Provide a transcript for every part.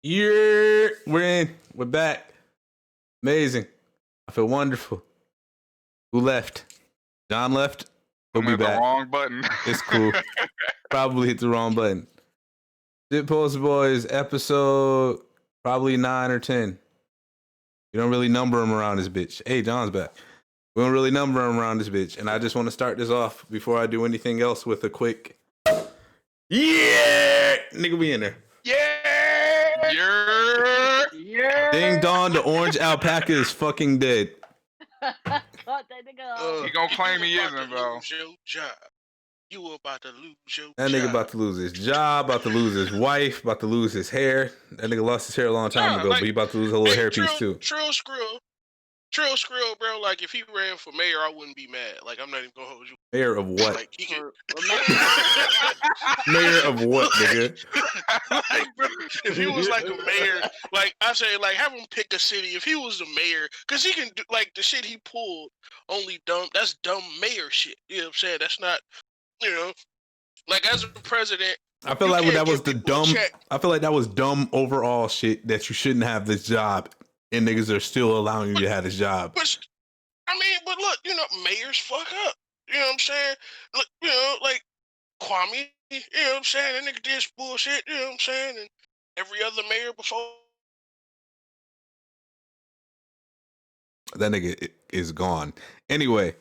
We're in. We're back. Amazing. I feel wonderful. Who left? John left. He'll be hit back. the wrong button. It's cool. Probably hit the wrong button. Shit Post Boys episode probably 9 or 10. You don't really number them around this bitch. Hey, John's back. We don't really number them around this bitch. And I just want to start this off before I do anything else with a quick yeah, nigga, we in there. Yeah. Ding dong, the orange alpaca is fucking dead. Caught that nigga. He gonna claim he isn't, bro. Lose your job. You were about to lose your That job. nigga about to lose his job, about to lose his wife, about to lose his hair. That nigga lost his hair a long time ago, but he about to lose a little hairpiece too. Trill Skrill, bro. Like if he ran for mayor, I wouldn't be mad. Like I'm not even gonna hold you. Mayor of what? Like he can... Mayor of what, nigga? Like, bro, if he was like a mayor, like I say, like have him pick a city. If he was the mayor, because he can do like the shit he pulled. Only dumb. That's dumb mayor shit. You know what I'm saying? That's not. You know, like as a president. I feel like that was the dumb. I feel like that was dumb overall shit that you shouldn't have this job, and niggas are still allowing you to have this job. But look, you know, mayors fuck up. You know what I'm saying? Look, you know, like Kwame. You know what I'm saying? That nigga did bullshit. You know what I'm saying? And every other mayor before. That nigga is gone. Anyway,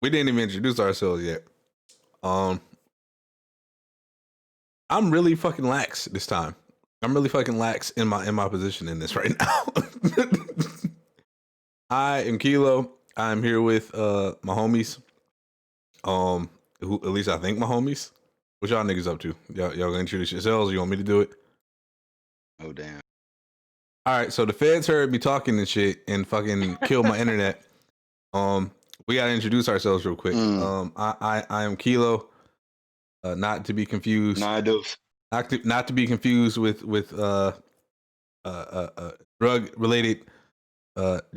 we didn't even introduce ourselves yet. I'm really fucking lax this time. I'm really fucking lax in my position in this right now. I am Kilo. I'm here with my homies. Who at least I think my homies. What y'all niggas up to? Y'all gonna introduce yourselves? You want me to do it? Oh damn. All right, so the feds heard me talking and shit and fucking killed my internet. We gotta introduce ourselves real quick. I am Kilo. Not to be confused. No, I do. Not to be confused with drug related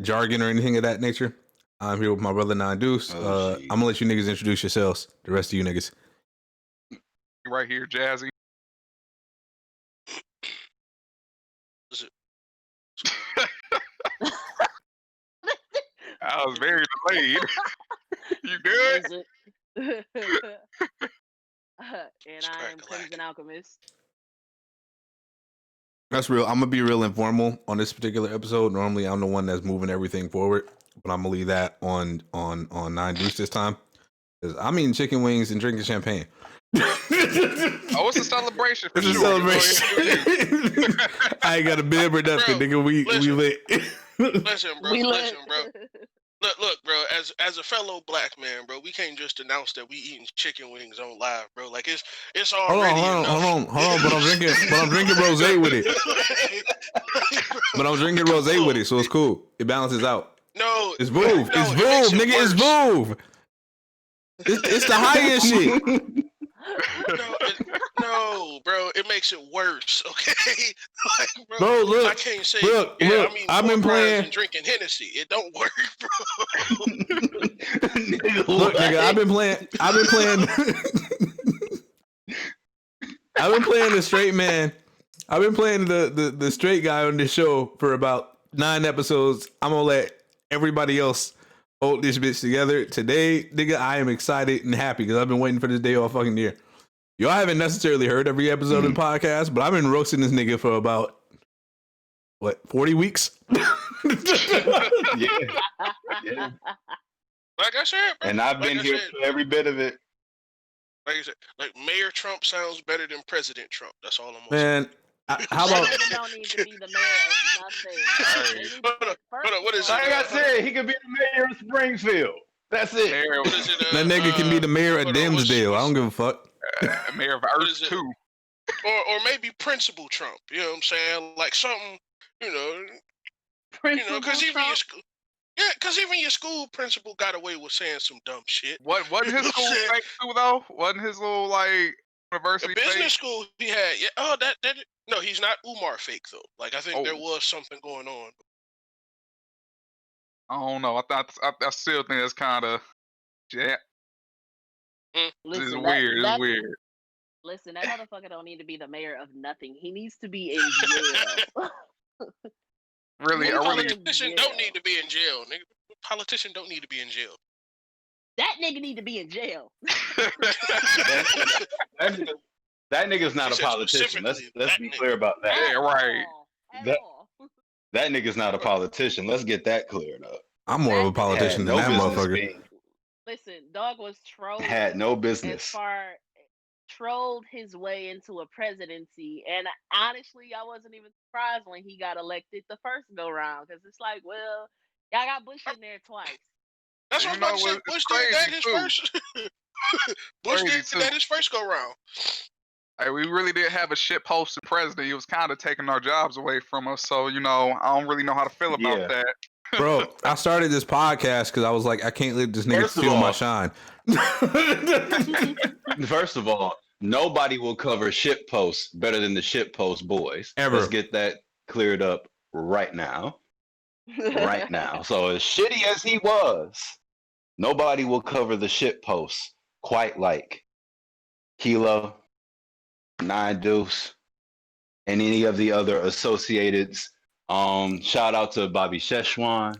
jargon or anything of that nature. I'm here with my brother Nine Deuce. I'm gonna let you niggas introduce yourselves. The rest of you niggas. Right here, Jazzy. I was very delayed. You good? And I am Crimson Alchemist. That's real. I'm gonna be real informal on this particular episode. Normally, I'm the one that's moving everything forward, but I'm gonna leave that on Nine Deuce this time because I'm eating chicken wings and drinking champagne. Oh, it's a celebration. It's a celebration. I ain't got a bib or nothing, nigga. We lit. Listen, bro. Look, bro. As a fellow black man, bro, we can't just announce that we eating chicken wings on live, bro. Like it's already. Hold on. But I'm drinking rosé with it. But I'm drinking rosé with it, so it's cool. It balances out. No, it's Voove. It's Voove, nigga. It's Voove. It's the highest shit. No, bro, it makes it worse. Okay, like, bro, look, I can't say. Look, I've been playing and drinking Hennessy. It don't work, bro. Look, nigga, I've been playing. I've been playing the straight man. I've been playing the straight guy on this show for about 9 episodes. I'm gonna let everybody else hold this bitch together. Today, nigga, I am excited and happy because I've been waiting for this day all fucking year. Y'all haven't necessarily heard every episode of the podcast, but I've been roasting this nigga for about 40 weeks? Yeah. Like I said, bro. And I've been here for every bit of it. Like I said, like Mayor Trump sounds better than President Trump. That's all I'm gonna say. Man, how about? Don't need to be the mayor of nothing. Hold on, what is it? Like I said, he could be the mayor of Springfield. That's it. That nigga can be the mayor of Dimsdale. I don't give a fuck. Mayor of Earth too. Or maybe Principal Trump. You know what I'm saying? Like something, because even your school principal got away with saying some dumb shit. What wasn't his school fake too though? Wasn't his little like university? The business fake? school he had. Yeah. Oh, that no, he's not Umar fake though. Like I think there was something going on. I don't know. I still think that's kind of yeah. Listen, It's weird. It's weird. Listen, that motherfucker don't need to be the mayor of nothing. He needs to be in jail. Really, Nigga I really, in Politician jail. don't need to be in jail, nigga. Politician don't need to be in jail. That nigga need to be in jail. That nigga's not She a said politician. Let's specifically that be nigga. clear about that. Yeah, right. At That- all. That nigga's not a politician. Let's get that cleared up. I'm more of a That nigga politician than no that business motherfucker. being. Listen, dog was trolling Had no as business. far trolled his way into a presidency, and honestly, I wasn't even surprised when he got elected the first go round because it's like, well, y'all got Bush in there twice. That's what You I'm about to know, say. it's Bush did that crazy, his too. first. Bush Crazy, did too. that his first go round. Hey, we really did have a shit posted president. He was kind of taking our jobs away from us. So, you know, I don't really know how to feel about Yeah. that. Bro, I started this podcast because I was like, I can't let this nigga First of steal my all- shine. First of all, nobody will cover shit posts better than the shit post boys. Ever. Let's get that cleared up right now. Right now. So as shitty as he was, nobody will cover the shit posts quite like Kilo, Nine Deuce, and any of the other associateds. Shout out to Bobby Szechuan,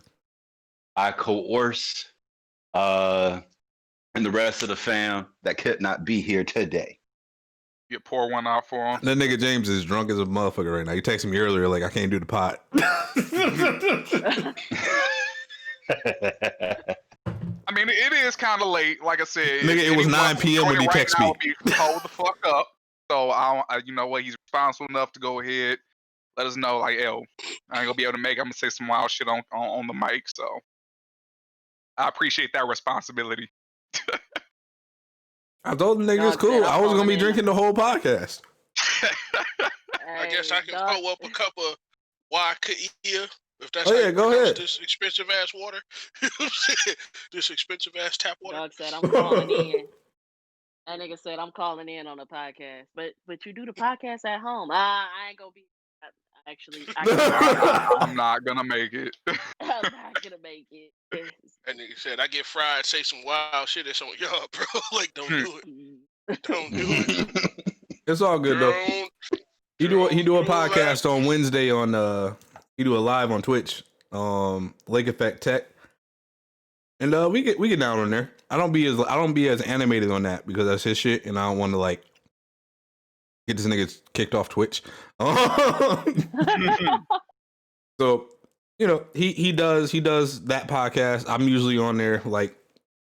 I Coerce, and the rest of the fam that could not be here today. You pour one out for him. That nigga James is drunk as a motherfucker right now. He texted me earlier like, I can't do the pot. I mean, it is kind of late. Like I said, Nigga, if it was anyone 9 p.m. when joining he right texted now me. would be hold the fuck up. So you know what? He's responsible enough to go ahead. Let us know, like, yo, I ain't gonna be able to make it. I'm gonna say some wild shit on the mic. So I appreciate that responsibility. I told the nigga it's Dog said, cool. I'm I was gonna calling be in. drinking the whole podcast. I guess I can throw up a cup of Wakaia if that's Oh, how yeah, you go pronounce ahead. this expensive ass water. You know what I'm saying? This expensive ass tap water. Dog said, I'm calling in. That nigga said, I'm calling in on the podcast. But you do the podcast at home. I ain't gonna be. Actually, I'm not gonna make it. I'm not gonna make it. That nigga said, I get fried, say some wild shit or something. Yo, bro, like, don't do it. Don't do it. It's all good though. He do a Don't podcast on Wednesday on he do a live on Twitch. Lake Effect Tech. And we get down on there. I don't be as animated on that because that's his shit and I don't want to like get this nigga kicked off Twitch. So, you know, he does that podcast. I'm usually on there like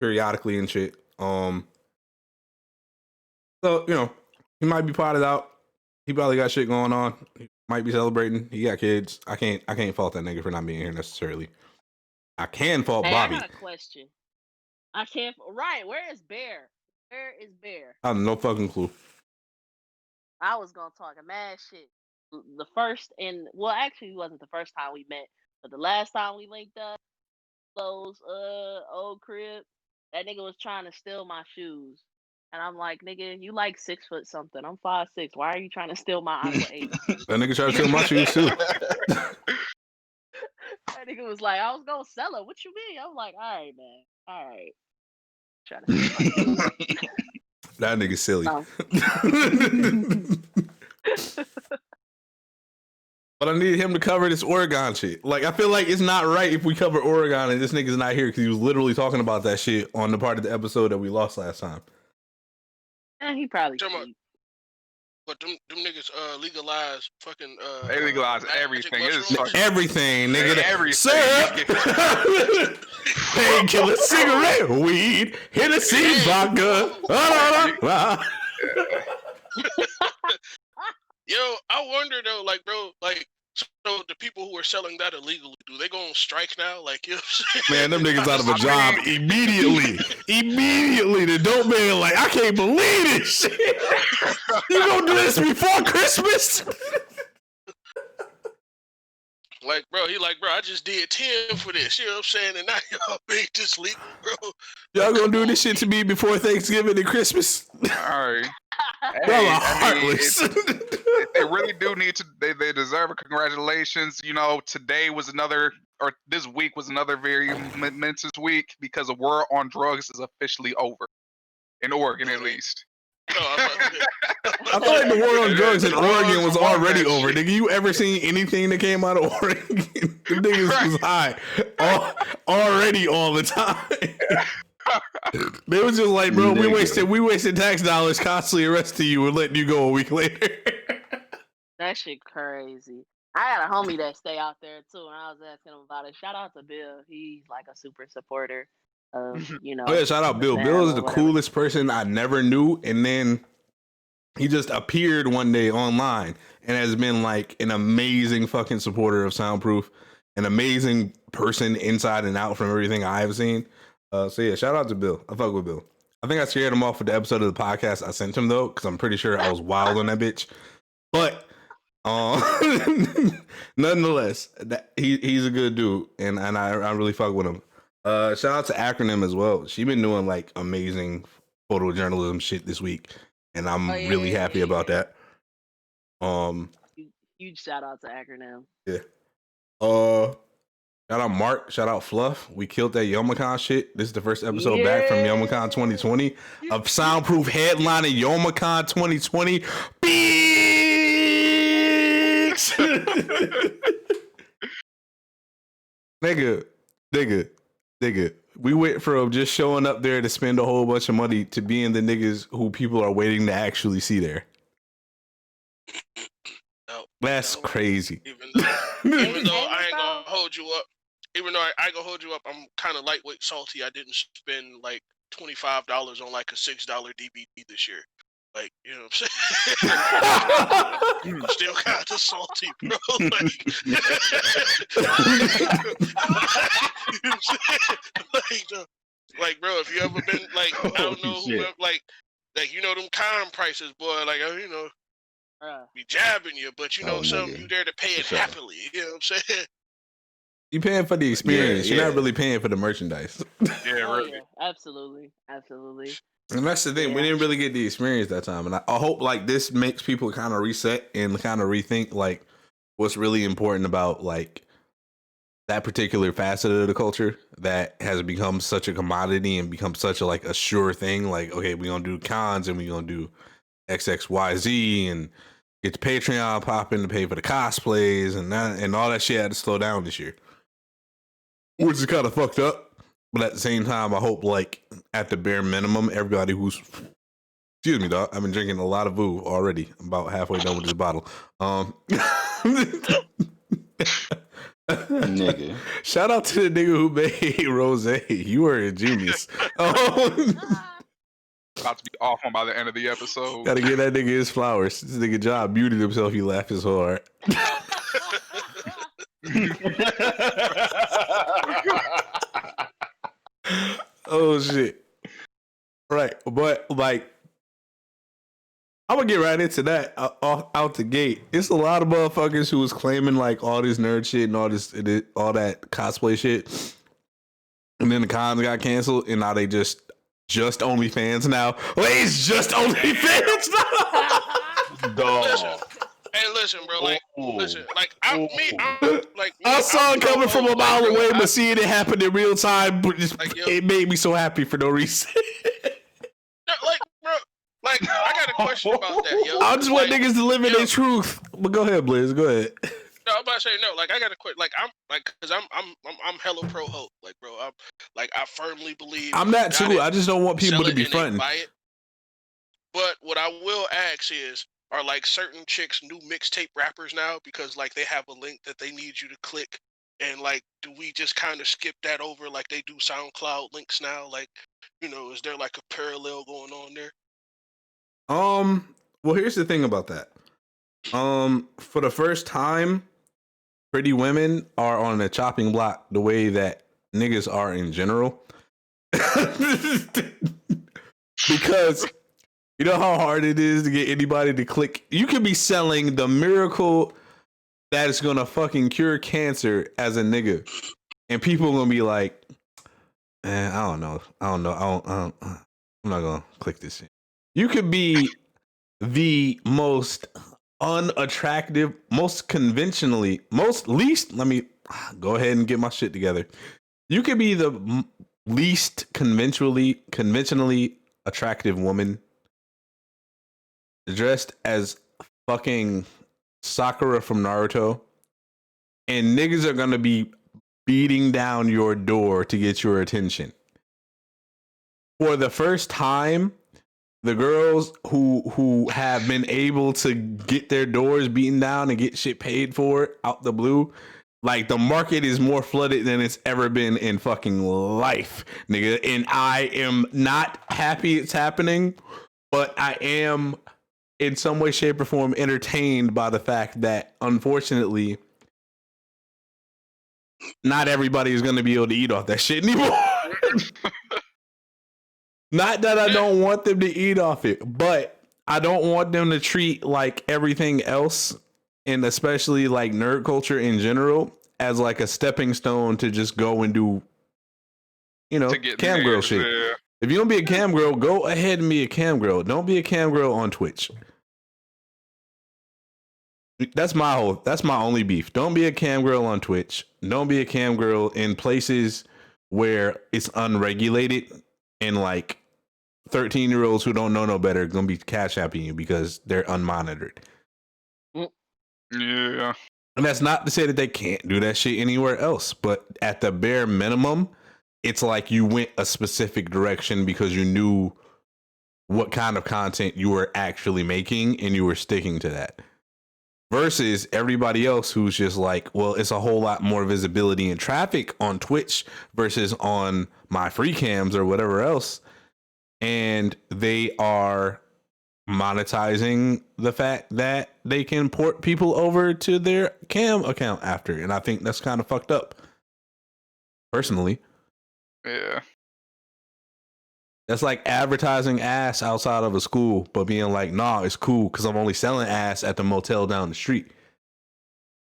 periodically and shit. So, you know, he might be potted out. He probably got shit going on. He might be celebrating. He got kids. I can't fault that nigga for not being here necessarily. I can fault Hey, Bobby. I got a question. I can't. Right, where is Bear? Where is Bear? I have no fucking clue. I was gonna talk a mad shit. The first and well, actually, it wasn't the first time we met, but the last time we linked up, those old crib, that nigga was trying to steal my shoes, and I'm like, nigga, you like 6 foot something. I'm 5'6". Why are you trying to steal my Aqua 8? That nigga tried to steal my shoes too. That nigga was like, I was gonna sell it. What you mean? I'm like, all right, man, all right. Trying to steal my shoes. That nigga silly. Oh. But I need him to cover this Oregon shit. Like, I feel like it's not right if we cover Oregon and this nigga's not here because he was literally talking about that shit on the part of the episode that we lost last time. And he probably Talking about- cheat. But them niggas legalize fucking They legalize magic everything. It's mushrooms. fucking- Everything, nigga. Everything. Sir! Painkiller, cigarette, weed, Hennessy, vodka. Yo, I wonder though, like, bro, like, so the people who are selling that illegally, do they go on strike now? Like, you know what I'm saying? Man, them niggas out of a job immediately. Immediately. The dope man like, I can't believe this shit. You gonna do this before Christmas? Like, bro, he like, bro, I just did 10 for this. You know what I'm saying? And now y'all make this legal, bro. Y'all gonna do this shit to me before Thanksgiving and Christmas? All right. Y'all Hey, are I mean, heartless. they really do need to. They deserve a congratulations. You know, this week was another very momentous week because the war on drugs is officially over in Oregon, at least. I feel like the war on drugs in Oregon was already over. Nigga, you ever seen anything that came out of Oregon? The niggas was high already all the time. They was just like, bro, we wasted tax dollars constantly arresting you and letting you go a week later. That shit crazy. I got a homie that stay out there too, and I was asking him about it. Shout out to Bill. He's like a super supporter of, you know. Oh yeah, shout out Bill. Bill is the coolest person I never knew, and then he just appeared one day online and has been like an amazing fucking supporter of Soundproof, an amazing person inside and out from everything I've seen. So yeah, shout out to Bill. I fuck with Bill. I think I scared him off with the episode of the podcast I sent him though, because I'm pretty sure I was wild on that bitch. But nonetheless, he's a good dude, and I really fuck with him. Shout out to Acronym as well. She been doing like amazing photojournalism shit this week, and I'm really happy about that. Huge shout out to Acronym. Yeah. Shout out Mark. Shout out Fluff. We killed that Yomicon shit. This is the first episode back from Yomicon 2020 of Soundproof headlining Yomicon 2020. Beaks! nigga. We went from just showing up there to spend a whole bunch of money to being the niggas who people are waiting to actually see there. That's crazy. Even though I ain't gonna hold you up. Even though I ain't gonna hold you up, I'm kind of lightweight salty. I didn't spend like $25 on like a $6 DVD this year. Like, you know what I'm saying? Still kind of salty, bro. Like, bro, if you ever been like, I don't know who, like you know them con prices, boy. Like, you know, be jabbing you, but you know something, you there to pay it happily. You know what I'm saying? You paying for the experience. You're not really paying for the merchandise. Yeah, absolutely. And that's the thing. We didn't really get the experience that time. And I hope like this makes people kind of reset and kind of rethink like what's really important about like that particular facet of the culture that has become such a commodity and become such a like a sure thing. Like, okay, we're gonna do cons and we're gonna do XXYZ and get the Patreon popping to pay for the cosplays and all that shit had to slow down this year. Which is kind of fucked up. But at the same time, I hope, like, at the bare minimum, everybody who's... Excuse me, dog. I've been drinking a lot of Voo already. I'm about halfway done with this bottle. Nigga. Shout out to the nigga who made Rose. You are a genius. About to be off on by the end of the episode. Gotta get that nigga his flowers. This nigga John muted himself. He laughed so hard. Oh shit. Right. But like I'm gonna get right into that out the gate. It's a lot of motherfuckers who was claiming like all this nerd shit and all that cosplay shit. And then the cons got canceled and now they just OnlyFans now. Wait, it's just OnlyFans now. Dog. Hey, listen, bro. Like, I'm like, I saw it coming from a mile away, but seeing it happen in real time, it made me so happy for no reason. Like, I got a question about that, yo. I just want niggas to live in their truth. But go ahead, Blizz. Go ahead. No, I'm about to say no. Like, I got to quit. Like, cause I'm hella pro hope. Like, bro, I firmly believe. I'm that too. I just don't want people to be fronting. But what I will ask is, are like certain chicks new mixtape rappers now because like they have a link that they need you to click, and like, do we just kind of skip that over like they do SoundCloud links now? Like, you know, is there like a parallel going on there? Well, here's the thing about that. For the first time, pretty women are on the chopping block the way that niggas are in general. Because you know how hard it is to get anybody to click. You could be selling the miracle that is gonna fucking cure cancer as a nigga, and people are gonna be like, I don't know. I'm not gonna click this shit. You could be the most unattractive, most conventionally, let me go ahead and get my shit together. You could be the least conventionally attractive woman dressed as fucking Sakura from Naruto, and niggas are gonna be beating down your door to get your attention. For the first time, the girls who have been able to get their doors beaten down and get shit paid for out the blue, like the market is more flooded than it's ever been in fucking life, nigga. And I am not happy it's happening, but I am in some way, shape, or form entertained by the fact that unfortunately not everybody is going to be able to eat off that shit anymore. Not that I don't want them to eat off it, but I don't want them to treat like everything else, and especially like nerd culture in general, as like a stepping stone to just go and do, you know, cam girl shit. Yeah. If you don't be a cam girl, go ahead and be a cam girl. Don't be a cam girl on Twitch. That's my only beef. Don't be a cam girl on Twitch. Don't be a cam girl in places where it's unregulated and like 13-year-olds who don't know no better are gonna be cash apping you because they're unmonitored. Yeah. And that's not to say that they can't do that shit anywhere else, but at the bare minimum, it's like you went a specific direction because you knew what kind of content you were actually making and you were sticking to that. Versus everybody else who's just like, well, it's a whole lot more visibility and traffic on Twitch versus on my free cams or whatever else. And they are monetizing the fact that they can port people over to their cam account after. And I think that's kind of fucked up. Personally. Yeah. That's like advertising ass outside of a school, but being like, nah, it's cool because I'm only selling ass at the motel down the street.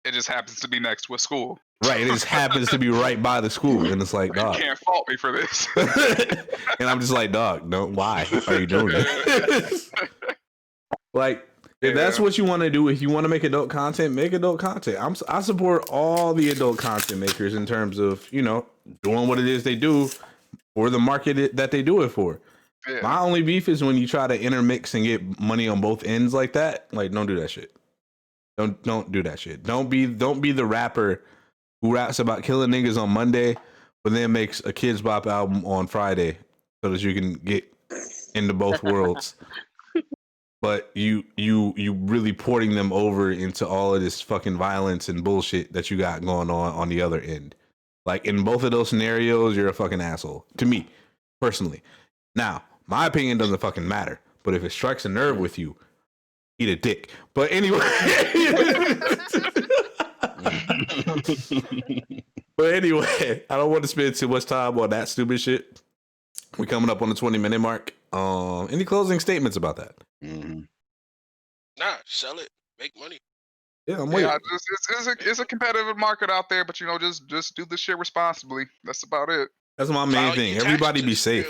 It just happens to be next to a school. Right. It just happens to be right by the school. And it's like, dog. You can't fault me for this. And I'm just like, dog, no, why are you doing this? Like, if that's what you want to do, if you want to make adult content, make adult content. I support all the adult content makers in terms of, you know, doing what it is they do for the market that they do it for. Yeah. My only beef is when you try to intermix and get money on both ends like that. Like, don't do that shit. Don't do that shit. Don't be the rapper who raps about killing niggas on Monday, but then makes a Kids Bop album on Friday so that you can get into both worlds. But you really porting them over into all of this fucking violence and bullshit that you got going on the other end. Like, in both of those scenarios, you're a fucking asshole. To me, personally. Now, my opinion doesn't fucking matter. But if it strikes a nerve with you, eat a dick. But anyway. But anyway, I don't want to spend too much time on that stupid shit. We're coming up on the 20-minute mark. Any closing statements about that? Mm-hmm. Nah, sell it. Make money. Yeah, I'm waiting. Yeah, it's a competitive market out there, but you know, just do the shit responsibly. That's about it. That's my main thing. Everybody be safe.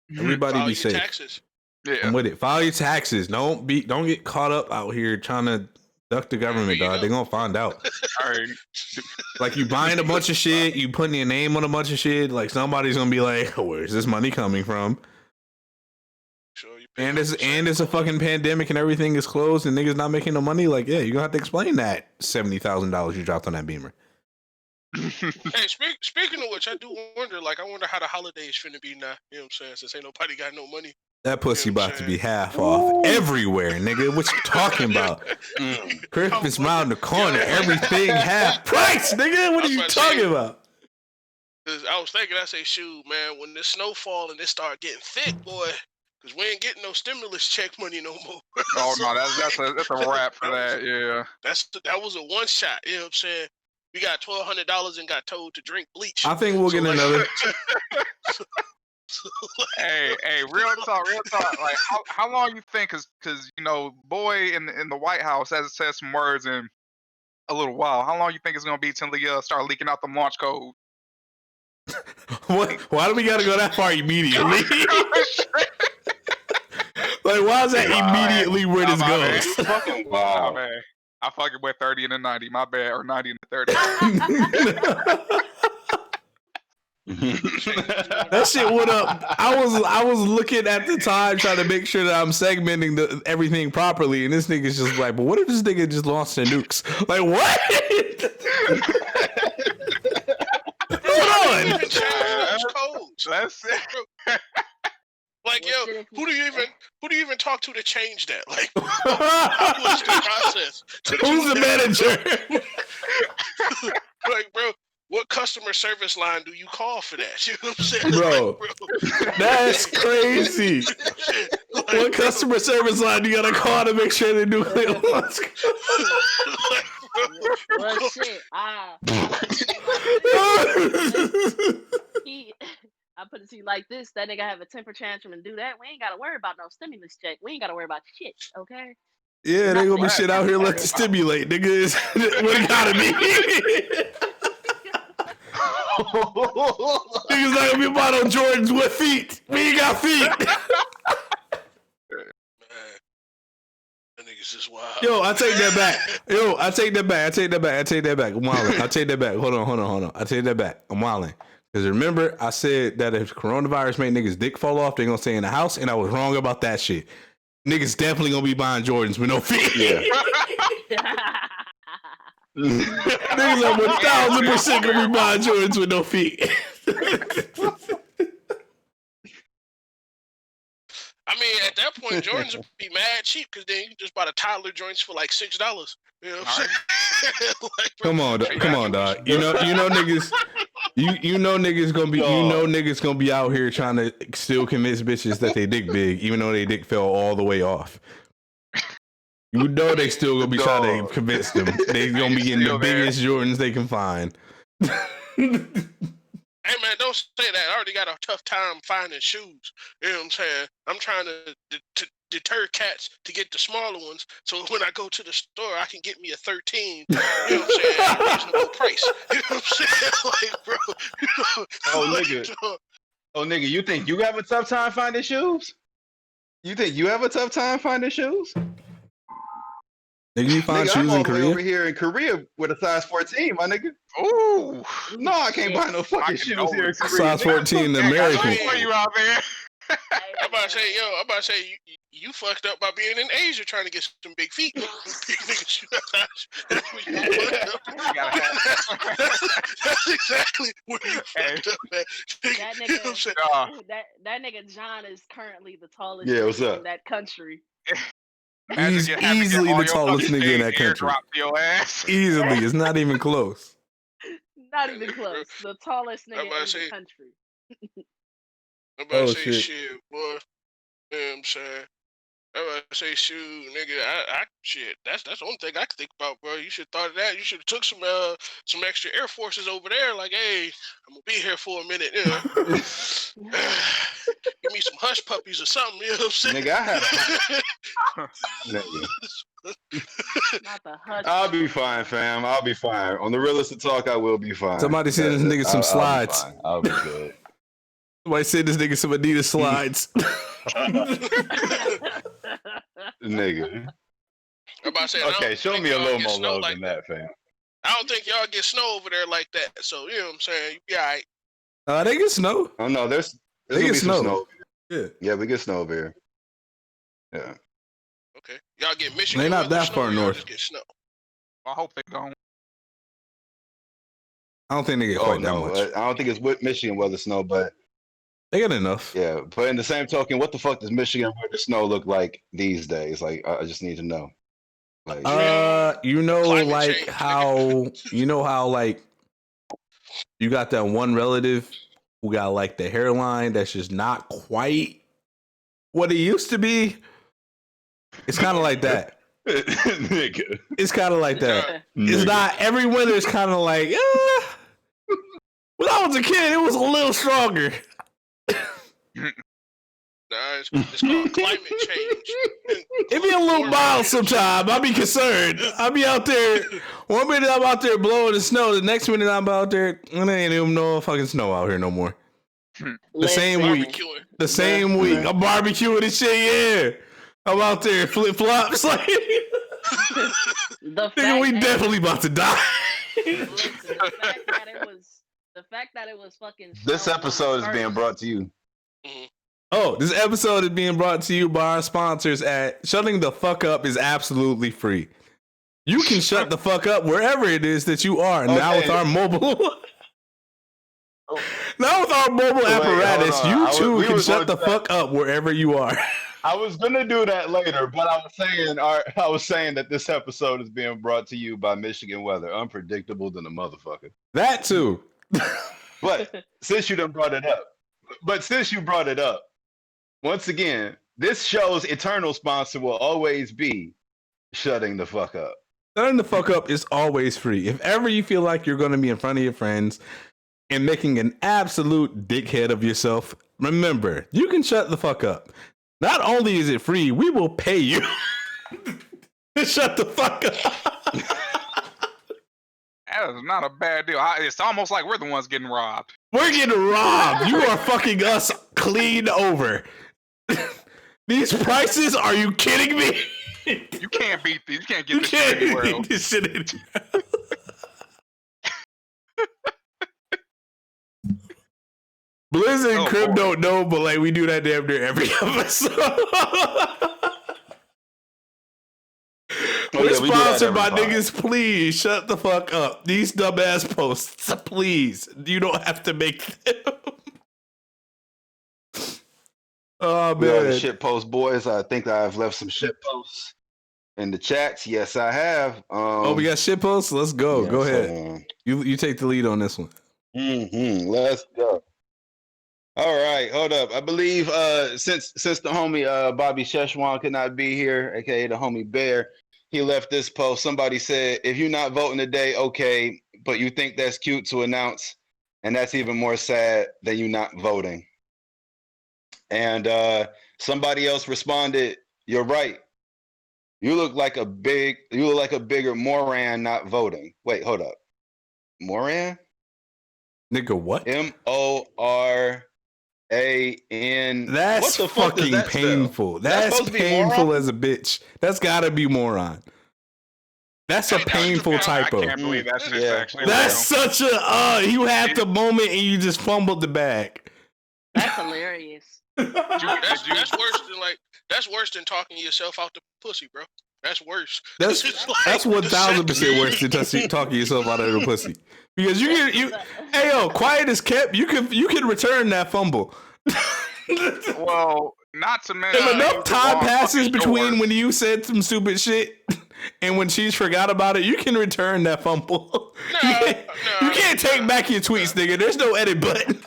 You know Everybody be safe. Taxes. Yeah. I'm with it. File your taxes. Don't get caught up out here trying to duck the government, dog. They're gonna find out. All right. Like, you buying a bunch of shit, you putting your name on a bunch of shit. Like, somebody's gonna be like, oh, where's this money coming from? And it's a fucking pandemic and everything is closed and niggas not making no money. Like, yeah, you're gonna have to explain that $70,000 you dropped on that Beamer. Hey, speaking of which, I do wonder. Like, I wonder how the holidays finna be now. You know what I'm saying? Since ain't nobody got no money. That pussy about to be half off everywhere, nigga. What you talking about? Christmas around the corner, everything half price, nigga. What are you talking about? I was thinking, I say, shoot, man, when the snow fall and it start getting thick, boy, because we ain't getting no stimulus check money no more. Oh no, that's a wrap for that. Yeah, that was a one shot. You know what I'm saying? We got $1,200 and got told to drink bleach. I think we'll get another. Hey, real talk. Like, how long you think? Because you know, boy in the White House has said some words in a little while. How long you think it's gonna be till they start leaking out the launch code? What? Why do we gotta go that far immediately? Like, why is that immediately where this goes? Wow, man. I fucking went 30 and a 90. My bad, or 90 and a 30. That shit went up. I was looking at the time trying to make sure that I'm segmenting everything properly, and this nigga's just like, but what if this nigga just launched the nukes? Like what? Hold on. Even change those codes. That's it. Like, Well, yo, shit, if who do you even talk to change that? Like, Who's what's the process? the manager? Like, bro, what customer service line do you call for that? You know what I'm saying? Bro, Like, that's crazy. like, What customer service line do you gotta call to make sure the nuclear launch? like, bro, Well, shit. I put it to you like this: that nigga have a temper tantrum and do that. We ain't gotta worry about no stimulus check. We ain't gotta worry about shit. Okay. Yeah, they gonna be shit out here left to stimulate, nigga. Is what it gotta be. Niggas not gonna be bought on Jordans with feet. We ain't got feet. that nigga's just wild. Yo, I take that back. I take that back. I'm wilding. I take that back. Hold on. I take that back. I'm wilding. Because remember, I said that if coronavirus made niggas' dick fall off, they gonna stay in the house, and I was wrong about that shit. Niggas definitely gonna be buying Jordans with no feet. Yeah. Niggas are 1000% gonna be buying Jordans with no feet. I mean, at that point, Jordans would be mad cheap because then you can just buy the toddler joints for like $6. You know what I'm saying? Like, bro, Come on, dog. You know niggas. You know niggas gonna be out here trying to still convince bitches that they dick big, even though they dick fell all the way off. You know they still gonna be trying to convince them. They gonna be getting the biggest Jordans they can find. Hey man, don't say that. I already got a tough time finding shoes. You know what I'm saying? I'm trying to deter cats to get the smaller ones, so when I go to the store, I can get me a 13. You know what I'm saying? At a reasonable price. You know what I'm saying? Like, bro. You know, Oh, like, nigga. Oh, nigga, you think you have a tough time finding shoes? You think you have a tough time finding shoes? Nigga, you find Nigga, shoes I'm in Korea? over here in Korea with a size 14, my nigga. Ooh. No, I can't buy no fucking shoes here in Korea. Size 14 American. For you out there. I'm about to say, you fucked up by being in Asia trying to get some big feet. That's exactly where you fucked up at. That You know what I'm saying? that nigga John is currently the tallest Yeah, what's nigga up? in that country. He's easily the tallest nigga in that country. Your ass. Easily, it's not even close. Not even close. The tallest I'm nigga about in to say- the country. I'm about to say shit. shit, boy. You know what I'm saying? I'm about to say shoot, nigga. I shit. That's the only thing I can think about, bro. You should have thought of that. You should have took some extra Air Forces over there. Like, hey, I'm gonna be here for a minute. You know, give me some hush puppies or something. You know what I'm saying? Nigga, I had Nigga. Not the hush. I'll be fine, fam. I'll be fine. On the realistic talk, I will be fine. Somebody send this nigga some slides. I'll be good. Somebody send this nigga some Adidas slides. Nigga. I'm about to say, I Okay, don't show think me a y'all little get more snow love like than that, fam. I don't think y'all get snow over there like that. So you know what I'm saying? You be alright. They get snow. Oh no, there's They gonna get be some snow. snow. over Yeah. here. Yeah, we get snow over here. Yeah. Okay, y'all get Michigan. They not weather that snow, far or y'all north. just get snow. I hope they don't. I don't think they get Oh quite no, that much. I don't think it's with Michigan weather snow, but They get enough. yeah. But in the same token, what the fuck does Michigan weather snow look like these days? Like, I just need to know. Like, You know, Climate like change, how like you got that one relative who got like the hairline that's just not quite what it used to be. It's kind of like that. nigga. It's kind of like that. It's Nigga. not every winter. It's kind of like when I was a kid, it was a little stronger. Nah, it's called climate change. It be a little mild sometime. I be concerned. I be out there. One minute I'm out there blowing the snow. The next minute I'm out there. And there ain't even no fucking snow out here no more. The same week. Barbecuing. The same week. I'm barbecuing and shit. Yeah. I'm out there flip flops. Like, The nigga, we fact that- definitely about to die. Listen, the The fact that it was fucking. This shown on the episode is being first- brought to you. Oh, this episode is being brought to you by our sponsors at Shutting the Fuck Up is absolutely free. You can shut the fuck up wherever it is that you are. Now with our mobile Now with our mobile apparatus, hold on. you too We can was shut the gonna say- fuck up wherever you are. I was gonna do that later, but I was saying that this episode is being brought to you by Michigan Weather, unpredictable than a motherfucker. That too. But since you brought it up, once again, this show's eternal sponsor will always be Shutting the Fuck Up. Shutting the fuck up is always free. If ever you feel like you're going to be in front of your friends and making an absolute dickhead of yourself, remember, you can shut the fuck up. Not only is it free, we will pay you to shut the fuck up. That is not a bad deal. It's almost like we're the ones getting robbed. We're getting robbed. You are fucking us clean over. These prices, are you kidding me? You can't beat these. You can't get You this shit anywhere can't else. get this shit anywhere. Blizzard and Crib don't know, but like we do that damn near every episode. We're we do that sponsored by every niggas. Please shut the fuck up. These dumbass posts, please. You don't have to make them. Oh We are the man. shit post boys. I think I've left some shit posts in the chats. Yes, I have. Oh, we got shit posts. Let's go. yeah, Go so, ahead. You take the lead on this one. Let's go. All right, hold up. I believe since the homie Bobby Szechuan could not be here, aka the homie Bear, he left this post. Somebody said, if you're not voting today, okay, but you think that's cute to announce, and that's even more sad than you not voting. And somebody else responded, you're right. You look like a bigger Moran not voting. Wait, hold up. Moran? Nigga, what? Moran. That's what the fuck does fucking that spell? painful. That's supposed to be painful moron? as a bitch. That's gotta be moron. That's a Hey, painful I typo. can't believe that's just Yeah. actually That's real. such a you had the moment and you just fumbled the bag. That's hilarious. That's worse than talking yourself out the pussy, bro. That's worse. That's It's like that's the 1000% worse than talking yourself out of the pussy. Because hey yo, quiet as kept, you can return that fumble. Well, not to mention If enough the time wrong passes fucking between door. when you said some stupid shit and when she's forgot about it, you can return that fumble. You can't take back your tweets, nigga. There's no edit button.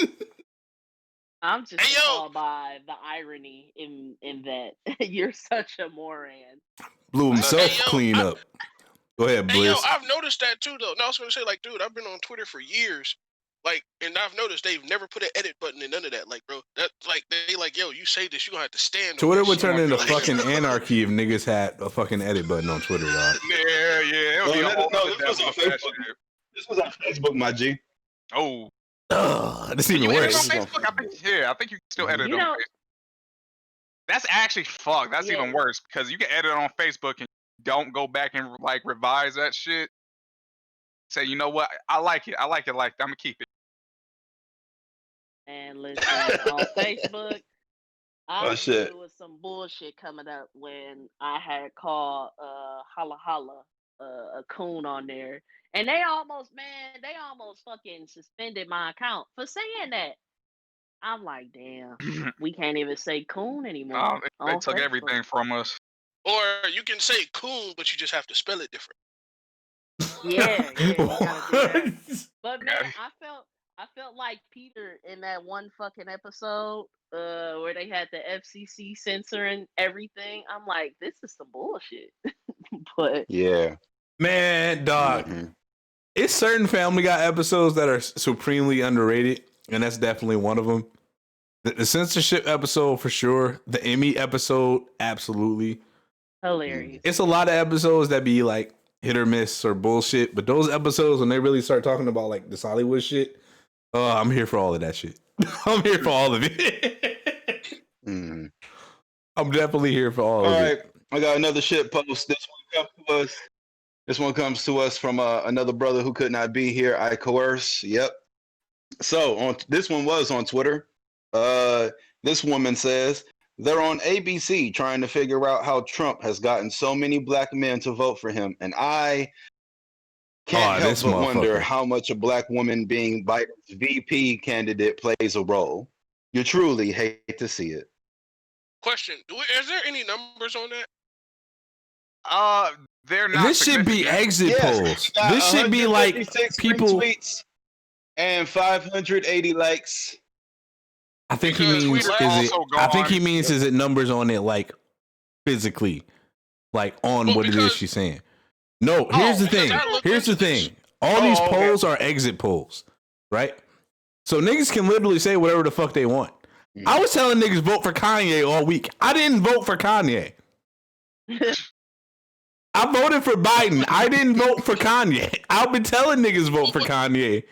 I'm just Hey, yo! appalled by the irony in that. You're such a moron. Blew himself Hey, yo, clean up. Go ahead, Hey, yo, Blizz. I've noticed that too, though. No, I was gonna say, like, dude, I've been on Twitter for years, like, and I've noticed they've never put an edit button in none of that. Like, bro, that like they like, yo, you say this, you gonna have to stand. on Twitter this would shit. turn into Like, fucking anarchy if niggas had a fucking edit button on Twitter, dog. Yeah, it would be a whole other this was devil on with that Facebook. shit. This was on Facebook, my G. Oh, Ugh, this is you even edit worse. on Facebook? I think you can still edit You on know- Facebook. That's actually fucked. That's Yeah. even worse because you can edit on Facebook and don't go back and like revise that shit. Say, you know what? I like it. Like that. I'm gonna keep it. And listen, on Facebook, I Oh, knew shit. there was some bullshit coming up when I had called Holla Holla a coon on there. And they almost fucking suspended my account for saying that. I'm like, damn, we can't even say coon anymore. They on took Facebook. everything from us. or you can say coon, but you just have to spell it different. Yeah, you gotta do that. What? But man, I felt like Peter in that one fucking episode where they had the FCC censoring everything. I'm like, this is some bullshit. But Yeah. Man, dog. Mhm. It's certain Family Guy episodes that are supremely underrated, and that's definitely one of them. The censorship episode for sure. The Emmy episode, absolutely. hilarious. It's a lot of episodes that be like hit or miss or bullshit, but those episodes when they really start talking about like this Hollywood shit, I'm here for all of that shit. I'm here for all of it. Mhm. I'm definitely here for all All of right, it. I got another shit post. This one comes to us from another brother who could not be here. I coerce. Yep. So on this one was on Twitter. This woman says they're on ABC trying to figure out how Trump has gotten so many black men to vote for him, and I can't help this but wonder motherfucker. how much a black woman being Biden's VP candidate plays a role. You truly hate to see it. Question: is there any numbers on that? They're not. This should be significant. exit Yes, polls. he got This should be like 156 people. retweets and 580 likes. I think he Because means. Twitter Is it? also I think gone. he means is it numbers on it like physically, like on Well, what it is because- she's saying. No, here's the because thing. I looked Here's the into this. thing. All these Oh, okay. polls are exit polls, right? So niggas can literally say whatever the fuck they want. Mhm. I was telling niggas vote for Kanye all week. I didn't vote for Kanye. I voted for Biden. I didn't vote for Kanye. I've been telling niggas vote for Kanye.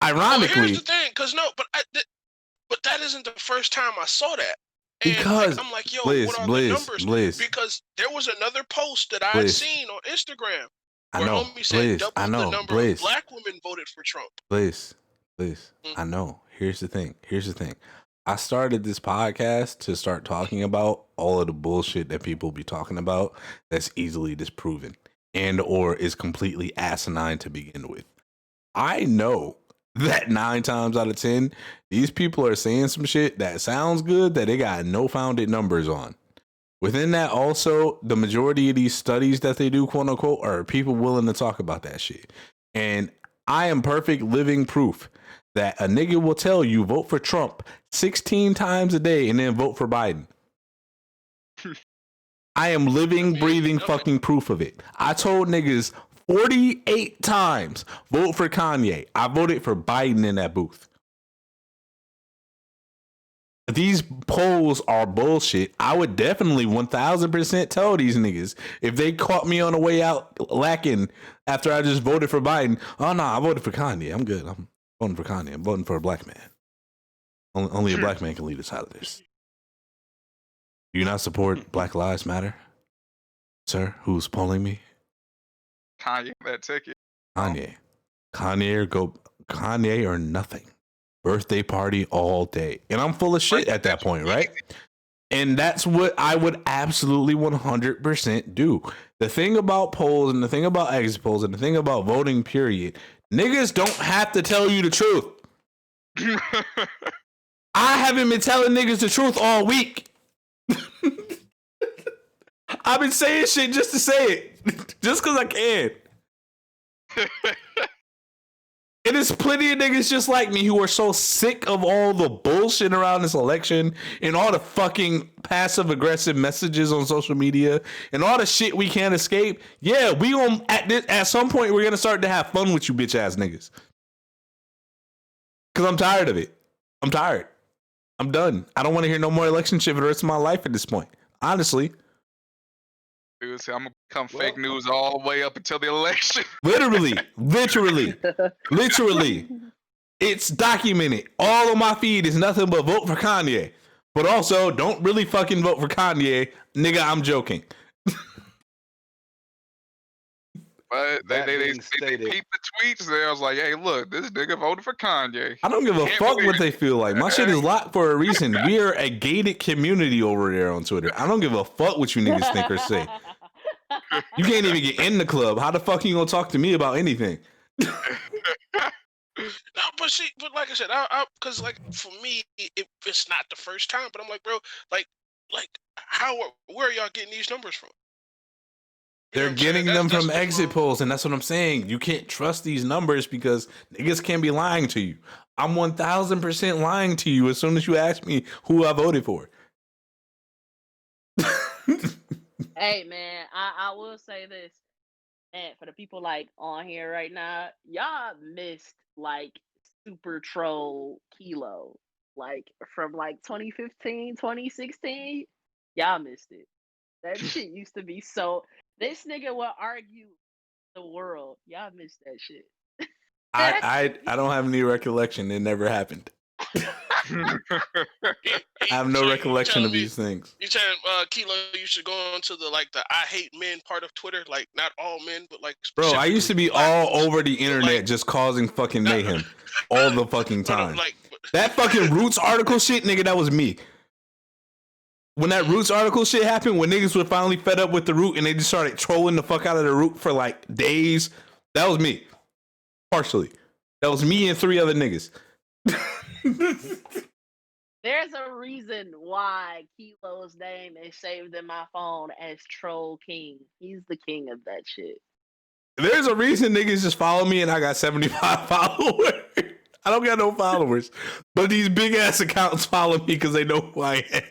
Well, Ironically, here's the thing, because no, but that isn't the first time I saw that. And because I'm like, yo, Blizz, what are the numbers? Blizz. Because there was another post that I had Blizz. seen on Instagram I where know, homie said Blizz. double I know, the number Blizz. of black women voted for Trump. Please. Mm. I know. Here's the thing. I started this podcast to start talking about all of the bullshit that people be talking about that's easily disproven and or is completely asinine to begin with. I know that 9 times out of 10, these people are saying some shit that sounds good that they got no founded numbers on. Within that, also, the majority of these studies that they do, quote unquote, are people willing to talk about that shit. And I am perfect living proof that a nigga will tell you vote for Trump 16 times a day and then vote for Biden. I am living, breathing fucking proof of it. I told niggas 48 times vote for Kanye. I voted for Biden in that booth. These polls are bullshit. I would definitely 1000% tell these niggas if they caught me on the way out lacking after I just voted for Biden. Oh no, I voted for Kanye. I'm good. I'm voting for Kanye. I'm voting for a black man. Only a black man can lead us out of this. Do you not support Black Lives Matter, sir? Who's polling me? Kanye that ticket. Kanye. Kanye or nothing. Birthday party all day. And I'm full of shit at that point, right? And that's what I would absolutely 100% do. The thing about polls and the thing about exit polls and the thing about voting, period, niggas don't have to tell you the truth. I haven't been telling niggas the truth all week. I've been saying shit just to say it. Just because I can. And there's plenty of niggas just like me who are so sick of all the bullshit around this election and all the fucking passive aggressive messages on social media and all the shit we can't escape. Yeah, we gonna at some point we're gonna start to have fun with you bitch ass niggas. Cause I'm tired of it. I'm tired. I'm done. I don't want to hear no more election shit for the rest of my life at this point. Honestly. Dude, see, I'm gonna become fake news all the way up until the election. Literally. It's documented. All on my feed is nothing but vote for Kanye. But also, don't really fucking vote for Kanye. Nigga, I'm joking. But they being peeped stated- the tweets there. I was like, hey, look, this nigga voted for Kanye. I don't give a Can't fuck believe what it. they feel like. My shit is locked for a reason. We are a gated community over there on Twitter. I don't give a fuck what you niggas think or say. You can't even get in the club. How the fuck you gonna talk to me about anything? No, but like I said, because like for me, it's not the first time. But I'm like, bro, like where are y'all getting these numbers from? You know They're what I'm saying? getting That's- them from that's exit polls, and that's what I'm saying. You can't trust these numbers because niggas can be lying to you. I'm 1000% lying to you as soon as you ask me who I voted for. Hey man, I will say this, and for the people like on here right now, y'all missed like Super Troll Kilo, like from like 2015, 2016. Y'all missed it. That shit used to be so. This nigga will argue the world. Y'all missed that shit. I don't have any recollection. It never happened. I have no recollection of these things. You telling Kilo you should go on to the I hate men part of Twitter, like not all men, but like bro, I used to be all over the internet just causing fucking mayhem all the fucking time. That fucking Roots article shit, nigga, that was me. When that Roots article shit happened, when niggas were finally fed up with the Root and they just started trolling the fuck out of the Root for like days, that was me. Partially. That was me and 3 other niggas. There's a reason why Kilo's name is saved in my phone as Troll King. He's the king of that shit. There's a reason niggas just follow me and I got 75 followers. I don't got no followers. But these big ass accounts follow me because they know who I am.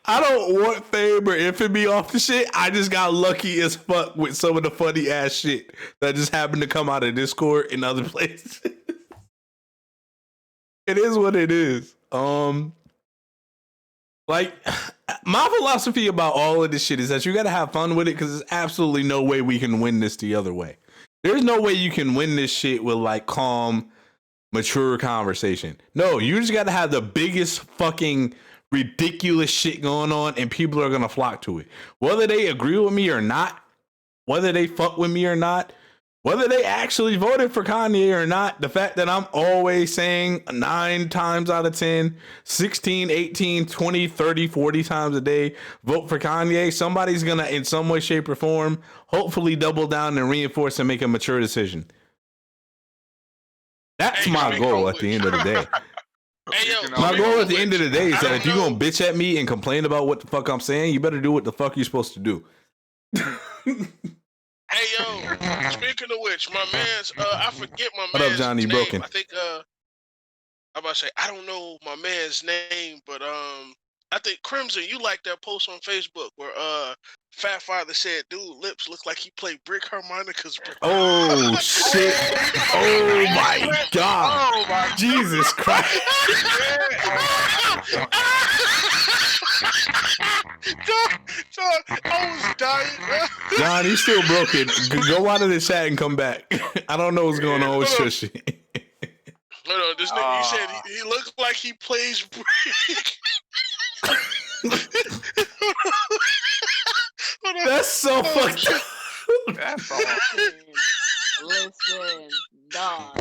I don't want fame or infamy off the shit. I just got lucky as fuck with some of the funny ass shit that just happened to come out of Discord and other places. It is what it is. Like, my philosophy about all of this shit is that you gotta have fun with it because there's absolutely no way we can win this the other way. There's no way you can win this shit with like calm, mature conversation. No, you just gotta have the biggest fucking ridiculous shit going on and people are gonna flock to it. Whether they agree with me or not, whether they fuck with me or not, whether they actually voted for Kanye or not, the fact that I'm always saying 9 times out of 10, 16, 18, 20, 30, 40 times a day, vote for Kanye, somebody's gonna, in some way, shape, or form, hopefully double down and reinforce and make a mature decision. That's my goal at the end of the day. Hey, yo, My goal at the end of the day is that if you're gonna bitch at me and complain about what the fuck I'm saying, you better do what the fuck you're supposed to do. Hey, yo, speaking of which, my man's, I forget my man's What up, Johnny name. Broken? I think, I'm about to say, I don't know my man's name, but, I think Crimson, you like that post on Facebook where, Fat Father said, dude, lips look like he played brick harmonicas. Oh, shit. Oh, my God. Oh my Jesus Christ. John, I was dying. John, he's still broken. Go out of the chat and come back. I don't know what's going on with Shushy. No, this nigga, he said he looks like he plays brick. That's so fucked up. That's all. Listen, dog.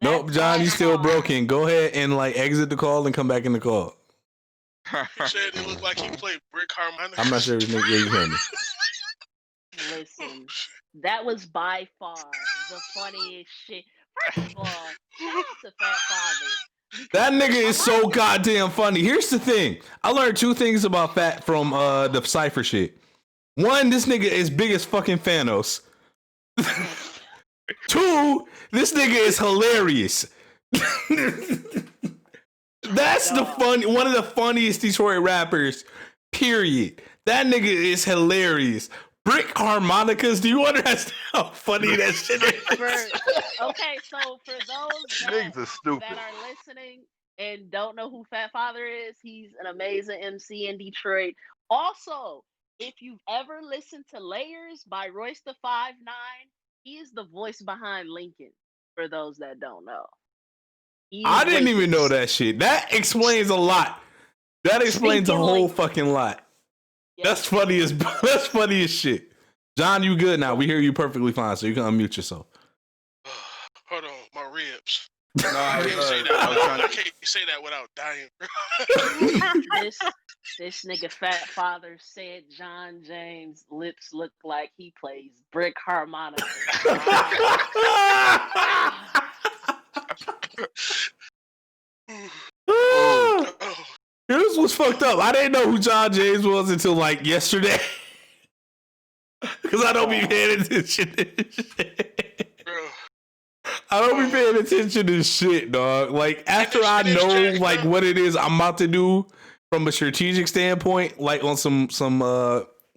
Nope, That's John, by he's still far- broken. Go ahead and like exit the call and come back in the call. He said he looked like he played brick harmonicas. I'm not sure if you hear me. Listen, that was by far the funniest shit. First of all, shout out to Fat Father. That nigga is so goddamn funny. Here's the thing. I learned 2 things about Fat from the Cypher shit. 1, this nigga is big as fucking Thanos. 2, this nigga is hilarious. That's one of the funniest Detroit rappers, period. That nigga is hilarious. Brick harmonicas, do you understand how funny that shit is? Okay, so for those Niggas are stupid. that are listening and don't know who Fat Father is, he's an amazing MC in Detroit. Also, if you've ever listened to Layers by Royce the 5'9", he is the voice behind Lincoln, for those that don't know. I didn't even know that shit. That explains a lot. That explains a whole fucking lot. Yeah. That's funny as shit. John, you good now? We hear you perfectly fine, so you can unmute yourself. Hold on, my ribs. No, I can't say that. I can't say that without dying. This nigga Fat Father said John James' lips look like he plays brick harmonica. Oh. This was fucked up. I didn't know who John James was until like yesterday. Because I don't be paying attention to this shit. I don't be paying attention to shit, dog. Like, after I know like what it is I'm about to do from a strategic standpoint, like on some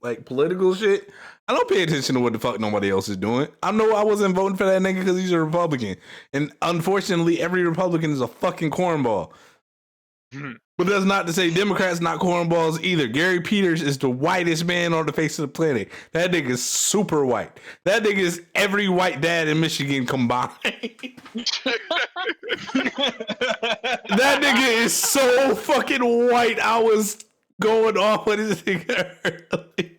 like political shit, I don't pay attention to what the fuck nobody else is doing. I know I wasn't voting for that nigga because he's a Republican. And unfortunately, every Republican is a fucking cornball. But that's not to say Democrats not cornballs either. Gary Peters is the whitest man on the face of the planet. That nigga is super white. That nigga is every white dad in Michigan combined. That nigga is so fucking white. I was going off on this nigga earlier.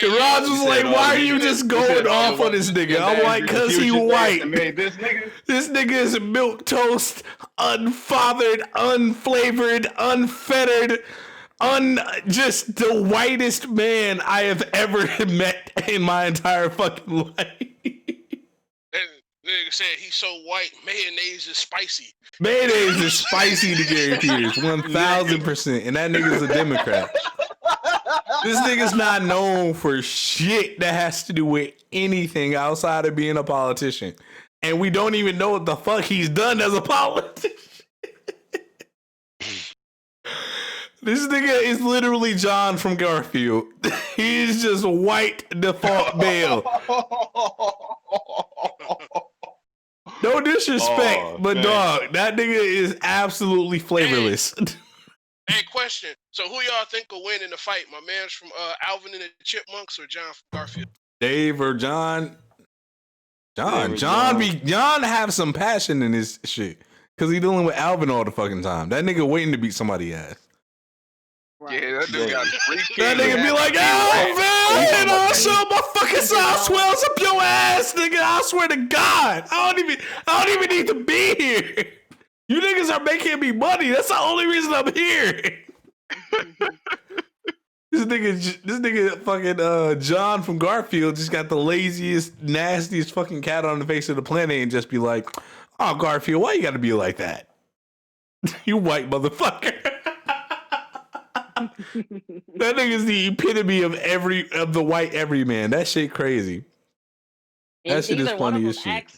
And Raj was like, why are you just going off on this nigga? I'm like, cause he white. This nigga is milk toast, unfathered, unflavored, unfettered, just the whitest man I have ever met in my entire fucking life. That nigga said he's so white, mayonnaise is spicy. Mayonnaise is spicy to Gary Peters, 1000%. And that nigga's a Democrat. This nigga's not known for shit that has to do with anything outside of being a politician. And we don't even know what the fuck he's done as a politician. This nigga is literally John from Garfield. He's just white default male. No disrespect, but dog, that nigga is absolutely flavorless. Hey, question. So who y'all think will win in the fight? My man's from Alvin and the Chipmunks or John from Garfield? Dave or John? John have some passion in his shit. Cause he dealing with Alvin all the fucking time. That nigga waiting to beat somebody's ass. Yeah, that dude got 3 kids. That nigga be like, Alvin, I'll show my fucking side swells up your ass, nigga. I swear to God. I don't even need to be here. You niggas are making me money. That's the only reason I'm here. This nigga fucking John from Garfield just got the laziest, nastiest fucking cat on the face of the planet and just be like, oh, Garfield, why you gotta be like that? You white motherfucker. That nigga's the epitome of the white everyman. That shit crazy. That shit is funny as shit.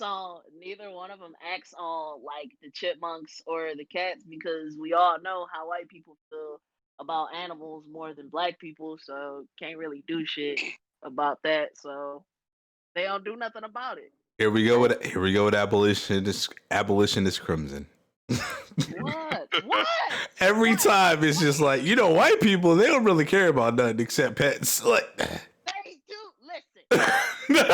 Neither one of them acts on like the chipmunks or the cats because we all know how white people feel about animals more than black people, so can't really do shit about that. So they don't do nothing about it. Here we go with abolitionist Crimson. What? Every time it's just like, white people, they don't really care about nothing except pets. Like, they do. Listen.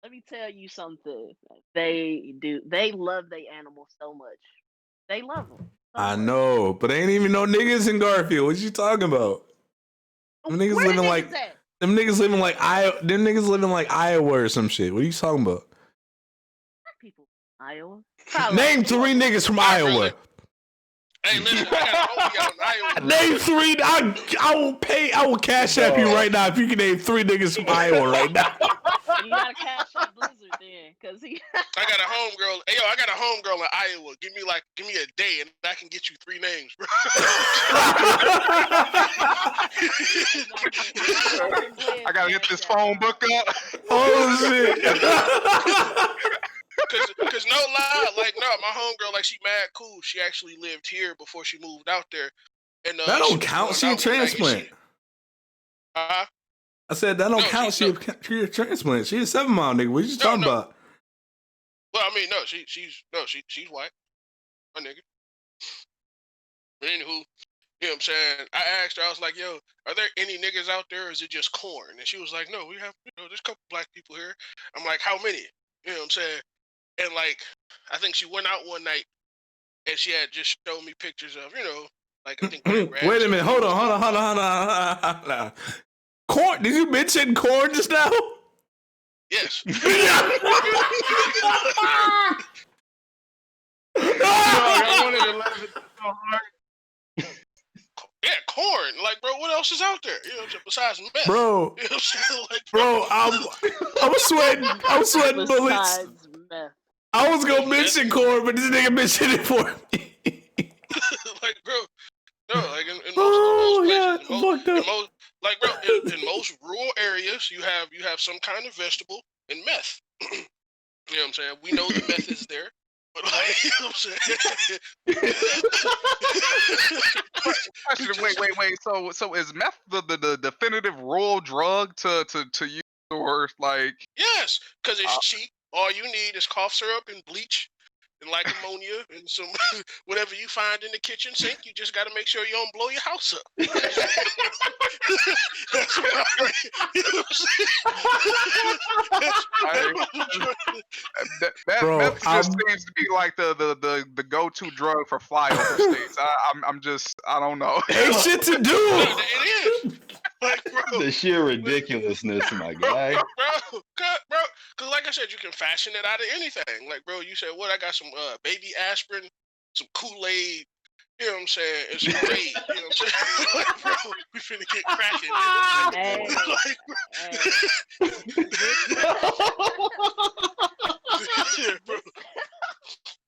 Let me tell you something. They do. They love their animals so much. They love them. I know, but ain't even no niggas in Garfield. What you talking about? Them niggas living like them niggas living like Iowa or some shit. What are you talking about? People Iowa. Name 3 niggas from Iowa. Hey, listen, I got a homie out in Iowa. Name 3. I will cash app you right now if you can name 3 niggas from Iowa right now. You gotta cash up Blizzard then, cause he. I got a homegirl. Hey, yo, I got a homegirl in Iowa. Give me a day, and I can get you 3 names, bro. I gotta get this phone book up. Oh shit. Cause no lie, my homegirl, she mad cool. She actually lived here before she moved out there. And that don't count. She a transplant. I said that don't count. She a transplant. She a 7 Mile nigga. What you talking about? Well, I mean, she's white, my nigga. But anywho, you know what I'm saying? I asked her, I was like, yo, are there any niggas out there or is it just corn? And she was like, no, we have, there's a couple black people here. I'm like, how many? You know what I'm saying? And I think she went out one night and she had just showed me pictures of, I think. Wait a minute, hold on. Corn? Did you mention corn just now? Yes. I wanted to laugh at so hard. Yeah, corn. Bro, what else is out there? Besides meth. Bro. You know what I'm saying? Bro, I was sweating bullets. Meth. I was gonna mention corn, but this nigga mentioned it for me. Bro, no, in most rural areas, you have some kind of vegetable and meth. You know what I'm saying? We know the meth is there, but you know what I'm saying? Wait. So is meth the definitive rural drug to use, or Yes, because it's cheap. All you need is cough syrup and bleach, and like ammonia and some whatever you find in the kitchen sink. You just got to make sure you don't blow your house up. That's what I mean. You know what I'm saying? That Bro, meth just seems to be like the go-to drug for flyover states. I don't know. Ain't shit to do. It is. Like, bro, The sheer ridiculousness, my guy. bro, because like I said, you can fashion it out of anything. Like, bro, you said, what? I got some baby aspirin, some Kool-Aid, you know what I'm saying, and some Raid, you know what I'm saying? Like, bro, we finna get cracking. Hey, Yeah, bro.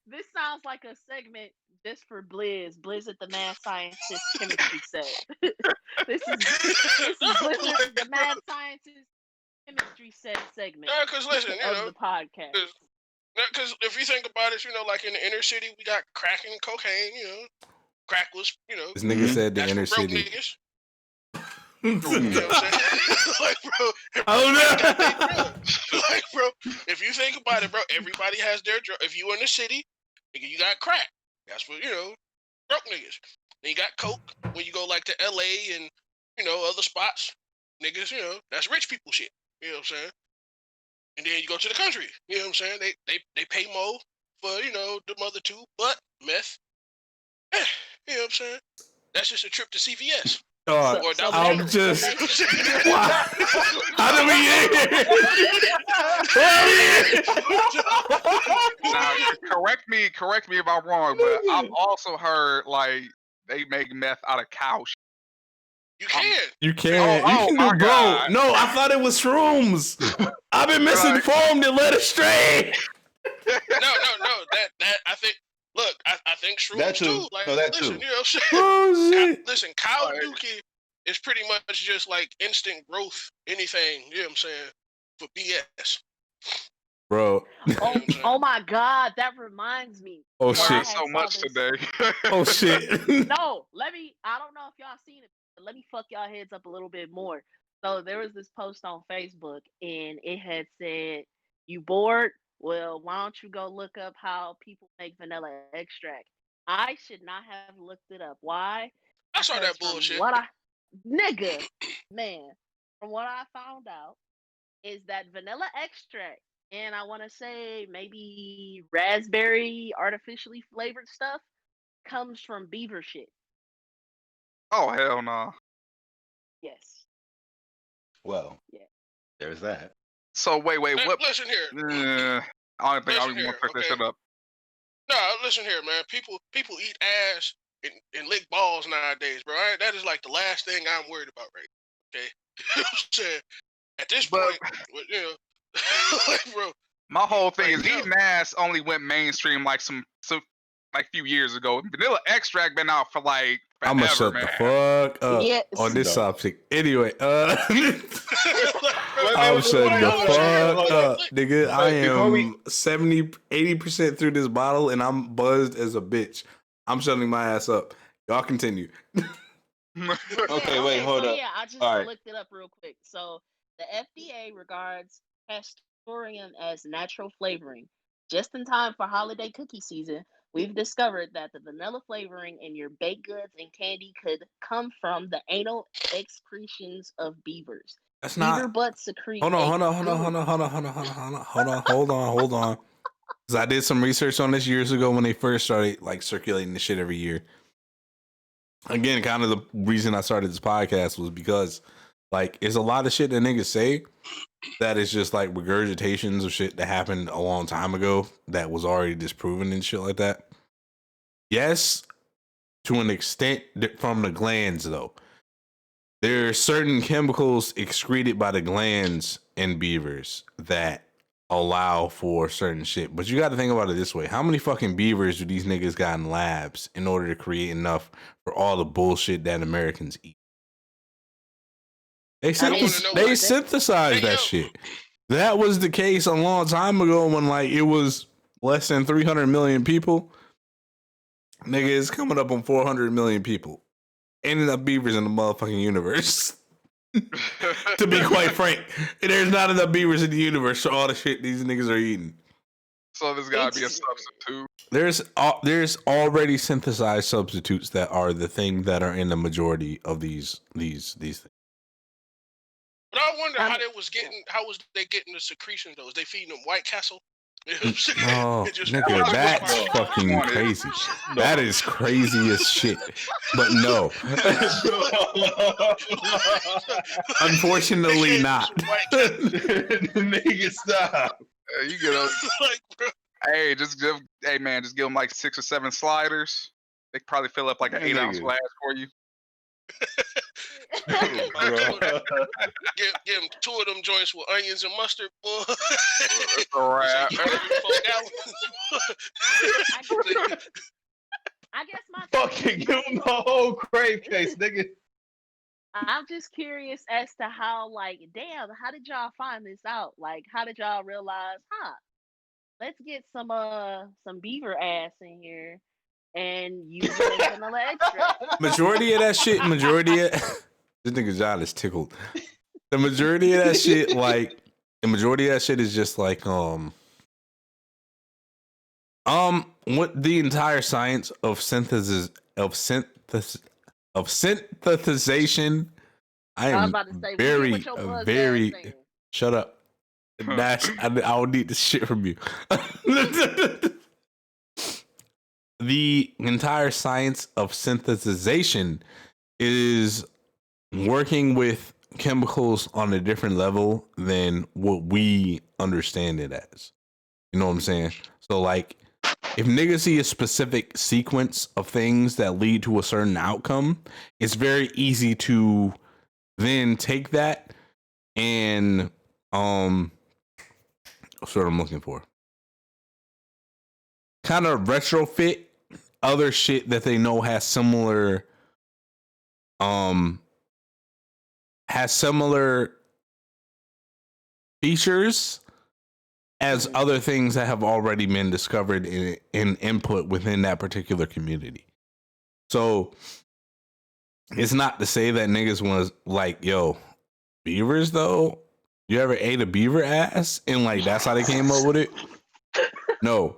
This sounds like a segment just for Blizzard the mad scientist chemistry set. This is Blizzard the mad scientist chemistry set segment Yeah, because listen, you of know, the podcast. because if you think about it, you know, like in the inner city, we got crack and cocaine, you know. Crack was, you know, This nigga said the that's inner for broke city. niggas. You know what I'm saying? Like, bro, Oh got their no! drug. Like, bro, if you think about it, bro, everybody has their drug. If you in the city, nigga, you got crack. That's what, you know, broke niggas. Then you got coke when you go like to LA and, you know, other spots. Niggas, you know, that's rich people shit. You know what I'm saying? And then you go to the country. You know what I'm saying? They pay more for, you know, the other two, but meth. You know what I'm saying? That's just a trip to CVS. Dog, Or double I'm trigger. just. You know Wow. How did we get here? Now, correct me if I'm wrong, but I've also heard like they make meth out of cow shit. You can. You can't. Oh, You can my do, bro. God. No, I thought it was shrooms. I've been misinformed and led astray. No. That I think. Look, I think shrooms That too. too. Like, No, that listen, too. you know what I'm saying? Oh shit. Listen, cow Alright. dookie is pretty much just like instant growth. Anything, you know what I'm saying? For BS. Bro. Oh my God, that reminds me. Oh Learned shit. so much today. Oh shit. No, I don't know if y'all seen it, but let me fuck y'all heads up a little bit more. So there was this post on Facebook and it had said, "You bored? Well, why don't you go look up how people make vanilla extract?" I should not have looked it up. Why? I saw Because that from bullshit. what nigga, man, from what I found out is that vanilla extract and I want to say maybe raspberry artificially flavored stuff comes from beaver shit. Oh hell no. Yes. Well, Yeah. there's that. So wait, what? Listen here. I don't think I Listen even want to here, fuck that okay. shit up. No, listen here, man. People eat ass and lick balls nowadays, bro. That is like the last thing I'm worried about, right? Okay. You know what I'm saying? At this But- point, you know, like, bro. My whole thing Like, is eating ass only went mainstream like like a few years ago. Vanilla extract been out for like forever, I'm gonna shut man. the fuck up Yes. on this No. subject. Anyway, Like, I'm wait, shutting the hold on, fuck hold on. up, nigga. I before we- am 80% through this bottle and I'm buzzed as a bitch. I'm shutting my ass up. Y'all continue. Okay, wait, hold so up. Yeah, I just All right. looked it up real quick. So the FDA regards castoreum as natural flavoring. Just in time for holiday cookie season, we've discovered that the vanilla flavoring in your baked goods and candy could come from the anal excretions of beavers. That's Beaver not. butts secrete. Hold a on. Cause I did some research on this years ago when they first started like circulating this shit every year. Again, kind of the reason I started this podcast was because like it's a lot of shit that niggas say that is just like regurgitations of shit that happened a long time ago that was already disproven and shit like that. Yes, to an extent from the glands though. There are certain chemicals excreted by the glands in beavers that allow for certain shit. But you got to think about it this way. How many fucking beavers do these niggas got in labs in order to create enough for all the bullshit that Americans eat? They synthesized that shit. That was the case a long time ago when like it was less than 300 million people. Nigga, it's coming up on 400 million people. Ain't enough beavers in the motherfucking universe. To be quite frank, there's not enough beavers in the universe for all the shit these niggas are eating. So there's gotta be a substitute. there's already synthesized substitutes that are the thing that are in the majority of these things. But I wonder how was they getting the secretion though? Is they feeding them White Castle? You know what I'm saying? No, Just- nigga, that's fucking crazy. That is crazy as shit. But no, unfortunately They not. can't White Castle. Nigga, stop. You get a, Like, bro, hey, just give them like 6 or 7 sliders. They could probably fill up like an 8-ounce Nigga. glass for you. give them 2 of them joints with onions and mustard. Boy. That's a wrap. You get 4 gallons. I guess my Fucking give him the whole crave case, nigga. I'm just curious as to how, like, damn, how did y'all find this out? Like, how did y'all realize, let's get some beaver ass in here and use it as vanilla extract. Majority of that shit, this nigga John is tickled. The majority of that shit, is just like what the entire science of synthesization. I I was am about to say, very, what your buzz very. ass saying. Shut up. That's I don't need this shit from you. The entire science of synthesization is working with chemicals on a different level than what we understand it as. You know what I'm saying? So, like, if niggas see a specific sequence of things that lead to a certain outcome, it's very easy to then take that and that's what I'm looking for. Kind of retrofit other shit that they know has similar features as other things that have already been discovered in input within that particular community. So it's not to say that niggas was like, yo, beavers though? You ever ate a beaver ass? And like that's how they came up with it? No.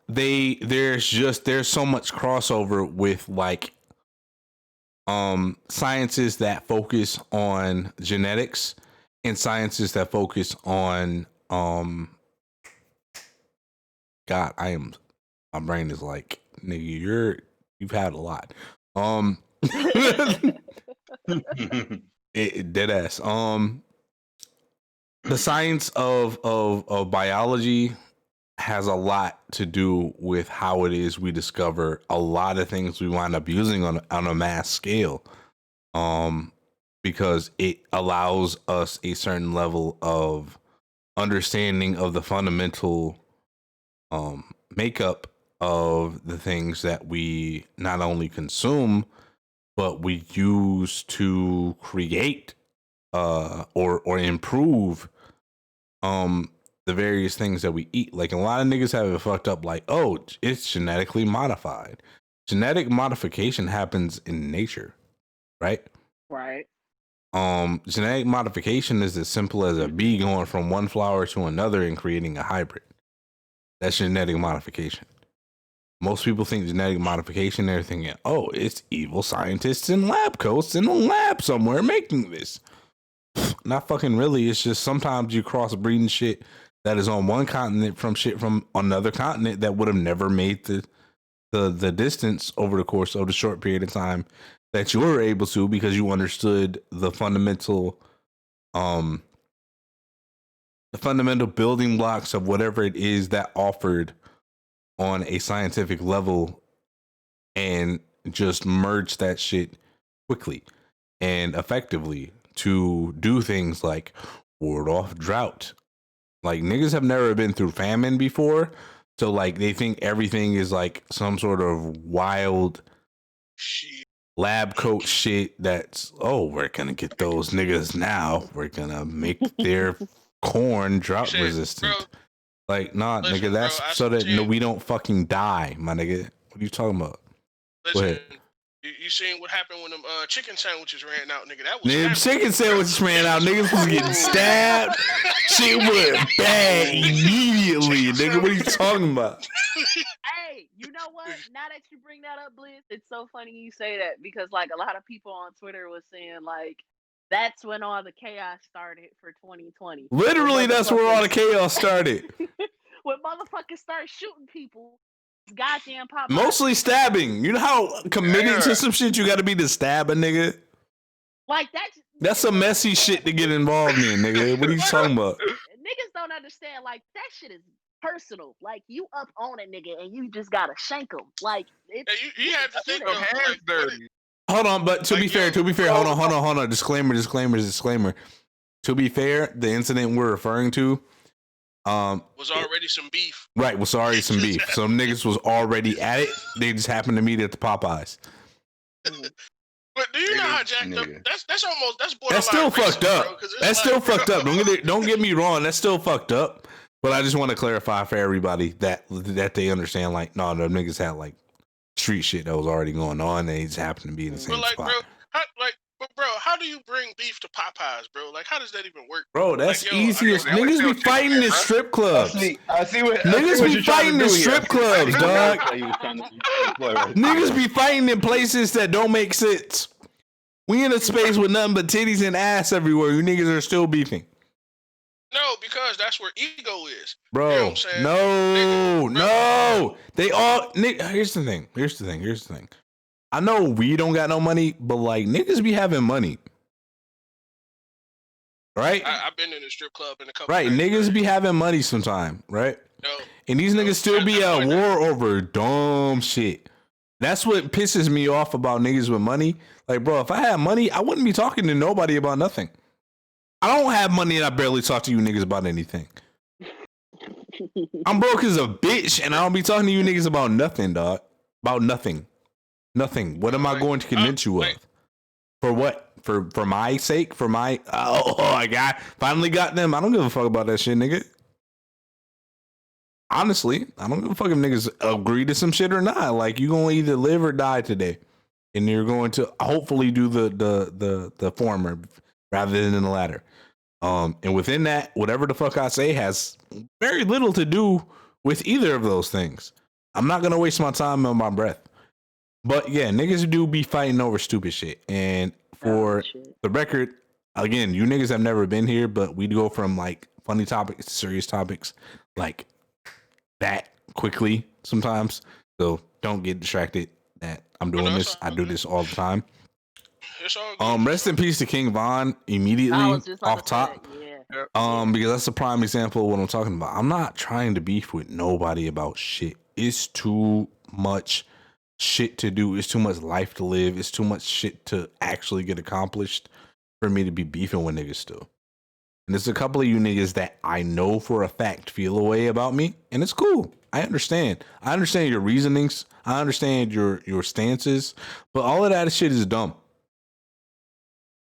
There's so much crossover with like sciences that focus on genetics and sciences that focus on God, my brain is like, nigga, you've had a lot. Dead ass. The science of biology has a lot to do with how it is we discover a lot of things we wind up using on a mass scale. Because it allows us a certain level of understanding of the fundamental makeup of the things that we not only consume, but we use to create or improve the various things that we eat. Like a lot of niggas have it fucked up like, oh, it's genetically modified. Genetic modification happens in nature, right? Right. Genetic modification is as simple as a bee going from one flower to another and creating a hybrid. That's genetic modification. Most people think genetic modification, they're thinking, oh, it's evil scientists in lab coats in a lab somewhere making this. Not fucking really. It's just sometimes you crossbreeding shit that is on one continent from shit from another continent that would have never made the distance over the course of the short period of time that you were able to, because you understood the fundamental building blocks of whatever it is that offered on a scientific level, and just merge that shit quickly and effectively to do things like ward off drought. Like niggas have never been through famine before, so like they think everything is like some sort of wild lab coat shit that's, oh, we're gonna get those niggas now, we're gonna make their corn drought resistant. Bro, like, nah, nigga, that's bro, so that we don't fucking die, my nigga. What are you talking about? Listen, You seen what happened when them chicken sandwiches ran out, nigga? That was Nigga, happening. chicken sandwiches ran out. Niggas was getting stabbed. Shit went bad immediately. Nigga, what are you talking about? Hey, you know what? Now that you bring that up, Blizz, it's so funny you say that because like a lot of people on Twitter was saying like that's when all the chaos started for 2020. Literally, that's where all the chaos started. When motherfuckers start shooting people, goddamn Popeye. Mostly stabbing. You know how committed to some shit you got to be to stab a nigga? Like That's some messy shit to get involved in, nigga. What are you talking about? Niggas don't understand. Like that shit is personal. Like you up on a nigga and you just gotta shank him. Like it's, you have to think Your of hands like, dirty. Hold on, but to Like, be fair, hold on. Disclaimer. To be fair, the incident we're referring to, was already some beef. right, was already some beef. Some niggas was already at it. They just happened to meet at the Popeyes. But do you know how jacked up? Nigga. That's almost borderline. That's still racist, fucked up. bro, 'cause it's That's like, still bro, fucked up. Don't get me wrong. That's still fucked up. But I just want to clarify for everybody that they understand. Like, no, the niggas had like street shit that was already going on. And they just happened to be in the same But like, spot. bro, how do you bring beef to Popeyes, bro? Like, how does that even work? Bro, that's Like, yo, easiest. I know- Niggas they be always fighting in bro. strip clubs. I see what Niggas be you're trying fighting to in do here. strip clubs, dog. Niggas Niggas be fighting in places that don't make sense. We in a space with nothing but titties and ass everywhere. You niggas are still beefing. No, because that's where ego is. Bro, You know what I'm saying? no, Nigga, no. They all. Here's the thing. I know we don't got no money, but like niggas be having money. Right? I've been in a strip club in a couple. Right. Nights, Niggas bro. be having money sometime, right? No. And these niggas still be that's at the point. war over dumb shit. That's what pisses me off about niggas with money. Like, bro, if I had money, I wouldn't be talking to nobody about nothing. I don't have money and I barely talk to you niggas about anything. I'm broke as a bitch and I don't be talking to you niggas about nothing, dog. About nothing. Nothing. What am I going to convince you of? For what? For my sake? For my... Oh, I finally got them. I don't give a fuck about that shit, nigga. Honestly, I don't give a fuck if niggas agree to some shit or not. Like, you gonna either live or die today. And you're going to hopefully do the former rather than the latter. And within that, whatever the fuck I say has very little to do with either of those things. I'm not gonna waste my time on my breath. But yeah, niggas do be fighting over stupid shit. And for the record, again, you niggas have never been here, but we go from like funny topics to serious topics like that quickly sometimes. So don't get distracted that I'm doing this. I do this all the time. It's all good. Rest in peace to King Von immediately off top. Because that's a prime example of what I'm talking about. I'm not trying to beef with nobody about shit. It's too much shit to do. It's too much life to live. It's too much shit to actually get accomplished for me to be beefing with niggas still. And there's a couple of you niggas that I know for a fact feel a way about me, and it's cool. I understand. I understand your reasonings. I understand your stances, but all of that shit is dumb.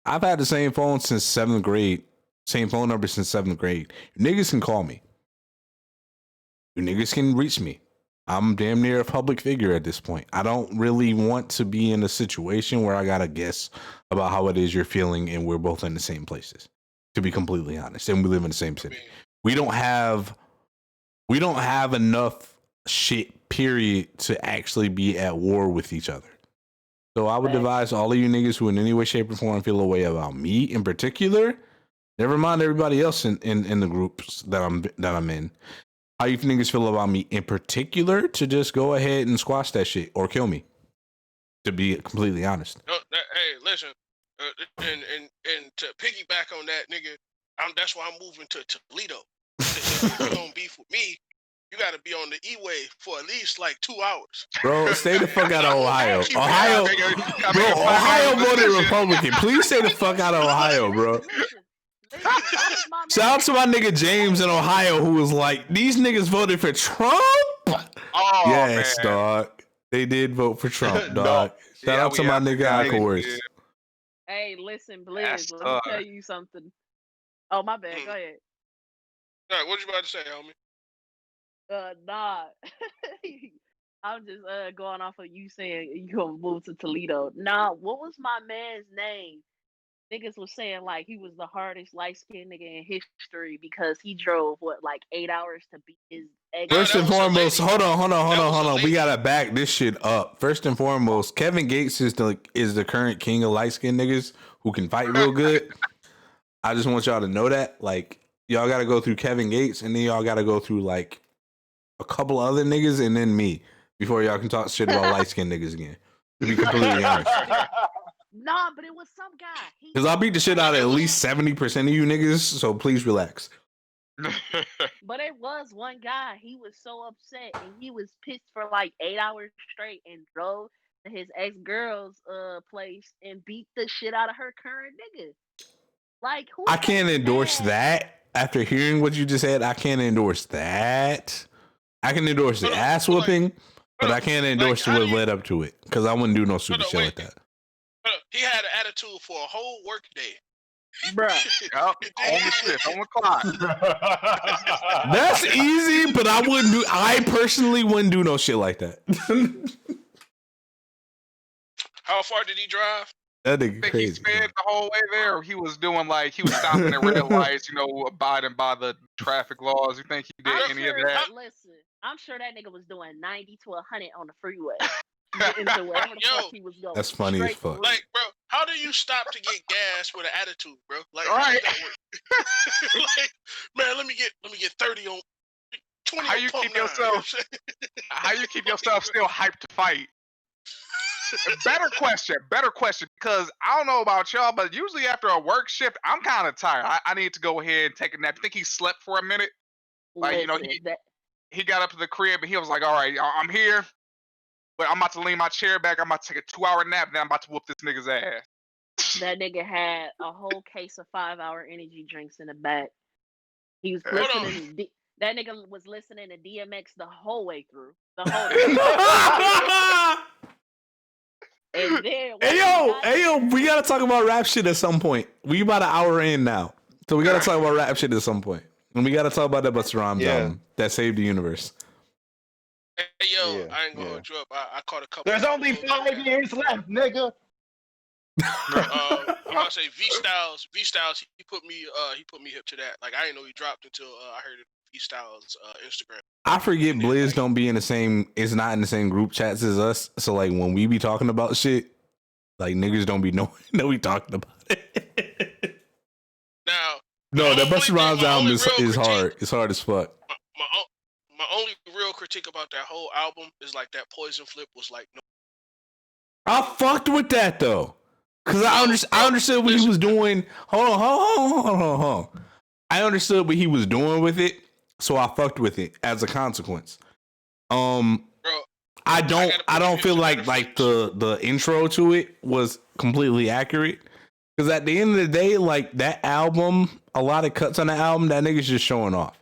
I've had the same phone since 7th grade. Same phone number since 7th grade. You niggas can call me. You niggas can reach me. I'm damn near a public figure at this point. I don't really want to be in a situation where I gotta guess about how it is you're feeling and we're both in the same places, to be completely honest. And we live in the same city. We don't have enough shit, period, to actually be at war with each other. So I would advise all of you niggas who in any way, shape, or form feel a way about me in particular, never mind everybody else in the groups that I'm in, how you niggas feel about me in particular, to just go ahead and squash that shit or kill me, to be completely honest. Hey, listen, and to piggyback on that, nigga, that's why I'm moving to Toledo. If you're gonna beef with me, you gotta be on the E-way for at least like 2 hours. Bro, stay the fuck out of Ohio. Ohio voted Republican. Please stay the fuck out of Ohio, bro. Shout out to my nigga James in Ohio who was like, these niggas voted for Trump? Oh, yes, man. dog. They did vote for Trump, dog. Shout out to my nigga Aquarius. Hey, listen, Blizz, let me tell you something. Oh, my bad. Go ahead. All right, what you about to say, homie? Nah. I'm just going off of you saying you gonna move to Toledo. Nah, what was my man's name? Niggas was saying like he was the hardest light skinned nigga in history because he drove like 8 hours to beat his ex. No, First that and was a foremost, lady. hold on. That was a We lady. gotta back this shit up. First and foremost, Kevin Gates is the current king of light skinned niggas who can fight real good. I just want y'all to know that. Like, y'all gotta go through Kevin Gates, and then y'all gotta go through like a couple other niggas, and then me before y'all can talk shit about light skinned niggas again. To be completely honest. Nah, but it was some guy. Because I'll beat the shit out of at least 70% of you niggas, so please relax. But it was one guy. He was so upset and he was pissed for like 8 hours straight and drove to his ex girl's place and beat the shit out of her current nigga. Like, who? I can't endorse that. After hearing what you just said, I can't endorse that. I can endorse the ass whooping, but I can't endorse what led up to it because I wouldn't do no stupid shit like that. He had an attitude for a whole work day. Bruh. Yep, on the shift, on the clock. That's easy, but I personally wouldn't do no shit like that. How far did he drive? That I nigga think he crazy. sped the whole way there. Or he was doing he was stopping at red lights, abiding by the traffic laws. You think he did any of that? Listen, I'm sure that nigga was doing 90 to 100 on the freeway. Into wherever the fuck he was going. That's funny as fuck. Like, bro, how do you stop to get gas with an attitude, bro? Like, how Right. does that work? Like, man, let me get 30 on 20. How on you pump keep nine, yourself- you know what I'm saying? How you keep yourself still hyped to fight? Better question, because I don't know about y'all, but usually after a work shift, I'm kind of tired. I need to go ahead and take a nap. You think he slept for a minute? Like, Listen, he got up to the crib and he was like, all right, I'm here, but I'm about to lean my chair back. I'm about to take a 2-hour nap, then I'm about to whoop this nigga's ass. that nigga had a whole case of 5-hour energy drinks in the back. He was Hold listening. That nigga was listening to DMX the whole way through. The whole time. And then, Hey yo, we gotta talk about rap shit at some point. We about an hour in now, so we gotta talk about rap shit at some point, and we gotta talk about that Busta Rhymes album that saved the universe. Hey, yo, Yeah, I ain't gonna hold you up. I caught a couple. There's only 5 years left, nigga. I'm gonna say V Styles. He put me hip to that. Like, I didn't know he dropped until I heard it. V Styles Instagram. I forget Blizz don't be in the same. It's not in the same group chats as us. So like when we be talking about shit, like niggas don't be know we talking about it. Now, No, the that Busta only Rhymes thing- my album only is real hard. critique- It's hard as fuck. My only real critique about that whole album is like that Poison Flip was like, no. I fucked with that though, cause I understood what he was doing. Hold on. I understood what he was doing with it, so I fucked with it as a consequence. Bro, I don't feel like the intro to it was completely accurate, because at the end of the day, like that album, a lot of cuts on the album, that nigga's just showing off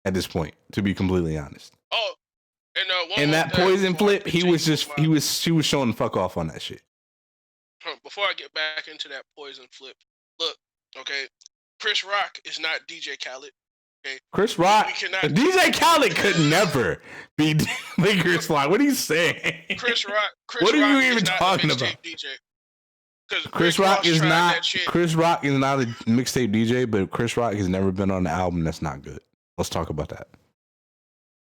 at this point. To be completely honest. oh, and And that Poison Flip, he was showing the fuck off on that shit. Before I get back into that Poison Flip, look, okay, Chris Rock is not DJ Khaled. Okay, Chris Rock, We cannot- DJ Khaled could never be Chris Rock. What are you saying? Chris Rock. What are Rock you is even not a talking mixtape about? DJ. 'Cause Chris Rick Rock Ross is tried not. that shit. Chris Rock is not a mixtape DJ, but Chris Rock has never been on an album that's not good. Let's talk about that.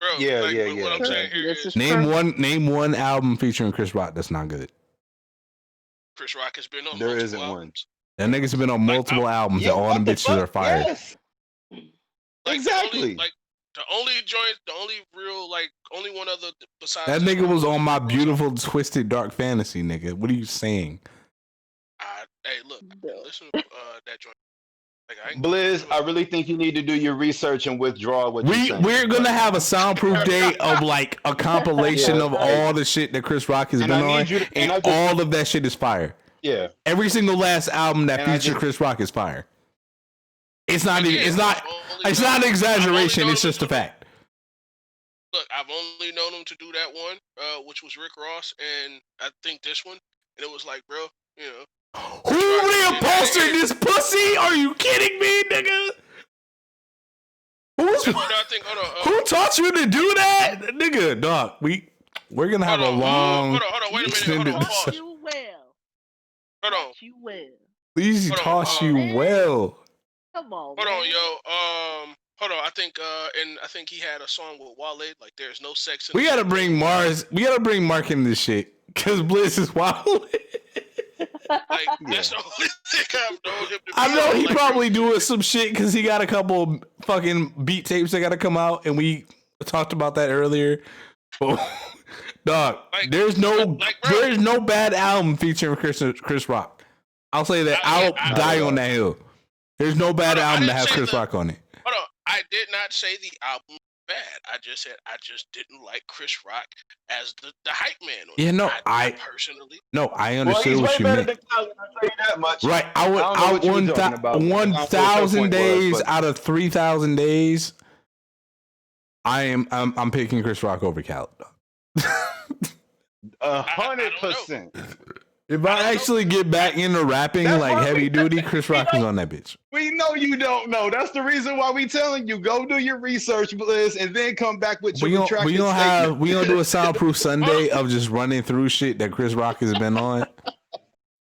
Bro, Yeah, like, yeah, what yeah. I'm saying here This is is Name one album featuring Chris Rock that's not good. Chris Rock has been on There multiple isn't one. albums. That nigga's been on multiple albums, Yeah, and all what them the bitches fuck? are fired. Yes. Like, Exactly. The only one other besides That this nigga one was on my Rick Ross. beautiful twisted dark fantasy, nigga. What are you saying? Hey, look, Bro. listen to that joint. Like, I ain't Blizz, I really think you need to do your research and withdraw what you're saying. We're gonna have a soundproof day of like a compilation Yeah, of like- all the shit that Chris Rock has And been I need on, you to- and and I just- all of that shit is fire. Yeah. Every single last album that And I featured just- Chris Rock is fire. It's not even. Again, It's not. I've only It's not an known- exaggeration. I've only It's just a known him fact. Look, I've only known him to do that one, which was Rick Ross, and I think this one, and it was like, bro, you know, Who reupholstered this pussy? Are you kidding me, nigga? I think, hold on, Who taught you to do that, nigga? Dog, We're gonna have a long, Hold on, wait a minute. extended. Hold on, Taught pause. you well. Hold on. Taught you well. Please Hold on, toss you well. Come on, Hold man. on, yo. Hold on. I think he had a song with Wale. Like, there's no sex in. We gotta bring Mars. We gotta bring Mark in this shit because Bliss is wild. Like, that's the only thing I've known him to be. I know he like, probably doing some shit because he got a couple fucking beat tapes that gotta come out, and we talked about that earlier. But, dog, Like, there's no bro. bad album featuring Chris Rock. I'll say that. I I'll die on that hill. There's no bad Hold on, I album that didn't has say Chris the- Rock on it. Hold on. I did not say the album was bad. I just said I just didn't like Chris Rock as the hype man. Yeah, no, I personally. No, I Well, understood he's way what you better meant. than Khaled, I'll tell you that much. Right, I don't know what you were talking about. 1,000 days but- out of 3,000 days, I'm picking Chris Rock over Khaled. 100%. If I actually get back into rapping That's like why heavy we- duty, Chris Rock is on that bitch. We know you don't know. That's the reason why we telling you go do your research, Bliss, and then come back with your retracted We statement. gonna do a soundproof Sunday of just running through shit that Chris Rock has been on,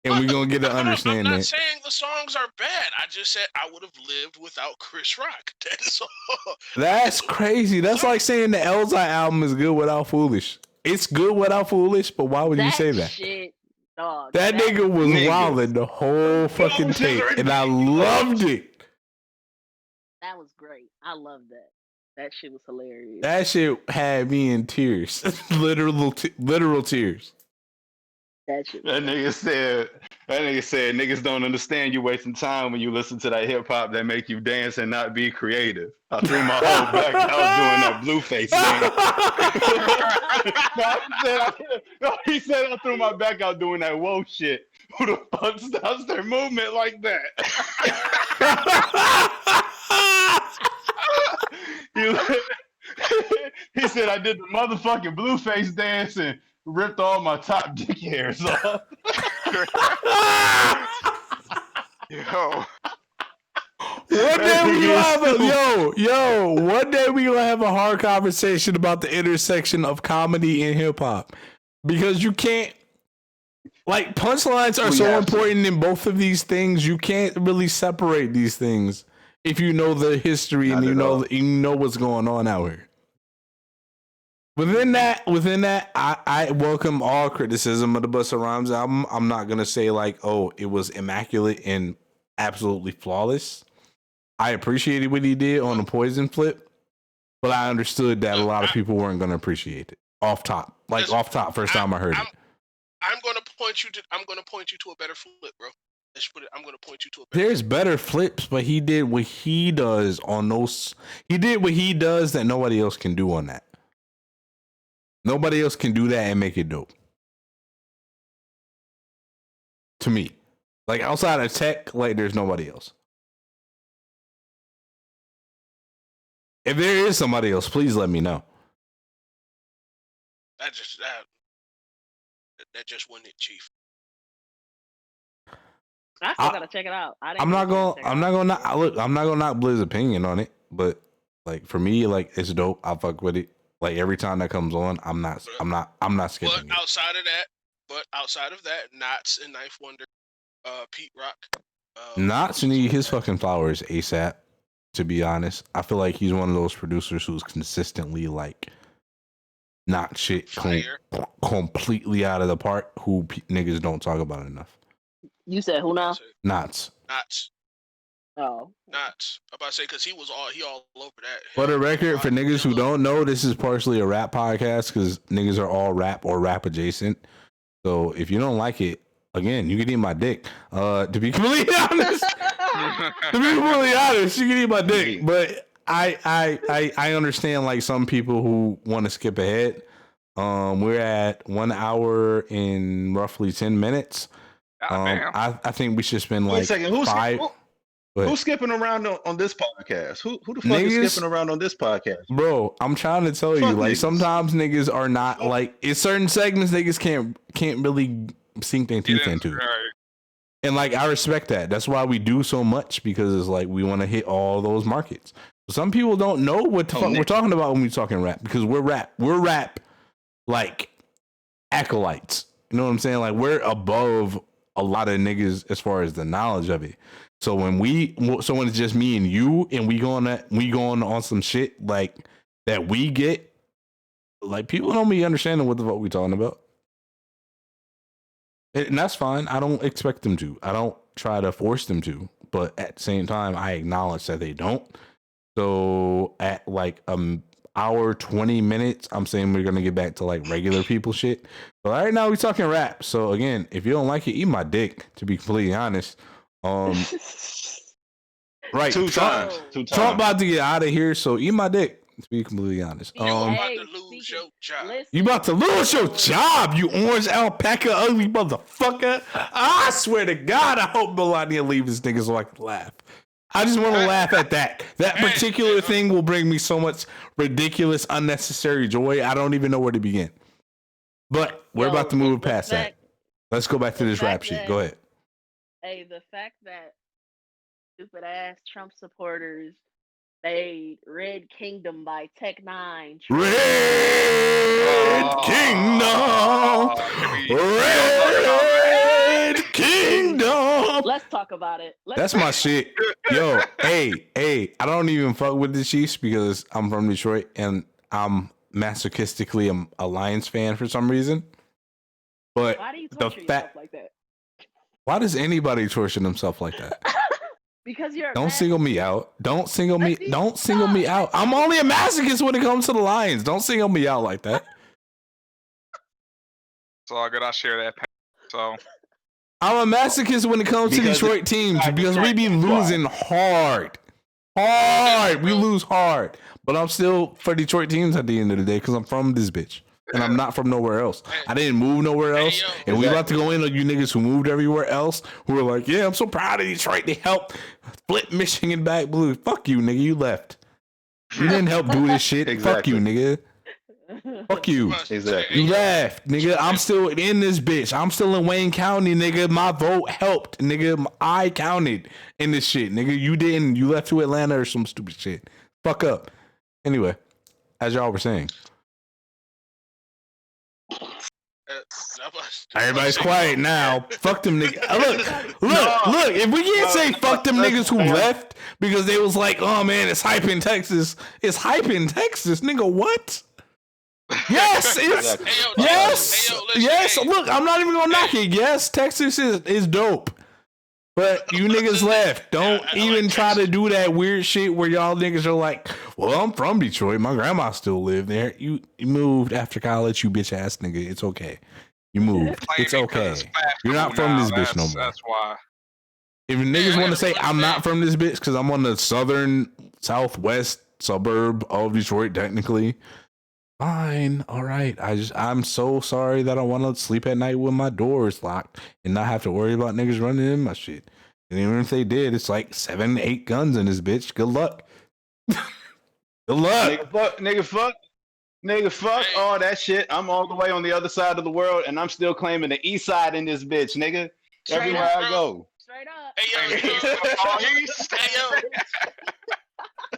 and we gonna get to understand I'm not that. saying the songs are bad. I just said I would have lived without Chris Rock. That is all. That's crazy. That's like saying the Elzai album is good without Foolish. It's good without Foolish, but why would you say that? Shit, dog. That nigga was Nigga. wilding the whole fucking tape, and I loved it. That was great. I love that. That shit was hilarious. That shit had me in tears, literal tears. That shit. That nigga said, niggas don't understand you wasting time when you listen to that hip hop that make you dance and not be creative. I threw my whole back out doing that Blueface thing. He said I threw my back out doing that whoa shit. Who the fuck stops their movement like that? He said I did the motherfucking Blueface dance and ripped all my top dick hairs off. Yo. One day we gonna have one day we gonna have a hard conversation about the intersection of comedy and hip hop, because you can't, like, punchlines are so important in both of these things. You can't really separate these things if you know the history and you know what's going on out here. Within that, I welcome all criticism of the Busta Rhymes album. I'm not gonna say like, oh, it was immaculate and absolutely flawless. I appreciated what he did on the Poison flip, but I understood that a lot of people weren't gonna appreciate it off top. First time I heard it. I'm gonna point you to a better flip, bro. Let's put it. I'm gonna point you to a better. There's better flips, but he did what he does on those. He did what he does that nobody else can do on that. Nobody else can do that and make it dope. To me, like, outside of tech, like, there's nobody else. If there is somebody else, please let me know. That just wasn't it, Chief. I still gotta check it out. I'm not gonna knock Blizz's opinion on it, but like, for me, like, it's dope. I fuck with it. Like, every time that comes on, I'm not skipping it. Outside of that, Knots and Knife Wonder, Pete Rock. Knots need his fucking flowers ASAP. To be honest, I feel like he's one of those producers who's consistently like not shit completely out of the park. Who niggas don't talk about enough. You said who now? Knots. Oh. Knots. I'm about to say, because he all over that. For the record, for niggas who don't know, this is partially a rap podcast because niggas are all rap or rap adjacent. So if you don't like it, again, you can eat my dick. To be completely honest, you can eat my dick. But I understand, like, some people who want to skip ahead. We're at 1 hour and roughly 10 minutes. I think we should spend like 5. Who's skipping around on this podcast? Who the fuck is skipping around on this podcast? Bro, I'm trying to tell you, like, niggas. sometimes niggas are not, like, in certain segments niggas can't really sink their teeth into. Right. And, like, I respect that. That's why we do so much, because it's like we want to hit all those markets. Some people don't know what the fuck we're talking about when we're talking rap, because we're rap. We're rap, like, acolytes. You know what I'm saying? Like we're above a lot of niggas as far as the knowledge of it. So when it's just me and you, and we going on some shit like that we get, like people don't be understanding what the fuck we talking about, and that's fine. I don't expect them to. I don't try to force them to, but at the same time, I acknowledge that they don't. So at like hour 20 minutes, I'm saying we're gonna get back to like regular people shit. But right now we're talking rap. So again, if you don't like it, eat my dick. To be completely honest, right? Two times. Trump about to get out of here, so eat my dick. To be completely honest, You about to lose your job. You about to lose your job, you orange alpaca ugly motherfucker. I swear to God, I hope Melania leaves this nigga so I can laugh. I just want to laugh at that. That particular thing will bring me so much ridiculous, unnecessary joy. I don't even know where to begin. But we're about to move past that. Let's go back to this rap shit. Go ahead. Hey, the fact that stupid ass Trump supporters made Red Kingdom by Tech Nine. Red Kingdom. Red Kingdom. Let's talk about it. That's my shit. Yo, hey, I don't even fuck with the Chiefs because I'm from Detroit and I'm masochistically a Lions fan for some reason. But why do you torture yourself like that? Why does anybody torture themselves like that? Because you're. Don't single me out. Don't single me out. I'm only a masochist when it comes to the Lions. Don't single me out like that. It's all good. I share that. So I'm a masochist when it comes to Detroit teams because we be losing hard. We lose hard. But I'm still for Detroit teams at the end of the day because I'm from this bitch. And I'm not from nowhere else. I didn't move nowhere else. And we about to go in on you niggas who moved everywhere else who are like, yeah, I'm so proud of Detroit. They helped flip Michigan back blue. Fuck you, nigga. You left. You didn't help do this shit. Fuck you, nigga. Fuck you. Exactly. You left, nigga. I'm still in this bitch. I'm still in Wayne County, nigga. My vote helped, nigga. I counted in this shit, nigga. You didn't. You left to Atlanta or some stupid shit. Fuck up. Anyway, as y'all were saying. Everybody's quiet now. Fuck them niggas. Look. If we can't say fuck them niggas who left because they was like, oh man, it's hype in Texas. It's hype in Texas, nigga. What? Yes, it's yes. Look, I'm not even gonna knock it. Yes, Texas is dope. But you niggas left. Don't even try to do that weird shit where y'all niggas are like, well, I'm from Detroit. My grandma still lived there. You moved after college, you bitch ass nigga. It's okay. You moved. It's okay. You're not from this bitch no more. That's why. If niggas want to say I'm not from this bitch because I'm on the southern, southwest suburb of Detroit, technically, fine. All right. I'm so sorry that I want to sleep at night with my doors locked and not have to worry about niggas running in my shit. And even if they did, it's like 7-8 guns in this bitch. Good luck. Good luck. Nigga, fuck all that shit. I'm all the way on the other side of the world, and I'm still claiming the east side in this bitch, nigga. Everywhere I go. Straight up.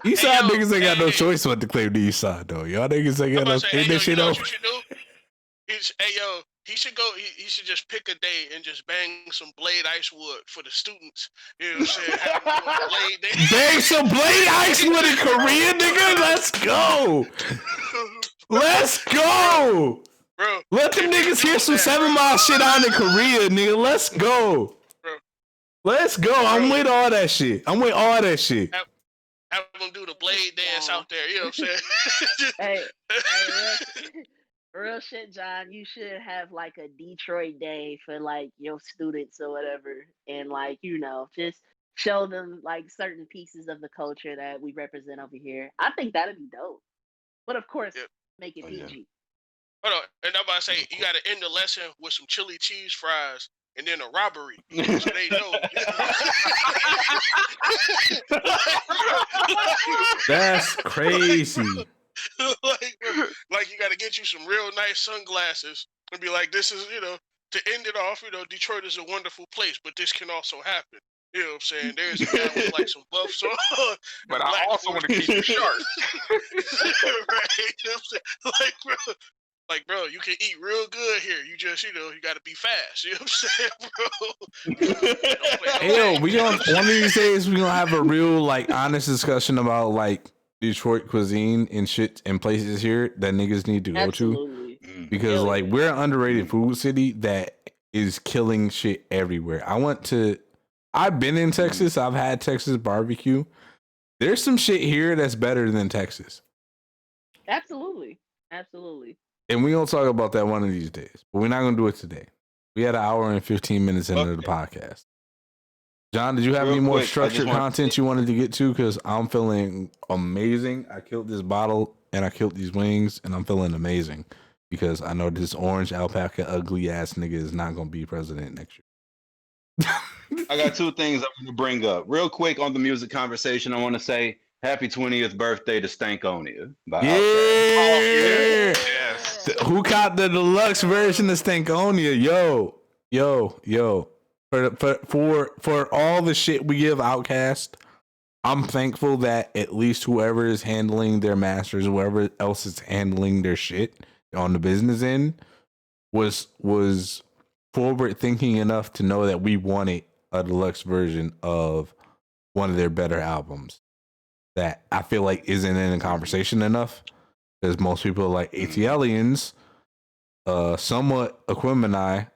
East side niggas ain't got no choice but to claim the east side, though. Y'all niggas ain't got no shit over. He should go. He should just pick a day and just bang some Blade Icewood for the students. You know what I'm saying? Have them do a Blade Day. Bang some Blade Icewood in Korea, nigga. Let's go. Let's go. Bro, let them niggas hear some 7 Mile shit out in Korea, nigga. Let's go. Bro. Let's go. I'm with all that shit. Have them do the Blade dance out there. You know what I'm saying? hey, real shit, John. You should have like a Detroit day for like your students or whatever, and like just show them like certain pieces of the culture that we represent over here. I think that'd be dope. But of course, make it PG. Yeah. Hold on, and I'm about to say you got to end the lesson with some chili cheese fries. And then a robbery, so they know. That's crazy. like you got to get you some real nice sunglasses and be like, this is, to end it off, Detroit is a wonderful place, but this can also happen. You know what I'm saying? There's a guy with like some buffs on. But I also want to keep you sharp. Right? You know what I'm saying? Like, bro, you can eat real good here. You just, you got to be fast. You know what I'm saying, bro? Hey, yo, we gonna one of these days we gonna have a real like honest discussion about like Detroit cuisine and shit and places here that niggas need to go Absolutely. to because like we're an underrated food city that is killing shit everywhere. I've been in Texas. I've had Texas barbecue. There's some shit here that's better than Texas. Absolutely. Absolutely. And we're going to talk about that one of these days. But we're not going to do it today. We had an hour and 15 minutes into the podcast. John, did you have Real any more quick, structured content you wanted to get to? Because I'm feeling amazing. I killed this bottle and I killed these wings and I'm feeling amazing. Because I know this orange alpaca ugly ass nigga is not going to be president next year. I got two things I want to bring up. Real quick on the music conversation, I want to say happy 20th birthday to Stankonia. Yeah. Yes. Who caught the deluxe version of Stankonia? Yo. For all the shit we give Outkast, I'm thankful that at least whoever is handling their masters, whoever else is handling their shit on the business end was forward thinking enough to know that we wanted a deluxe version of one of their better albums that I feel like isn't in the conversation enough because most people are like ATLians, somewhat Aquemini,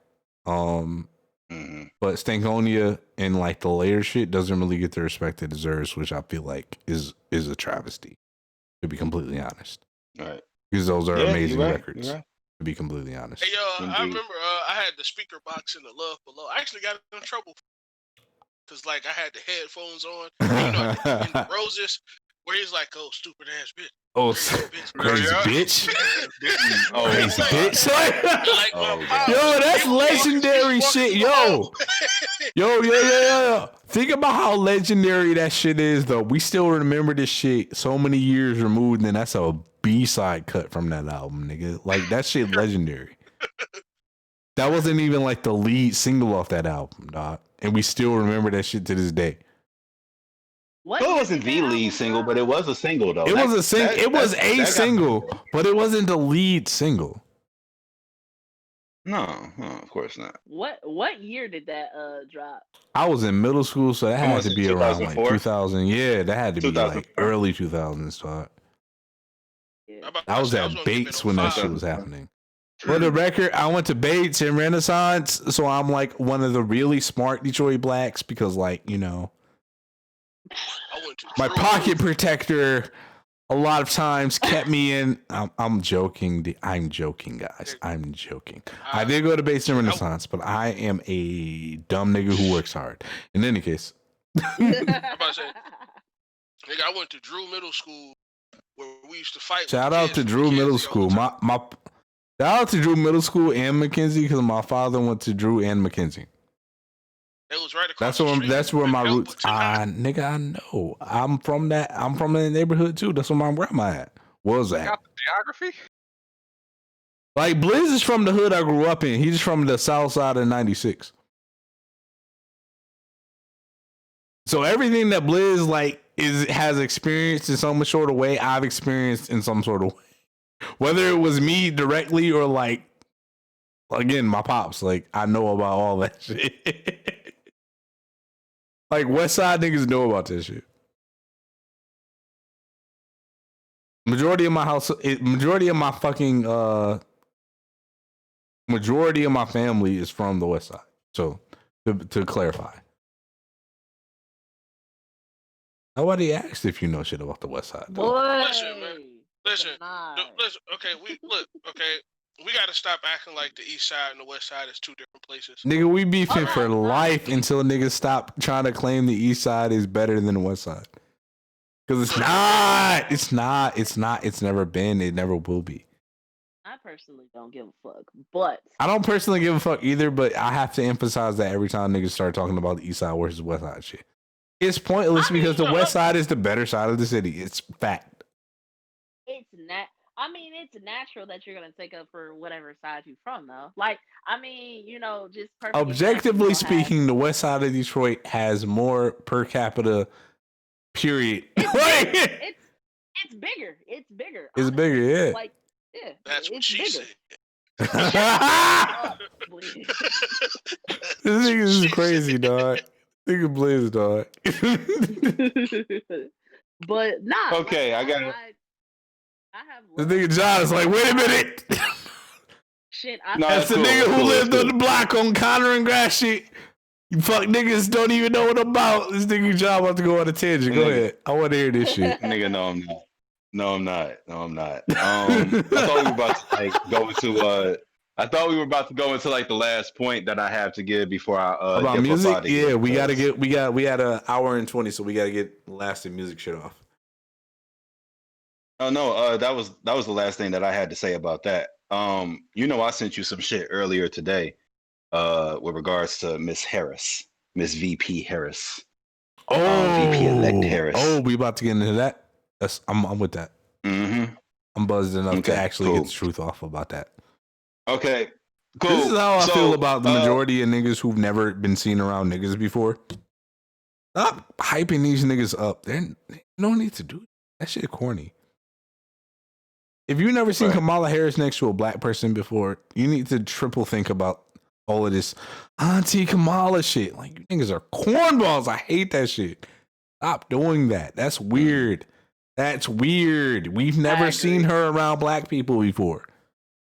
but Stankonia and like the layer shit doesn't really get the respect it deserves, which I feel like is a travesty, to be completely honest. All right. Because those are amazing right, records, to be completely honest. Hey, yo, Indeed. I remember I had the speaker box in the Love Below. I actually got in trouble because, like, I had the headphones on. In the Roses, where he's like, "Oh, stupid ass bitch." Oh, Crazy crazy bitch. Oh, Crazy God. bitch. Like, Oh, my God. pops, Yo, that's he was legendary walking shit. through Yo. the hall. Yo. Think about how legendary that shit is, though. We still remember this shit so many years removed, and that's a B-side cut from that album, nigga. Like, that shit legendary. That wasn't even like the lead single off that album, dog. And we still remember that shit to this day. What Well, it year wasn't did the that lead album single, drop? but it was a single though. It was a single. It was a got- single, but it wasn't the lead single. No, of course not. What year did that drop? I was in middle school, so that I had wanna to say be around like 2004. 2000. Yeah, that had to be like 2004. early 2000s. Dog. Yeah. I was at gonna Bates give it when that 05. shit was happening. For the record, I went to Bates and Renaissance, so I'm like one of the really smart Detroit blacks because, like, you know, I went to my Drew. pocket protector a lot of times kept me in. I'm joking. I'm joking, guys. I'm joking. I did go to Bates and Renaissance, but I am a dumb nigga who works hard. In any case, I'm about to say, nigga, I went to Drew Middle School where we used to fight. shout with the out kids to from Drew Middle Mackenzie all the School. time. My shout out to Drew Middle School and Mackenzie because my father went to Drew and Mackenzie. It was right across That's the where street that's where from my Bell roots. Books and High. Nigga, I know. I'm from the neighborhood too. That's where my grandma at. Was at. Got the geography? Like Blizz is from the hood I grew up in. He's from the south side of 96. So everything that Blizz like has experienced in some sort of way, I've experienced in some sort of way. Whether it was me directly or like again, my pops. Like I know about all that shit. Like West Side niggas know about this shit. Majority of my family is from the West Side. So to clarify, nobody asked if you know shit about the West Side. Though. Boy, Listen, man. Listen, listen. Okay, we got to stop acting like the East Side and the West Side is two different places. Nigga, we beefing Alright, for fine. life until niggas stop trying to claim the East Side is better than the West Side. Because it's not. It's never been. It never will be. I personally don't give a fuck, but I don't personally give a fuck either, but I have to emphasize that every time niggas start talking about the East Side versus West Side shit. It's pointless because the West Side is the better side of the city. It's fact. it's not. I mean, it's natural that you're gonna take up for whatever side you're from, though. Like, I mean, just perfect Objectively example, you'll have- speaking, the West Side of Detroit has more per capita. Period. it's Like, bigger. It's bigger. It's bigger. it's honestly. bigger, yeah. Like Yeah, That's what it's she bigger. said. This Please. nigga is She crazy, said- dog. Nigga Blizz, dog. But nah. Okay, like, I got it. I have This love. nigga John is like, wait a minute. Shit, No, That's it's the cool, nigga it's who cool, lived it's on the cool. block on Connor and Grass shit. You fuck niggas don't even know what about. This nigga John about to go on a tangent. Go Nigga. ahead. I want to hear this shit. Nigga, no, I'm not. No, I'm not. No, I'm not. I thought we were about to like go into. I thought we were about to go into like the last point that I have to give before I About dip music, up out of here. yeah, we gotta because- get we had an hour and 20, so we gotta get lasting music shit off. Oh no, that was the last thing that I had to say about that. I sent you some shit earlier today, with regards to Miss Harris, Miss VP Harris. VP-elect Harris. Oh, we about to get into that. I'm with that. Mm-hmm. I'm buzzed enough to Okay, actually cool. get the truth off about that. Okay, cool. This is how I So, feel about the majority of niggas who've never been seen around niggas before. Stop hyping these niggas up. They don't need to do it. That shit corny. If you've never seen Right. Kamala Harris next to a black person before, you need to triple think about all of this Auntie Kamala shit. Like, you niggas are cornballs. I hate that shit. Stop doing that. That's weird. That's weird. We've never seen her around black people before.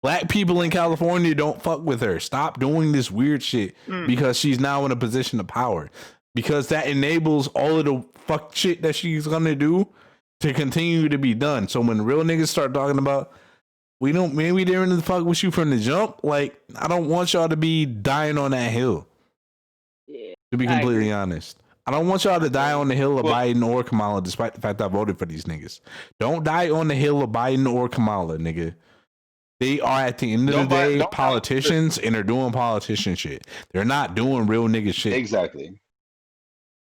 Black people in California don't fuck with her. Stop doing this weird shit because she's now in a position of power. Because that enables all of the fuck shit that she's gonna do to continue to be done. So when real niggas start talking about we didn't fuck with you from the jump, like, I don't want y'all to be dying on that hill. Yeah. To be I completely agree. honest. I don't want y'all to die on the hill of Well- Biden or Kamala, despite the fact I voted for these niggas. Don't die on the hill of Biden or Kamala, nigga. They are, at the end of the day, don't die- politicians, and they're doing politician shit. They're not doing real nigga shit. Exactly.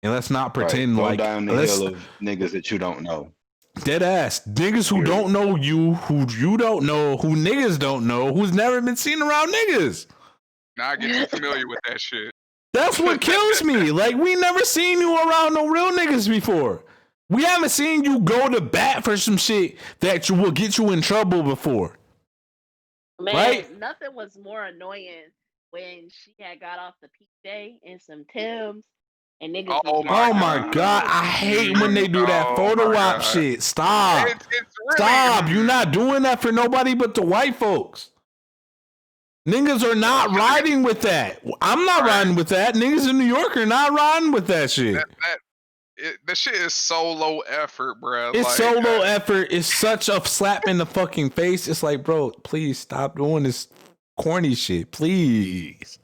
And let's not pretend Don't like die on the let's hill of niggas that you don't know. dead ass niggas who Period. don't know you, who you don't know, who niggas don't know, who's never been seen around niggas. Now I get too familiar with that shit. That's what kills me. Like, we never seen you around no real niggas before. We haven't seen you go to bat for some shit that will get you in trouble before. Man, Right? nothing was more annoying when she had got off the PJ in some Timbs and niggas. Oh was my Oh my God. god, I hate when they do that Oh photo my op God. shit. Stop. It's really, Stop. You're not doing that for nobody but the white folks. Niggas are not riding with that. I'm not Right. riding with that. Niggas in New York are not riding with that shit. that shit is so low effort, bro. It's like, solo effort. It's such a slap in the fucking face. It's like, bro, please stop doing this corny shit. Please.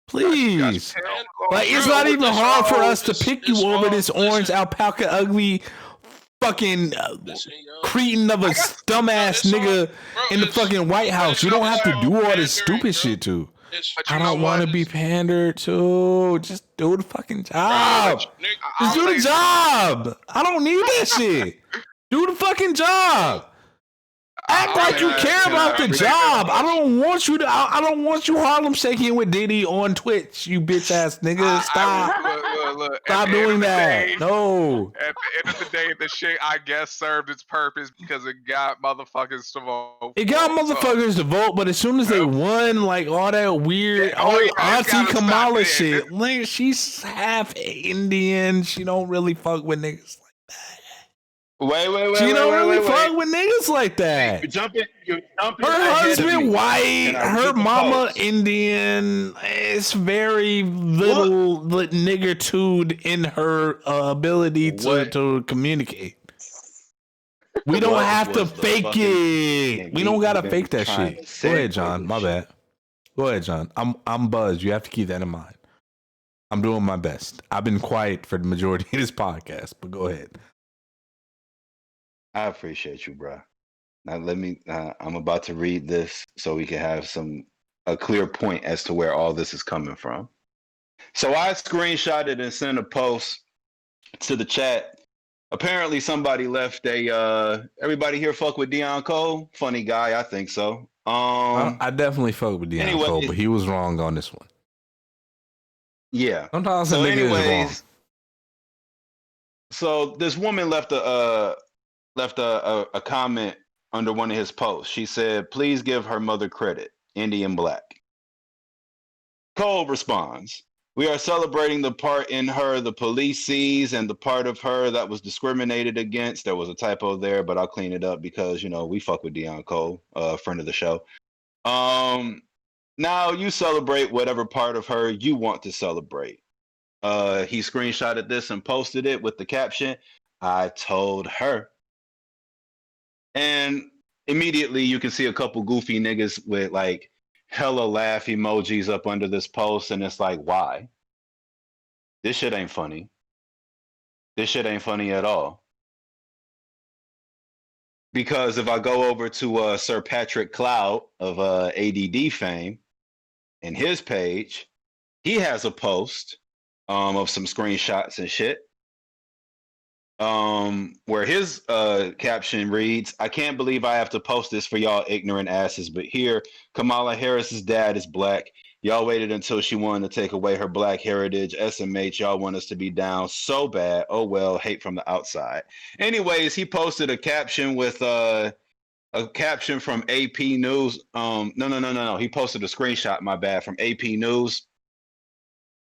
Please. Like, it's True, not with even this hard for all- us to this- pick this you over all- this orange listen. alpaca ugly fucking Listen, yo. cretin of a dumbass it's all- nigga bro, in the it's- fucking White House. it's You don't all have to do all this pandering, stupid bro. shit to. It's- But you I know don't want to what? be pandered to. Just do the fucking job. Nigga, Just do the job. I don't need that shit. Do the fucking job. Act like you care about the job. I don't want you to. I don't want you Harlem shaking with Diddy on Twitch. You bitch ass nigga. Stop. Look, at Stop the end doing of the that. day- No. At the end of the day, the shit, I guess, served its purpose because it got motherfuckers to vote. It got for motherfuckers to vote, but as soon as they won, like all that weird, Yeah, oh, yeah, it's Auntie gotta stop Kamala there. shit. Like, she's half Indian. She don't really fuck with niggas. Wait. She don't really fuck with niggas like that. You're jumping Her ahead of me. husband white, Can I her read the mama post? Indian. It's very little niggertude in her ability What? to communicate. We don't What have to was the fake fucking it. thing We don't we gotta been fake that trying shit. to Go say ahead, with John. this My bad. Go ahead, John. I'm buzzed. You have to keep that in mind. I'm doing my best. I've been quiet for the majority of this podcast, but go ahead. I appreciate you, bro. Now let me. I'm about to read this so we can have a clear point as to where all this is coming from. So I screenshotted and sent a post to the chat. Apparently, somebody left a. Everybody here fuck with Deion Cole? Funny guy, I think so. I definitely fuck with Deion anyway- Cole, but he was wrong on this one. Yeah. Sometimes So, a nigga is wrong. anyways, so this woman left a comment under one of his posts. She said, "Please give her mother credit. Indian black." Cole responds, "We are celebrating the part in her the police sees and the part of her that was discriminated against." There was a typo there, but I'll clean it up because, we fuck with Deion Cole, friend of the show. Now you celebrate whatever part of her you want to celebrate. He screenshotted this and posted it with the caption, "I told her." And immediately you can see a couple goofy niggas with like hella laugh emojis up under this post, and it's like, why? This shit ain't funny. This shit ain't funny at all. Because if I go over to Sir Patrick Cloud of ADD fame and his page, he has a post of some screenshots and shit. Where his caption reads, "I can't believe I have to post this for y'all ignorant asses, but here, Kamala Harris's dad is black. Y'all waited until she wanted to take away her black heritage. SMH, y'all want us to be down so bad. Oh well, hate from the outside." Anyways, he posted a caption with a caption from AP News. No. He posted a screenshot, my bad, from AP News.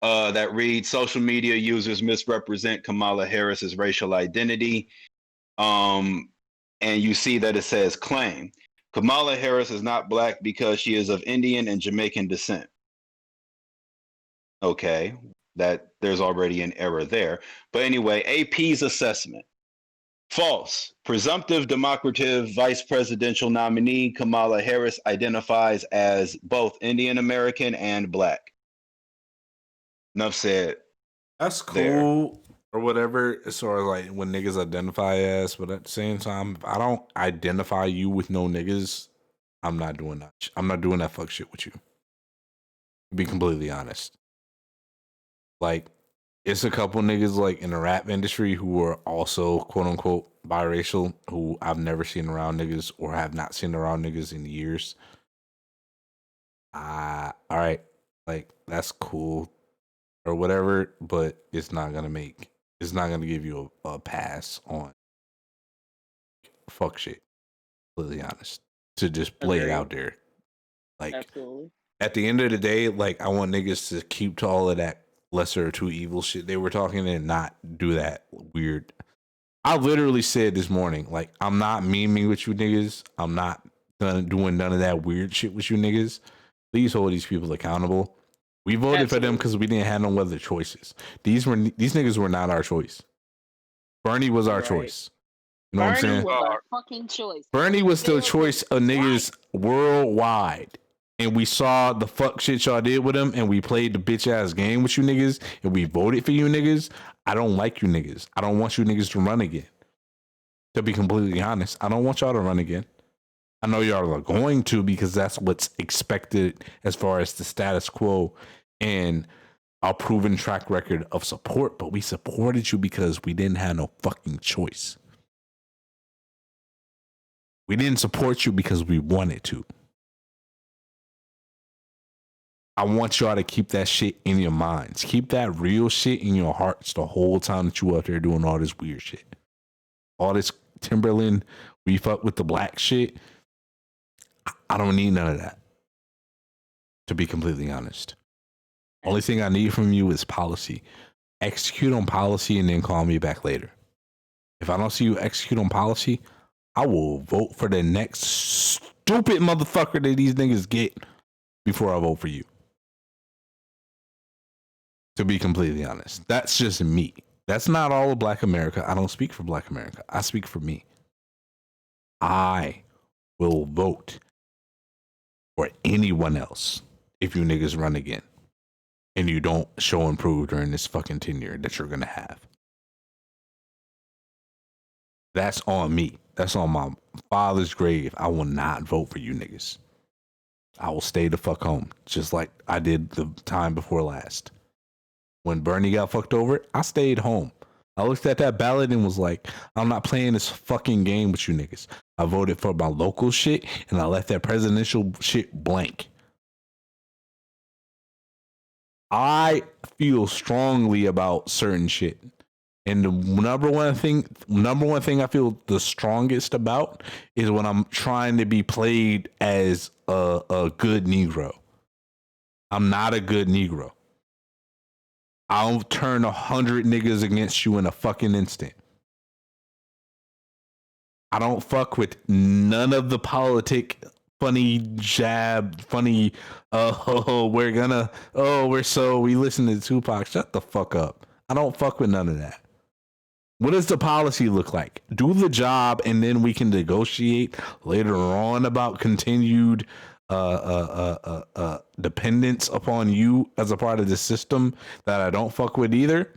That reads, "Social media users misrepresent Kamala Harris's racial identity." And you see that it says claim. Kamala Harris is not black because she is of Indian and Jamaican descent. Okay, that there's already an error there. But anyway, AP's assessment. False. Presumptive democratic vice presidential nominee Kamala Harris identifies as both Indian American and black. Enough said. That's cool or whatever, as far as like when niggas identify as, but at the same time, if I don't identify you with no niggas, I'm not doing that. I'm not doing that fuck shit with you. To be completely honest. Like, it's a couple niggas like in the rap industry who are also quote unquote biracial, who I've never seen around niggas or have not seen around niggas in years. All right, like that's cool or whatever, but it's not gonna give you a pass on fuck shit. Completely honest, to just lay it out there. Like, absolutely. At the end of the day, like I want niggas to keep to all of that lesser of two evil shit they were talking and not do that weird. I literally said this morning, like, I'm not memeing with you niggas. I'm not doing none of that weird shit with you niggas. Please hold these people accountable. We voted for them because we didn't have no other choices. These niggas were not our choice. Bernie was our choice. You know what I'm saying? Bernie was our fucking choice. Bernie was the choice of niggas worldwide. And we saw the fuck shit y'all did with him, and we played the bitch ass game with you niggas, and we voted for you niggas. I don't like you niggas. I don't want you niggas to run again. To be completely honest, I don't want y'all to run again. I know y'all are going to because that's what's expected as far as the status quo and our proven track record of support, but we supported you because we didn't have no fucking choice. We didn't support you because we wanted to. I want y'all to keep that shit in your minds. Keep that real shit in your hearts the whole time that you out there doing all this weird shit. All this Timberland, we fuck with the black shit. I don't need none of that. To be completely honest. Only thing I need from you is policy. Execute on policy and then call me back later. If I don't see you execute on policy, I will vote for the next stupid motherfucker that these niggas get before I vote for you. To be completely honest, that's just me. That's not all of Black America. I don't speak for Black America. I speak for me. I will vote for anyone else if you niggas run again and you don't show and prove during this fucking tenure that you're gonna have. That's on me. That's on my father's grave. I will not vote for you niggas. I will stay the fuck home, just like I did the time before last. When Bernie got fucked over, I stayed home. I looked at that ballot and was like, I'm not playing this fucking game with you niggas. I voted for my local shit and I left that presidential shit blank. I feel strongly about certain shit. And the number one thing I feel the strongest about is when I'm trying to be played as a good Negro. I'm not a good Negro. I'll turn 100 niggas against you in a fucking instant. I don't fuck with none of the funny jab, funny, we listen to Tupac. Shut the fuck up. I don't fuck with none of that. What does the policy look like? Do the job, and then we can negotiate later on about continued dependence upon you as a part of the system that I don't fuck with either.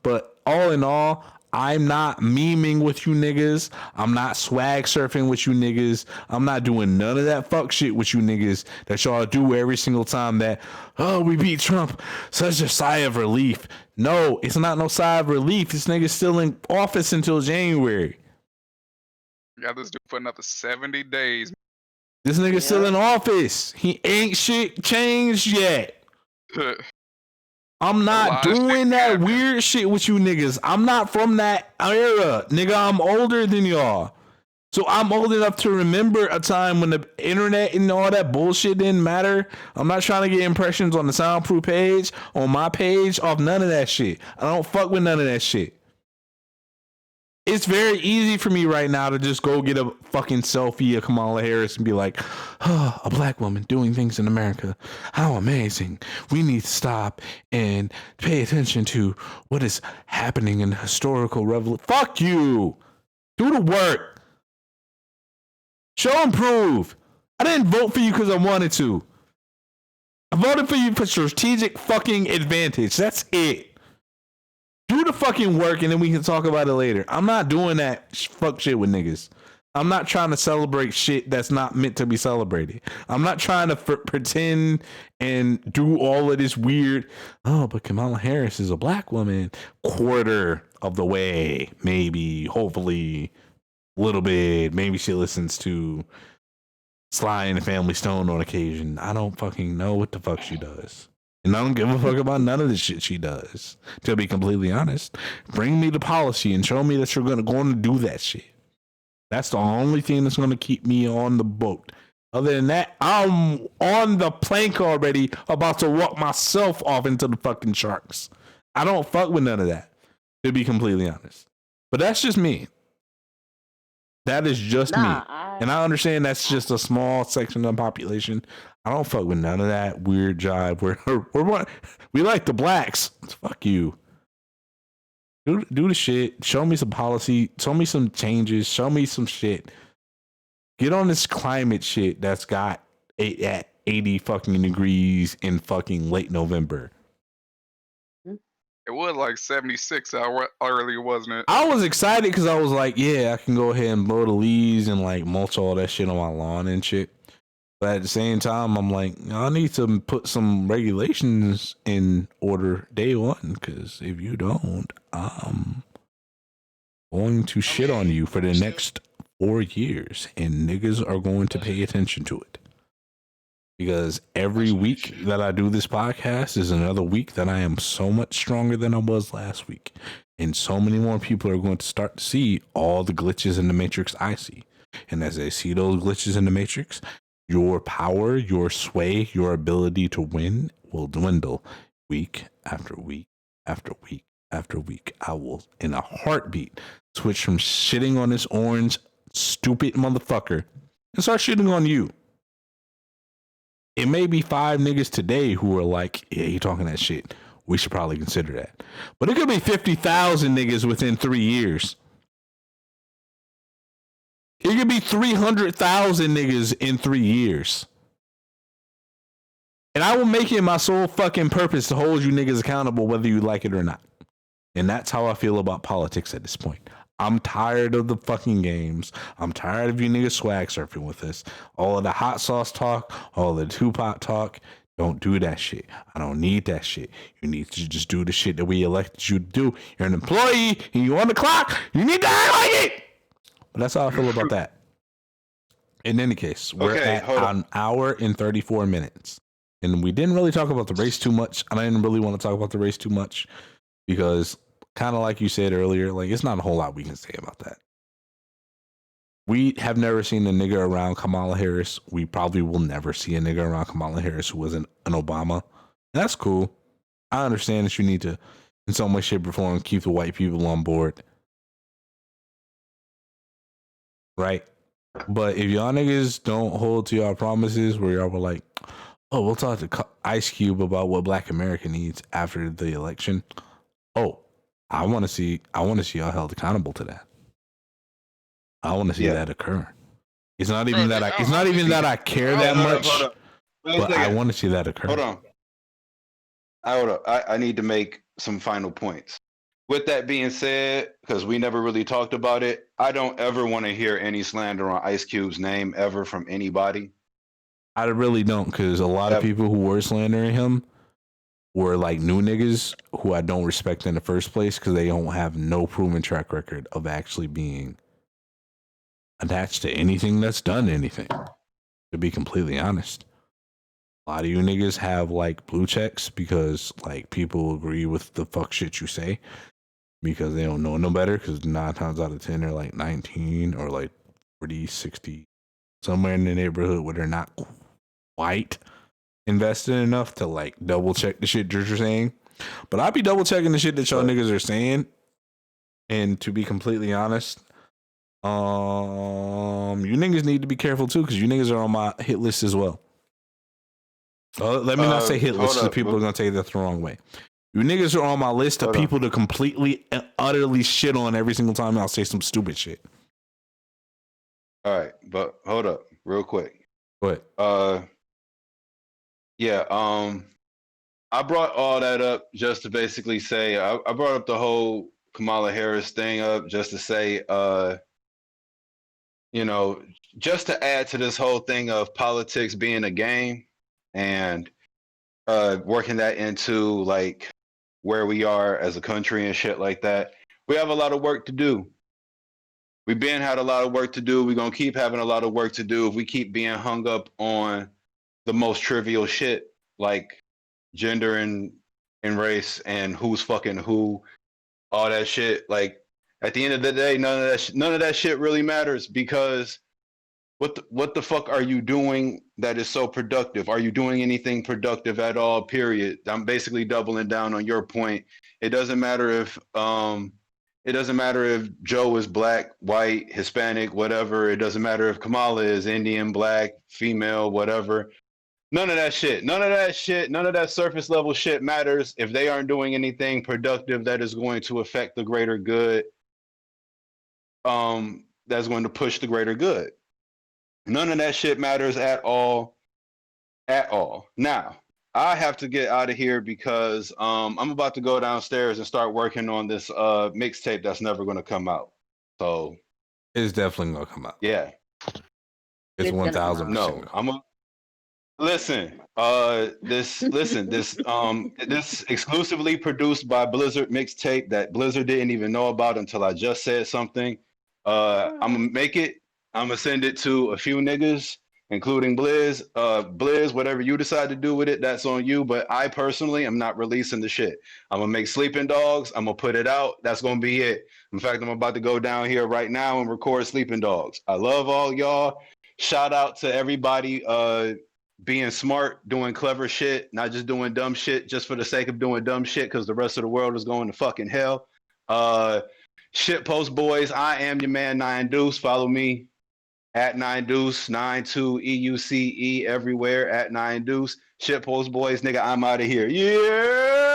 But all in all, I'm not memeing with you niggas. I'm not swag surfing with you niggas. I'm not doing none of that fuck shit with you niggas that y'all do every single time that, we beat Trump. Such a sigh of relief. No, it's not no sigh of relief. This nigga's still in office until January. Got this dude putting up to 70 days. This nigga's still in office. He ain't shit changed yet. I'm not doing that weird shit with you niggas. I'm not from that era. Nigga, I'm older than y'all. So I'm old enough to remember a time when the internet and all that bullshit didn't matter. I'm not trying to get impressions on the Soundproof page, on my page, off none of that shit. I don't fuck with none of that shit. It's very easy for me right now to just go get a fucking selfie of Kamala Harris and be like, a black woman doing things in America. How amazing. We need to stop and pay attention to what is happening in historical revolution. Fuck you. Do the work. Show and prove. I didn't vote for you because I wanted to. I voted for you for strategic fucking advantage. That's it. Do the fucking work and then we can talk about it later. I'm not doing that fuck shit with niggas. I'm not trying to celebrate shit that's not meant to be celebrated. I'm not trying to pretend and do all of this weird, but Kamala Harris is a black woman. Quarter of the way, maybe, hopefully, a little bit. Maybe she listens to Sly and the Family Stone on occasion. I don't fucking know what the fuck she does. And I don't give a fuck about none of the shit she does. To be completely honest, bring me the policy and show me that you're going to do that shit. That's the only thing that's going to keep me on the boat. Other than that, I'm on the plank already, about to walk myself off into the fucking sharks. I don't fuck with none of that, to be completely honest. But that's just me. That is just me. And I understand that's just a small section of the population. I don't fuck with none of that weird jive. We like the blacks. Fuck you. Do the shit. Show me some policy. Show me some changes. Show me some shit. Get on this climate shit that's got at 80 fucking degrees in fucking late November. It was like 76 earlier, wasn't it? I was excited because I was like, yeah, I can go ahead and blow the leaves and like mulch all that shit on my lawn and shit. But at the same time, I'm like, I need to put some regulations in order day one, because if you don't, I'm going to shit on you for the next 4 years, and niggas are going to pay attention to it. Because every week that I do this podcast is another week that I am so much stronger than I was last week. And so many more people are going to start to see all the glitches in the Matrix I see. And as they see those glitches in the Matrix, your power, your sway, your ability to win will dwindle week after week after week after week. I will, in a heartbeat, switch from shitting on this orange, stupid motherfucker and start shitting on you. It may be 5 niggas today who are like, yeah, you talking that shit. We should probably consider that. But it could be 50,000 niggas within 3 years. It could be 300,000 niggas in 3 years. And I will make it my sole fucking purpose to hold you niggas accountable whether you like it or not. And that's how I feel about politics at this point. I'm tired of the fucking games. I'm tired of you niggas swag surfing with us. All of the hot sauce talk, all of the Tupac talk. Don't do that shit. I don't need that shit. You need to just do the shit that we elected you to do. You're an employee and you on the clock. You need to act like it. But that's how I feel about that. In any case, we're at an hour and 34 minutes. And we didn't really talk about the race too much. And I didn't really want to talk about the race too much because kind of like you said earlier, like it's not a whole lot we can say about that. We have never seen a nigga around Kamala Harris. We probably will never see a nigga around Kamala Harris who wasn't an Obama. That's cool. I understand that you need to, in some way, shape, or form, keep the white people on board. Right? But if y'all niggas don't hold to y'all promises where y'all were like, oh, we'll talk to Ice Cube about what Black America needs after the election. Oh, I want to see y'all held accountable to that. I want to see that occur. It's not even that I care that much, but I want to see that occur. Hold on. I need to make some final points. With that being said, because we never really talked about it, I don't ever want to hear any slander on Ice Cube's name ever from anybody. I really don't, because a lot of people who were slandering him were like new niggas who I don't respect in the first place because they don't have no proven track record of actually being attached to anything that's done anything. To be completely honest, a lot of you niggas have like blue checks because like people agree with the fuck shit you say because they don't know no better, because 9 times out of 10 they're like 19 or like 40, 60, somewhere in the neighborhood where they're not quite invested enough to like double check the shit you're saying. But I'll be double checking the shit that y'all niggas are saying. And to be completely honest, you niggas need to be careful too, because you niggas are on my hit list as well. Let me not say hit list, because people are gonna take that the wrong way. You niggas are on my list of people to completely and utterly shit on every single time I'll say some stupid shit. All right, but hold up, real quick. What? Yeah. I brought all that up just to basically say I brought up the whole Kamala Harris thing up just to say, you know, just to add to this whole thing of politics being a game and working that into like where we are as a country and shit like that. We have a lot of work to do. We've been had a lot of work to do. We're gonna keep having a lot of work to do if we keep being hung up on the most trivial shit like gender and race and who's fucking who, all that shit. Like at the end of the day, none of that shit really matters, because what the fuck are you doing that is so productive? Are you doing anything productive at all? Period. I'm basically doubling down on your point. It doesn't matter if Joe is black, white, Hispanic, whatever. It doesn't matter if Kamala is Indian, black, female, whatever. None of that shit. None of that surface level shit matters if they aren't doing anything productive that is going to affect the greater good. That's going to push the greater good. None of that shit matters at all. At all. Now, I have to get out of here because I'm about to go downstairs and start working on this mixtape that's never going to come out. So it's definitely going to come out. Yeah. It's 1,000%. No, Listen, this exclusively produced by Blizzard mixtape that Blizzard didn't even know about until I just said something. I'm gonna make it. I'm gonna send it to a few niggas, including Blizz. Blizz, whatever you decide to do with it, that's on you. But I personally am not releasing the shit. I'm gonna make Sleeping Dogs. I'm gonna put it out. That's gonna be it. In fact, I'm about to go down here right now and record Sleeping Dogs. I love all y'all. Shout out to everybody. Being smart, doing clever shit, not just doing dumb shit just for the sake of doing dumb shit because the rest of the world is going to fucking hell. Shitpost boys, I am your man 9 Deuce. Follow me at 9 Deuce, 92EUCE everywhere at 9 Deuce. Shitpost boys, nigga, I'm out of here. Yeah.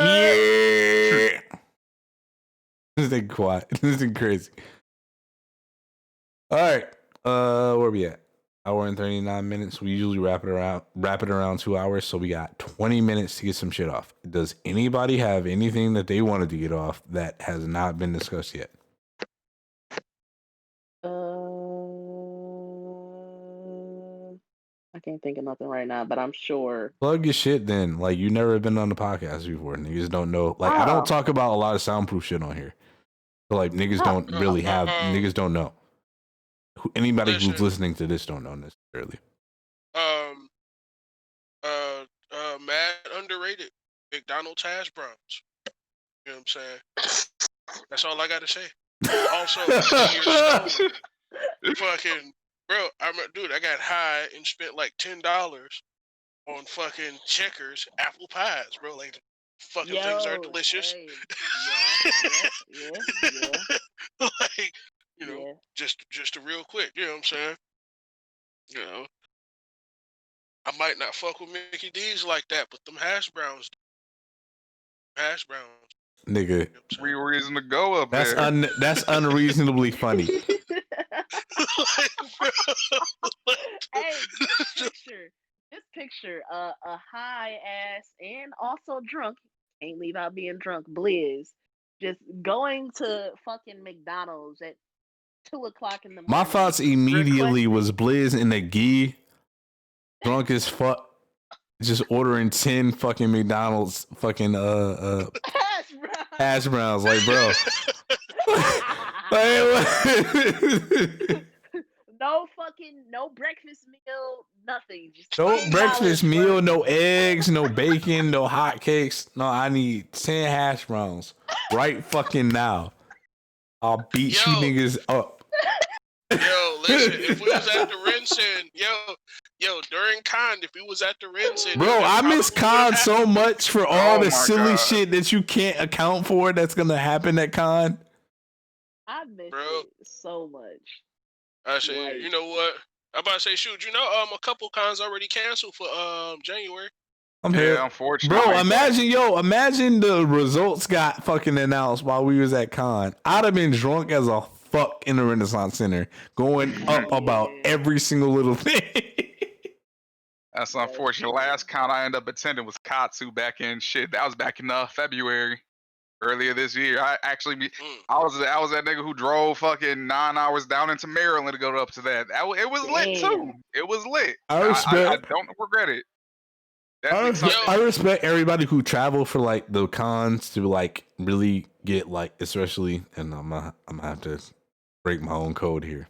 This thing quiet. This thing crazy. All right. Where we at? Hour and 39 minutes. We usually wrap it around 2 hours, so we got 20 minutes to get some shit off. Does anybody have anything that they wanted to get off that has not been discussed yet? I can't think of nothing right now, but I'm sure. Plug your shit then. Like, you never been on the podcast before. Niggas don't know. Like, I don't talk about a lot of soundproof shit on here. So, like, niggas don't really have, niggas don't know. Anybody who's listening to this don't know necessarily. Mad underrated. McDonald's hash browns. You know what I'm saying? That's all I gotta say. Also, fucking bro, dude, I got high and spent like $10 on fucking Checkers apple pies, bro. Like, fucking things are delicious. Hey, yeah. Like, Yeah. just a real quick, you know what I'm saying? You know, I might not fuck with Mickey D's like that, but them hash browns. Nigga, Real reason to go up that's there. that's unreasonably funny. Hey, this picture, a high ass and also drunk. Can't leave out being drunk. Blizz, just going to fucking McDonald's at 2:00 in the morning. My thoughts immediately was Blizz in the gi, drunk as fuck, just ordering 10 fucking McDonald's fucking hash browns. Like, bro. No breakfast meal, nothing. Just No $10 breakfast worth. meal, no eggs, no bacon, no hot cakes. No, I need 10 hash browns right fucking now. I'll beat you niggas up. Yo, listen, if we was at the Renson, during Con, if we was at the Renson, Bro, I miss Con so much for all the silly God. shit that you can't account for that's gonna happen at Con. I miss Bro. it so much. I say, Like- you know what? I'm about to say, shoot, a couple cons already canceled for January. I'm here. Yeah, unfortunately. Bro, imagine the results got fucking announced while we was at Con. I'd have been drunk as a fuck in the Renaissance Center, going up about every single little thing. That's unfortunate. Last con I ended up attending was Katsu back in That was back in February, earlier this year. I was that nigga who drove fucking 9 hours down into Maryland to go up to that. It was lit too. It was lit. I respect. I don't regret it. I respect everybody who travel for like the cons to like really get like, especially, and I'm gonna have to break my own code here.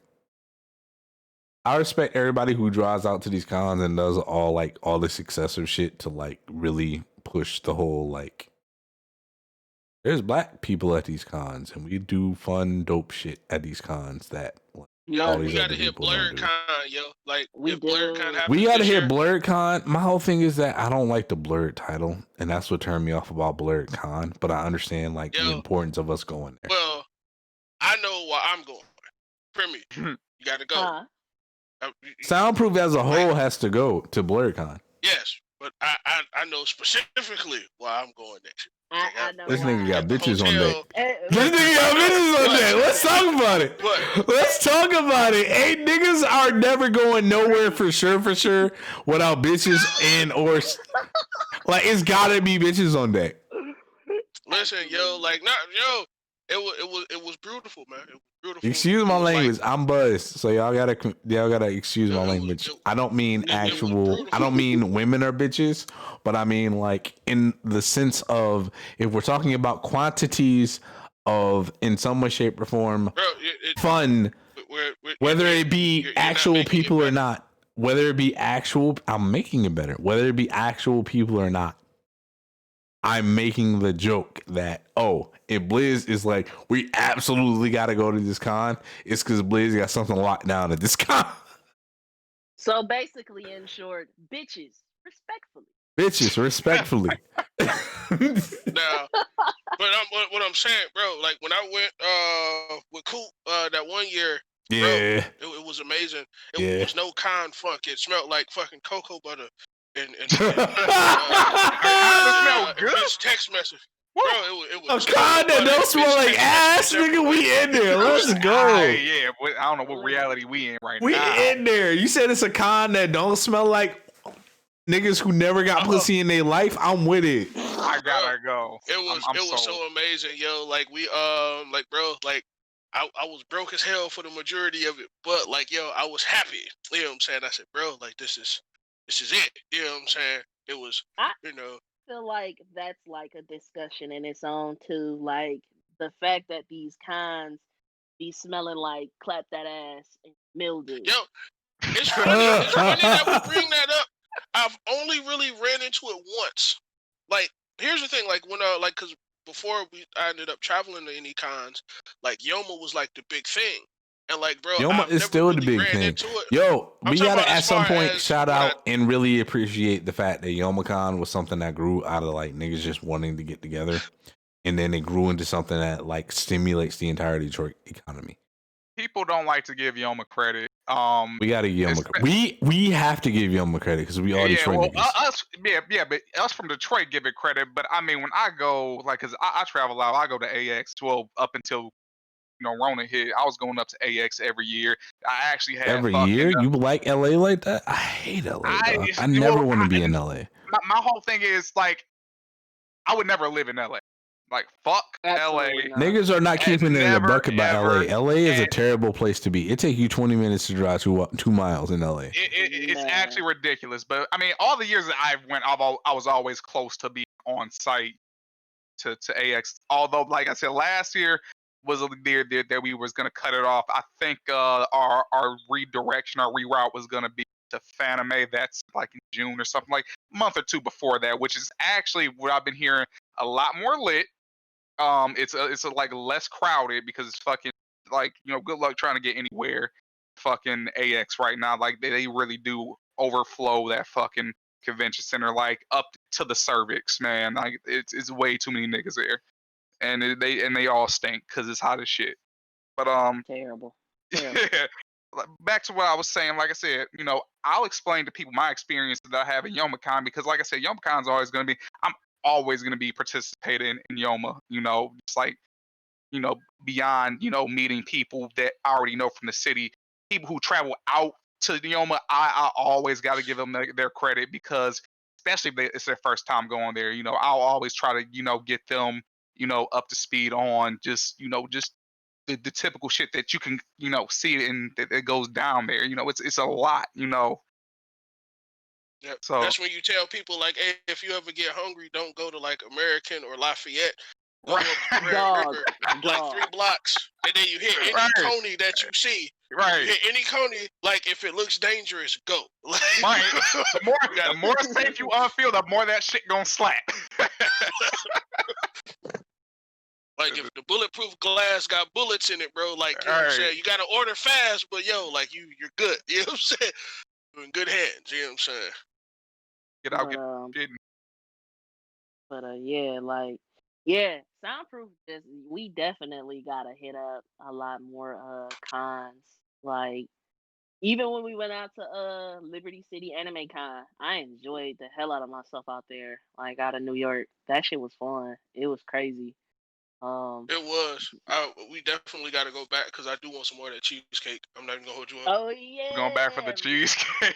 I respect everybody who drives out to these cons and does all the successor shit to like really push the whole like. There's black people at these cons, and we do fun, dope shit at these cons that. Yo, we gotta hit BlurredCon, yo. Like, if BlurredCon happens We gotta this hit year, BlurredCon. My whole thing is that I don't like the Blurred title, and that's what turned me off about BlurredCon. But I understand like the importance of us going there. well, I know why I'm going. Premier, you gotta go. Soundproof as a whole has to go to BlurredCon. Yes, but I know specifically why I'm going next year. I know This nigga got bitches on Hotel. deck. This nigga got bitches on deck. Let's talk about it. Let's talk about it. Hey, niggas are never going nowhere for sure without bitches or like it's gotta be bitches on deck. Listen, yo, it was beautiful, man. It was beautiful. Excuse my language. I'm buzzed, so y'all gotta excuse my language. I don't mean I don't mean women are bitches, but I mean like in the sense of if we're talking about quantities of in some way, shape, or form, fun, whether it be actual people or not, whether it be actual, I'm making it better. Whether it be actual people or not, I'm making the joke that, if Blizz is like, we absolutely got to go to this con, it's because Blizz got something locked down at this con. So basically, in short, bitches, respectfully. Bitches, respectfully. Now, but what I'm saying, bro, like when I went with Coop that one year, yeah, bro, it was amazing. It was no con funk. It smelled like fucking cocoa butter. And it was text message. Bro, it was a con that don't smell like ass, nigga. We in there. Let's go. Yeah, I don't know what reality we in right now. We in there. You said it's a con that don't smell like niggas who never got pussy in their life. I'm with it. I gotta go. It was so amazing, yo. Like we bro, like I was broke as hell for the majority of it, but like yo, I was happy. You know what I'm saying? I said, bro, like this is it. You know what I'm saying? It was, I feel like that's like a discussion in its own too. Like the fact that these cons be smelling like clap that ass and mildew. Yo, it's funny that we bring that up. I've only really ran into it once. Like, here's the thing. Like when cause before I ended up traveling to any cons, like Yoma was like the big thing. And like, bro, Yoma I've is never still the really big ran thing. into it. Yo, I'm we talking gotta about at as some far point as shout what I- out and really appreciate the fact that YomaCon was something that grew out of like niggas just wanting to get together, and then it grew into something that like stimulates the entire Detroit economy. People don't like to give Yoma credit. We gotta give it's- Yoma. We have to give Yoma credit because we all yeah, Detroit well, niggas. us, but us from Detroit give it credit. But I mean, when I go, like, cause I travel out, I go to AX. Well, up until Rona hit, I was going up to AX every year. I actually had Every fucking, year, you like LA like that? I hate LA, dog. I never want to be in LA. my whole thing is like, I would never live in LA. Like, fuck Absolutely LA. not. Niggas are not keeping it in a never, bucket by ever, LA. LA is a and- terrible place to be. It takes you 20 minutes to drive 2 miles in LA. It's Man. actually ridiculous. But I mean, all the years that I went, I was always close to being on site to AX. Although, like I said, last year was a year that we was gonna cut it off. I think our redirection, our reroute was gonna be to Fanime. That's like in June or something, like a month or two before that, which is actually what I've been hearing a lot more lit. It's like less crowded because it's fucking like good luck trying to get anywhere fucking AX right now. Like they really do overflow that fucking convention center like up to the cervix, man. Like it's way too many niggas there, and they all stink because it's hot as shit. But Terrible. yeah. Back to what I was saying, like I said, I'll explain to people my experience that I have in YomaCon because, like I said, YomaCon's always going to be. I'm always going to be participating in Yoma. Just like beyond meeting people that I already know from the city, people who travel out to Yoma. I always got to give them their credit because, especially if it's their first time going there. I'll always try to get them up to speed on just the typical shit that you can see and that goes down there. It's a lot. Yeah, So that's when you tell people like, hey, if you ever get hungry, don't go to like American or Lafayette. Go Right. up Red Dog, River, like dog. 3 blocks, and then you hit any Right. coney that you see. right. You hit any coney, like if it looks dangerous, go. Like, Right. The more safe you feel, the more that shit gonna slap. Like if the bulletproof glass got bullets in it, bro, like you know what I'm Right. saying, you gotta order fast, but yo, like you're good. You know what I'm saying? You're in good hands. You know what I'm saying? Get out, But, get yeah, soundproof. We definitely gotta hit up a lot more cons. Like even when we went out to Liberty City Anime Con, I enjoyed the hell out of myself out there. Like out of New York, that shit was fun. It was crazy. It was. We definitely got to go back because I do want some more of that cheesecake. I'm not even gonna hold you on. Oh yeah. going back for the cheesecake.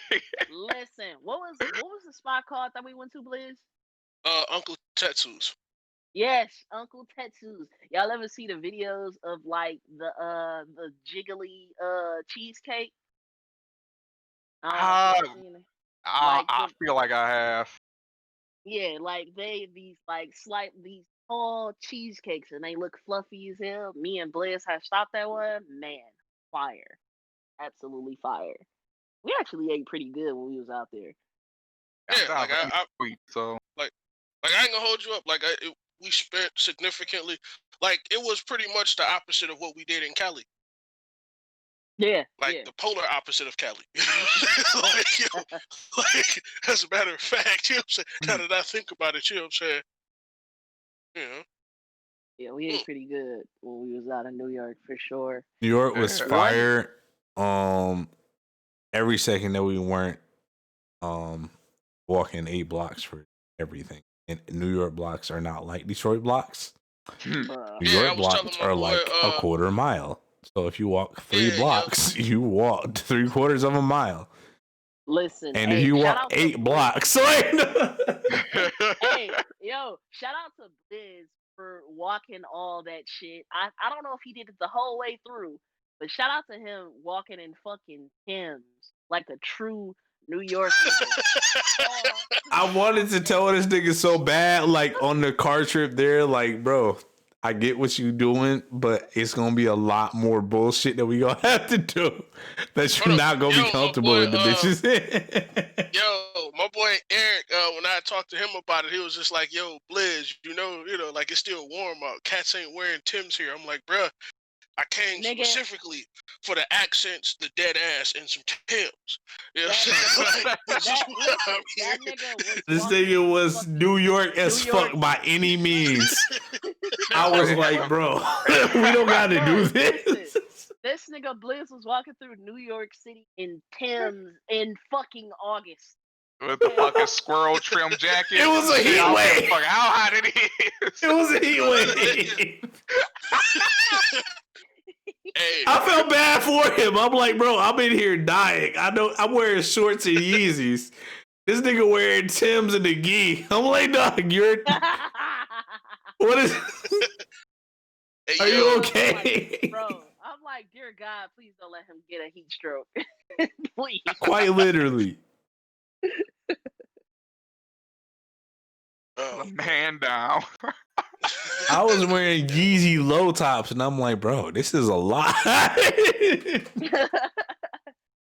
Listen, what was the spot called that we went to, Blizz? Uncle Tetsu's. Yes, Uncle Tetsu's. Y'all ever see the videos of like the jiggly cheesecake? I don't know if y'all seen it. I Like feel like I have. Yeah, like these tall cheesecakes and they look fluffy as hell. Me and Blizz have stopped that one. Man, fire. Absolutely fire. We actually ate pretty good when we was out there. Yeah, like I Sweet, so like I ain't gonna hold you up. Like we spent significantly. Like it was pretty much the opposite of what we did in Cali. Yeah. Like yeah. the polar opposite of Cali. like, yo, like as a matter of fact, you know what I'm saying? Now that I think about it, you know what I'm saying? You know. Yeah, we ate pretty good when we was out in New York for sure. New York was Yeah. fire. Every second that we weren't walking 8 blocks for everything. And New York blocks are not like Detroit blocks. Bruh. New Yeah, I York was telling blocks my are boy, like a quarter mile. So if you walk 3 Yeah, blocks, you walked 3/4 of a mile. Listen, And hey, if you shout walk out to 8 Blizz. blocks, like Hey, yo, shout out to Blizz for walking all that shit. I don't know if he did it the whole way through, but shout out to him walking in fucking Tim's like a true New York nigga. I wanted to tell this nigga so bad, like on the car trip there, like, bro, I get what you doing, but it's gonna be a lot more bullshit that we gonna have to do that you're Hold not up. gonna Yo, be my comfortable boy, with the bitches. Yo, my boy Eric, when I talked to him about it, he was just like, "Yo, Blizz, like it's still warm out. Cats ain't wearing Timbs here." I'm like, "Bruh, I came Nigga. specifically for the accents, the dead ass, and some Timbs." You know what I'm saying? Like, this is what I'm here. That nigga was This walking nigga was fucking New York as New York. fuck by any means. I was like, bro, we don't got to do this. Listen, this nigga Blizz was walking through New York City in Tim's in fucking August. With the fucking squirrel trim jacket. It was a heat I don't give a wave. fuck how hot it is. It was a heat wave. Hey, I felt bad for him. I'm like, bro, I'm in here dying. I know I'm wearing shorts and Yeezys. This nigga wearing Timbs and the gi. I'm like, dog, you're what is? hey, Are yo, you I'm okay? like, bro, I'm like, dear God, please don't let him get a heat stroke. Please. Quite literally. Man down. I was wearing Yeezy low tops, and I'm like, bro, this is a lot.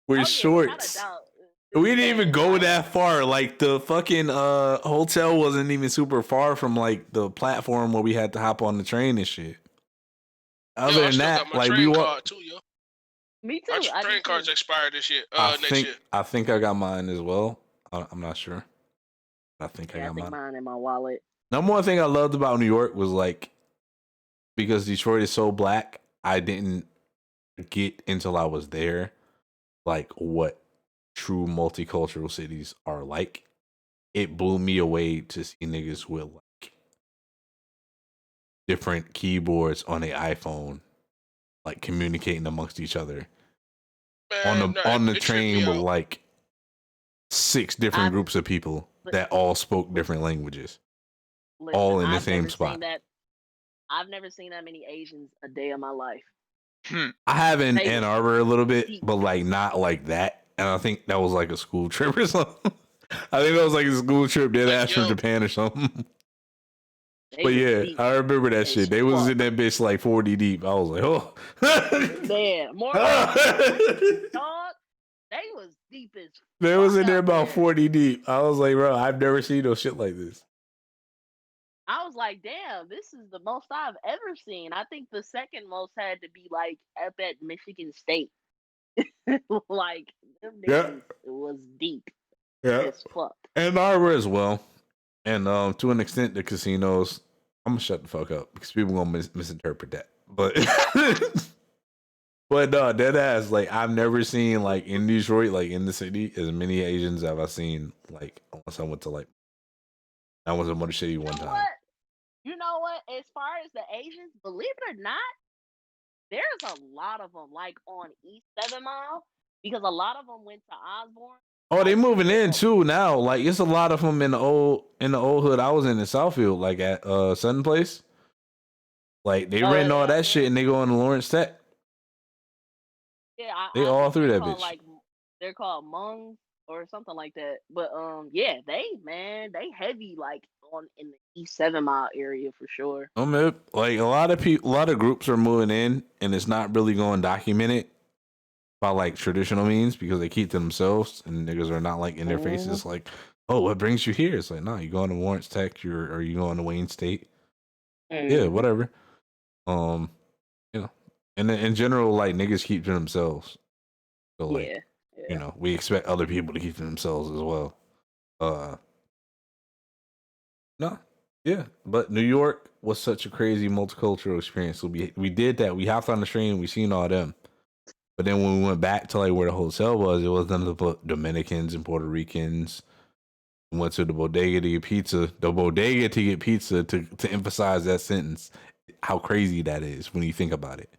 With shorts. We didn't even go that far. Like the fucking hotel wasn't even super far from like the platform where we had to hop on the train and shit. Other I than still that, got my like train we card too, yo. Me too. My train card's expired this year. Next year. I think I got mine as well. I'm not sure. I think I got mine. mine in my wallet. Number one thing I loved about New York was like because Detroit is so black, I didn't get until I was there like what true multicultural cities are like. It blew me away to see niggas with like different keyboards on an iPhone, like communicating amongst each other Man, on the it tripped train me with out. like 6 different groups of people that all spoke different languages, all in the same spot. I've never seen that many Asians a day of my life. I have in They Ann was Arbor a little bit, deep. but like not like that. And I think that was like a school trip or something. I think that was like a school trip. Dead ass from yo. Japan or something. They But was yeah, deep I remember that as shit. They was fuck. in that bitch like 40 deep. I was like, oh. Man, more like dog. They was deep as They was in fuck there out about there. 40 deep. I was like, bro, I've never seen no shit like this. I was like, damn, this is the most I've ever seen. I think the second most had to be like up at Michigan State. Like them niggas was deep as fuck. Ann Arbor as well. And to an extent, the casinos. I'm gonna shut the fuck up because people gonna misinterpret that. But but no, dead ass. Like I've never seen like in Detroit, like in the city, as many Asians have I seen. Like unless I went to like I was in Motor City one time. You know what? As far as the Asians, believe it or not, there's a lot of them like on East 7 Mile because a lot of them went to Osborne. Oh, they moving in too now. Like it's a lot of them in the old hood I was in Southfield, like at Sutton Place. Like they renting all that shit and they go into Lawrence Tech. Yeah, they all through that bitch. Like they're called Hmong or something like that. But yeah, they heavy like on in the East 7 Mile area for sure. Like a lot of people, a lot of groups are moving in, and it's not really going documented by like traditional means because they keep to themselves, and niggas are not like in their faces like, oh, what brings you here? It's like, no, you going to Lawrence Tech, or you going to Wayne State? Yeah, whatever. You know, and in general, like niggas keep to themselves. So like, you know, we expect other people to keep to themselves as well. No, yeah, but New York was such a crazy multicultural experience. So we did that. We hopped on the train. We seen all them. But then when we went back to like where the hotel was, it was none of the Dominicans and Puerto Ricans. We went to the bodega to get pizza. The bodega to get pizza to emphasize that sentence. How crazy that is when you think about it.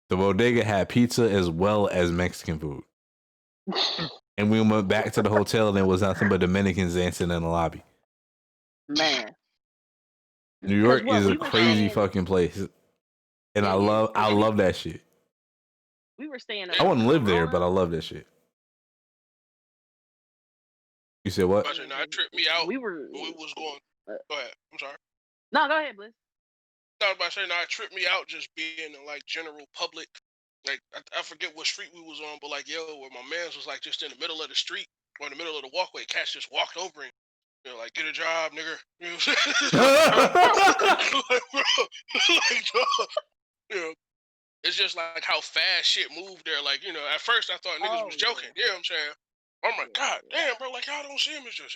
The bodega had pizza as well as Mexican food. And we went back to the hotel and there was nothing but Dominicans dancing in the lobby. Man. New York is a crazy fucking place. And I love that shit. We were staying I wouldn't live there, but I love that shit. You said what? No, it tripped me out. We was going. Go ahead. I'm sorry. No, go ahead, Bliss. I was about to say, it tripped me out just being in like general public like I forget what street we was on, but like where my man's was like just in the middle of the street or in the middle of the walkway. Cats just walked over him. Like, get a job, nigga. You know what I'm saying? Like, bro, like, dog, it's just like how fast shit moved there. Like, at first I thought niggas was joking. You know what I'm saying? I'm like, God damn, bro, like y'all don't see him. It's just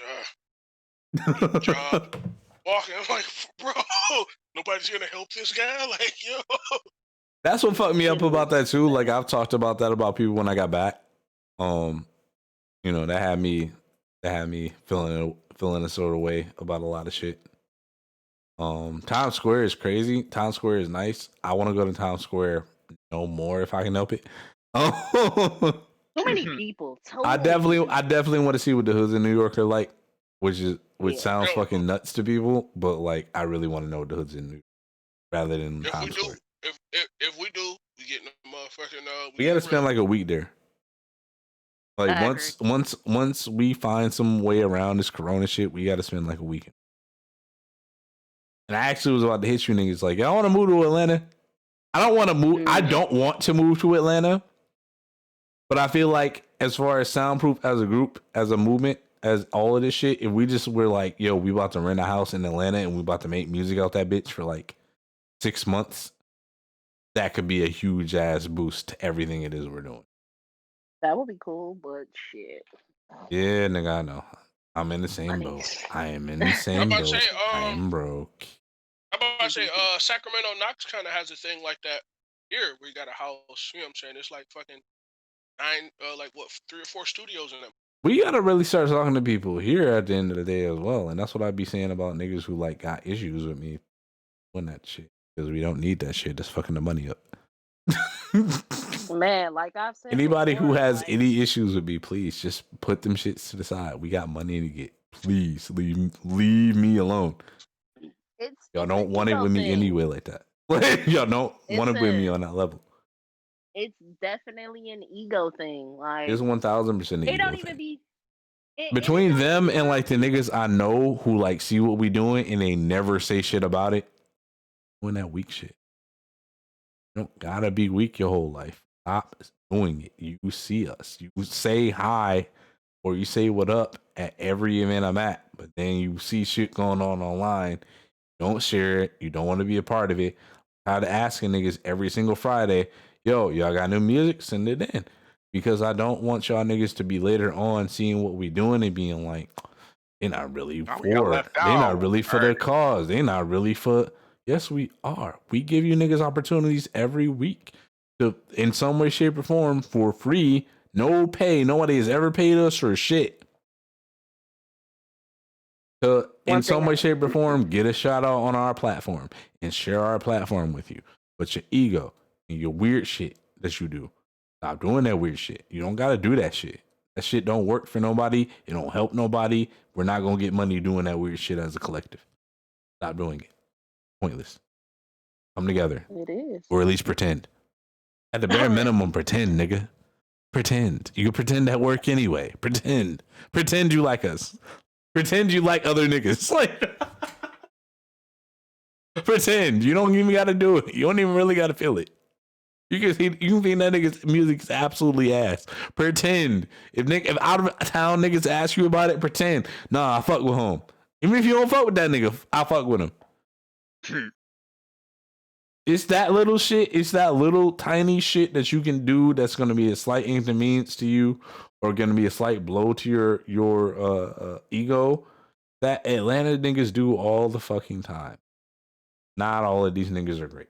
job. Walking. I'm like, bro, nobody's gonna help this guy. Like, That's what fucked me up about that too. Like I've talked about that about people when I got back. That had me feeling a sort of way about a lot of shit. Times Square is crazy. Times Square is nice. I want to go to Times Square no more if I can help it. Too many people. I definitely want to see what the hoods in New York are like, which sounds fucking nuts to people, but like I really want to know what the hoods in New York rather than Times Square. If we do, we get the motherfucking. We gotta spend like a week there. Like once we find some way around this Corona shit, we gotta spend like a weekend. And I actually was about to hit you niggas like, I want to move to Atlanta. I don't want to move. I don't want to move to Atlanta. But I feel like as far as Soundproof as a group, as a movement, as all of this shit, if we just were like, yo, we about to rent a house in Atlanta and we about to make music out that bitch for like 6 months, that could be a huge ass boost to everything it is we're doing. That would be cool, but shit. Yeah, nigga, I know. I'm in the same boat. I am in the same boat. I am broke. I'm about to say, Sacramento Knox kind of has a thing like that. Here, we got a house. You know what I'm saying? It's like fucking 3 or 4 studios in them. We gotta really start talking to people here at the end of the day as well, and that's what I be saying about niggas who like got issues with me doing that shit because we don't need that shit. That's fucking the money up. Man, like I've said, anybody who has any issues with me, please just put them shits to the side. We got money to get. Please leave me alone. Y'all don't want it with me anyway like that. Y'all don't want it with me on that level. It's definitely an ego thing. Like it's 1,000% an ego don't thing. even be between them and like the niggas I know who like see what we doing and they never say shit about it. Doing that weak shit. You don't gotta be weak your whole life. Stop doing it. You see us. You say hi or you say what up at every event I'm at, but then you see shit going on online. You don't share it. You don't want to be a part of it. I'm tired of asking niggas every single Friday, yo, y'all got new music? Send it in. Because I don't want y'all niggas to be later on seeing what we doing and being like, they're not really for their cause. They're not really for. Yes, we are. We give you niggas opportunities every week to, in some way, shape, or form, for free, no pay. Nobody has ever paid us for shit. To, in some way, shape, or form, get a shout out on our platform and share our platform with you. But your ego and your weird shit that you do, stop doing that weird shit. You don't gotta do that shit. That shit don't work for nobody. It don't help nobody. We're not gonna get money doing that weird shit as a collective. Stop doing it. Pointless. Come together. It is. Or at least pretend. At the bare minimum, pretend, nigga. Pretend. You can pretend at work anyway. Pretend. Pretend you like us. Pretend you like other niggas. Like, pretend. You don't even gotta do it. You don't even really gotta feel it. You can think that nigga's music is absolutely ass. Pretend. If out of town niggas ask you about it, pretend. Nah, I fuck with him. Even if you don't fuck with that nigga, I fuck with him. It's that little shit. It's that little tiny shit that you can do that's going to be a slight inconvenience to you or going to be a slight blow to your ego that Atlanta niggas do all the fucking time. Not all of these niggas are great.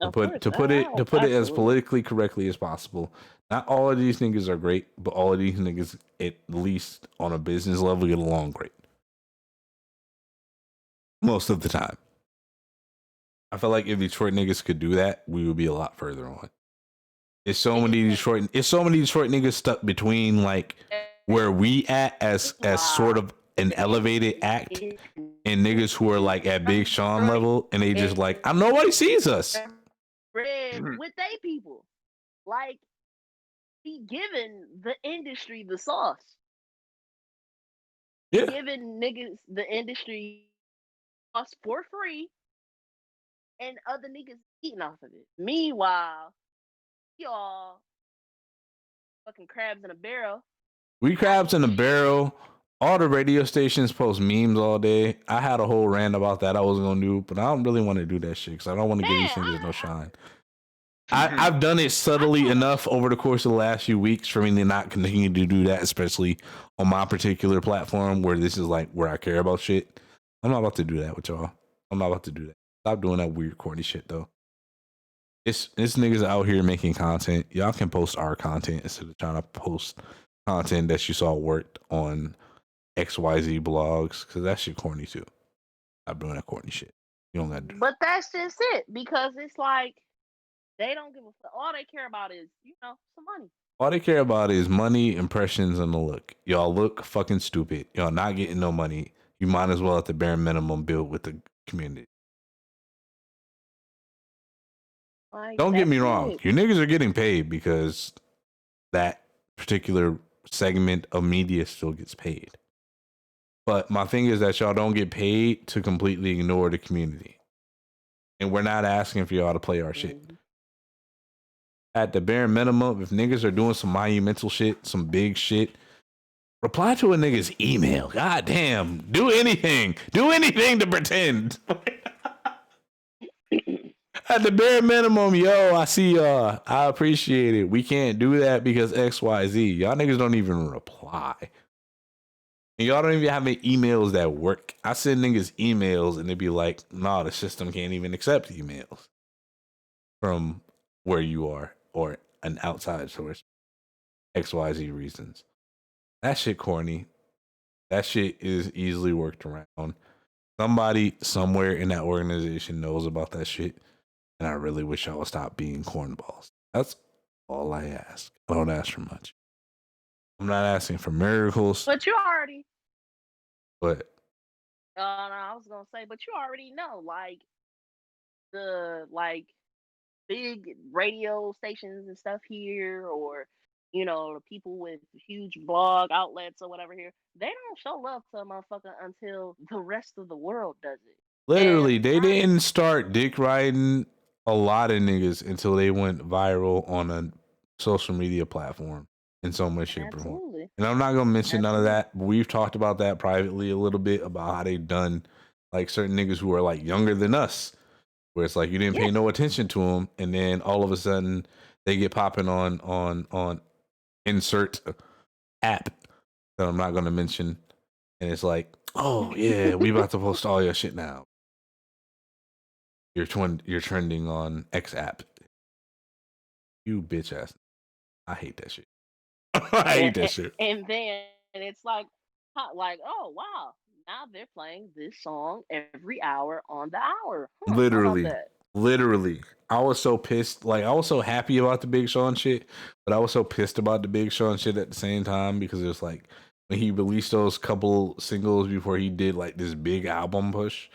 To put it as politically correctly as possible, not all of these niggas are great, but all of these niggas, at least on a business level, get along great. Most of the time. I feel like if Detroit niggas could do that, we would be a lot further on. It's so many Detroit niggas stuck between like where we at as sort of an elevated act and niggas who are like at Big Sean level and they just like, nobody sees us. With they people. Like, he giving the industry the sauce. Yeah. Giving niggas the industry sauce for free. and other niggas eating off of it. Meanwhile, y'all fucking crabs in a barrel. We crabs in a barrel. All the radio stations post memes all day. I had a whole rant about that I was gonna do, but I don't really want to do that shit because I don't want to give these niggas no shine. I've done it subtly enough over the course of the last few weeks for me to not continue to do that, especially on my particular platform where this is like where I care about shit. I'm not about to do that with y'all. I'm not about to do that. Stop doing that weird corny shit though. It's niggas out here making content. Y'all can post our content instead of trying to post content that you saw worked on XYZ blogs because that shit corny too. Stop doing that corny shit. You don't gotta do that. But that's just it because it's like they don't give a fuck. All they care about is some money. All they care about is money, impressions, and the look. Y'all look fucking stupid. Y'all not getting no money. You might as well at the bare minimum build with the community. Like, Don't get me that's wrong. it. You niggas are getting paid because that particular segment of media still gets paid. But my thing is that y'all don't get paid to completely ignore the community. And we're not asking for y'all to play our shit. At the bare minimum, if niggas are doing some monumental shit, some big shit, reply to a nigga's email. God damn. Do anything. Do anything to pretend. At the bare minimum, yo, I see y'all. I appreciate it. We can't do that because XYZ. Y'all niggas don't even reply. And y'all don't even have any emails that work. I send niggas emails and they be like, nah, the system can't even accept emails from where you are or an outside source. XYZ reasons. That shit corny. That shit is easily worked around. Somebody somewhere in that organization knows about that shit. And I really wish y'all would stop being cornballs. That's all I ask. I don't ask for much. I'm not asking for miracles. But you already. But No, I was gonna say, but you already know, like the big radio stations and stuff here, or the people with huge blog outlets or whatever here, they don't show love to a motherfucker until the rest of the world does it. literally, And they didn't start dick riding a lot of niggas until they went viral on a social media platform in so much shape or form. Absolutely. And I'm not gonna mention none of that. But we've talked about that privately a little bit about how they've done like certain niggas who are like younger than us, where it's like you didn't pay no attention to them, and then all of a sudden they get popping on insert app that I'm not gonna mention, and it's like, oh yeah, we about to post all your shit now. You're trending on X app. You bitch ass. I hate that shit. I hate that shit. And then it's like, oh wow, now they're playing this song every hour on the hour. How about that? Literally. I was so pissed. Like I was so happy about the Big Sean shit, but I was so pissed about the Big Sean shit at the same time because it was like when he released those couple singles before he did like this big album push,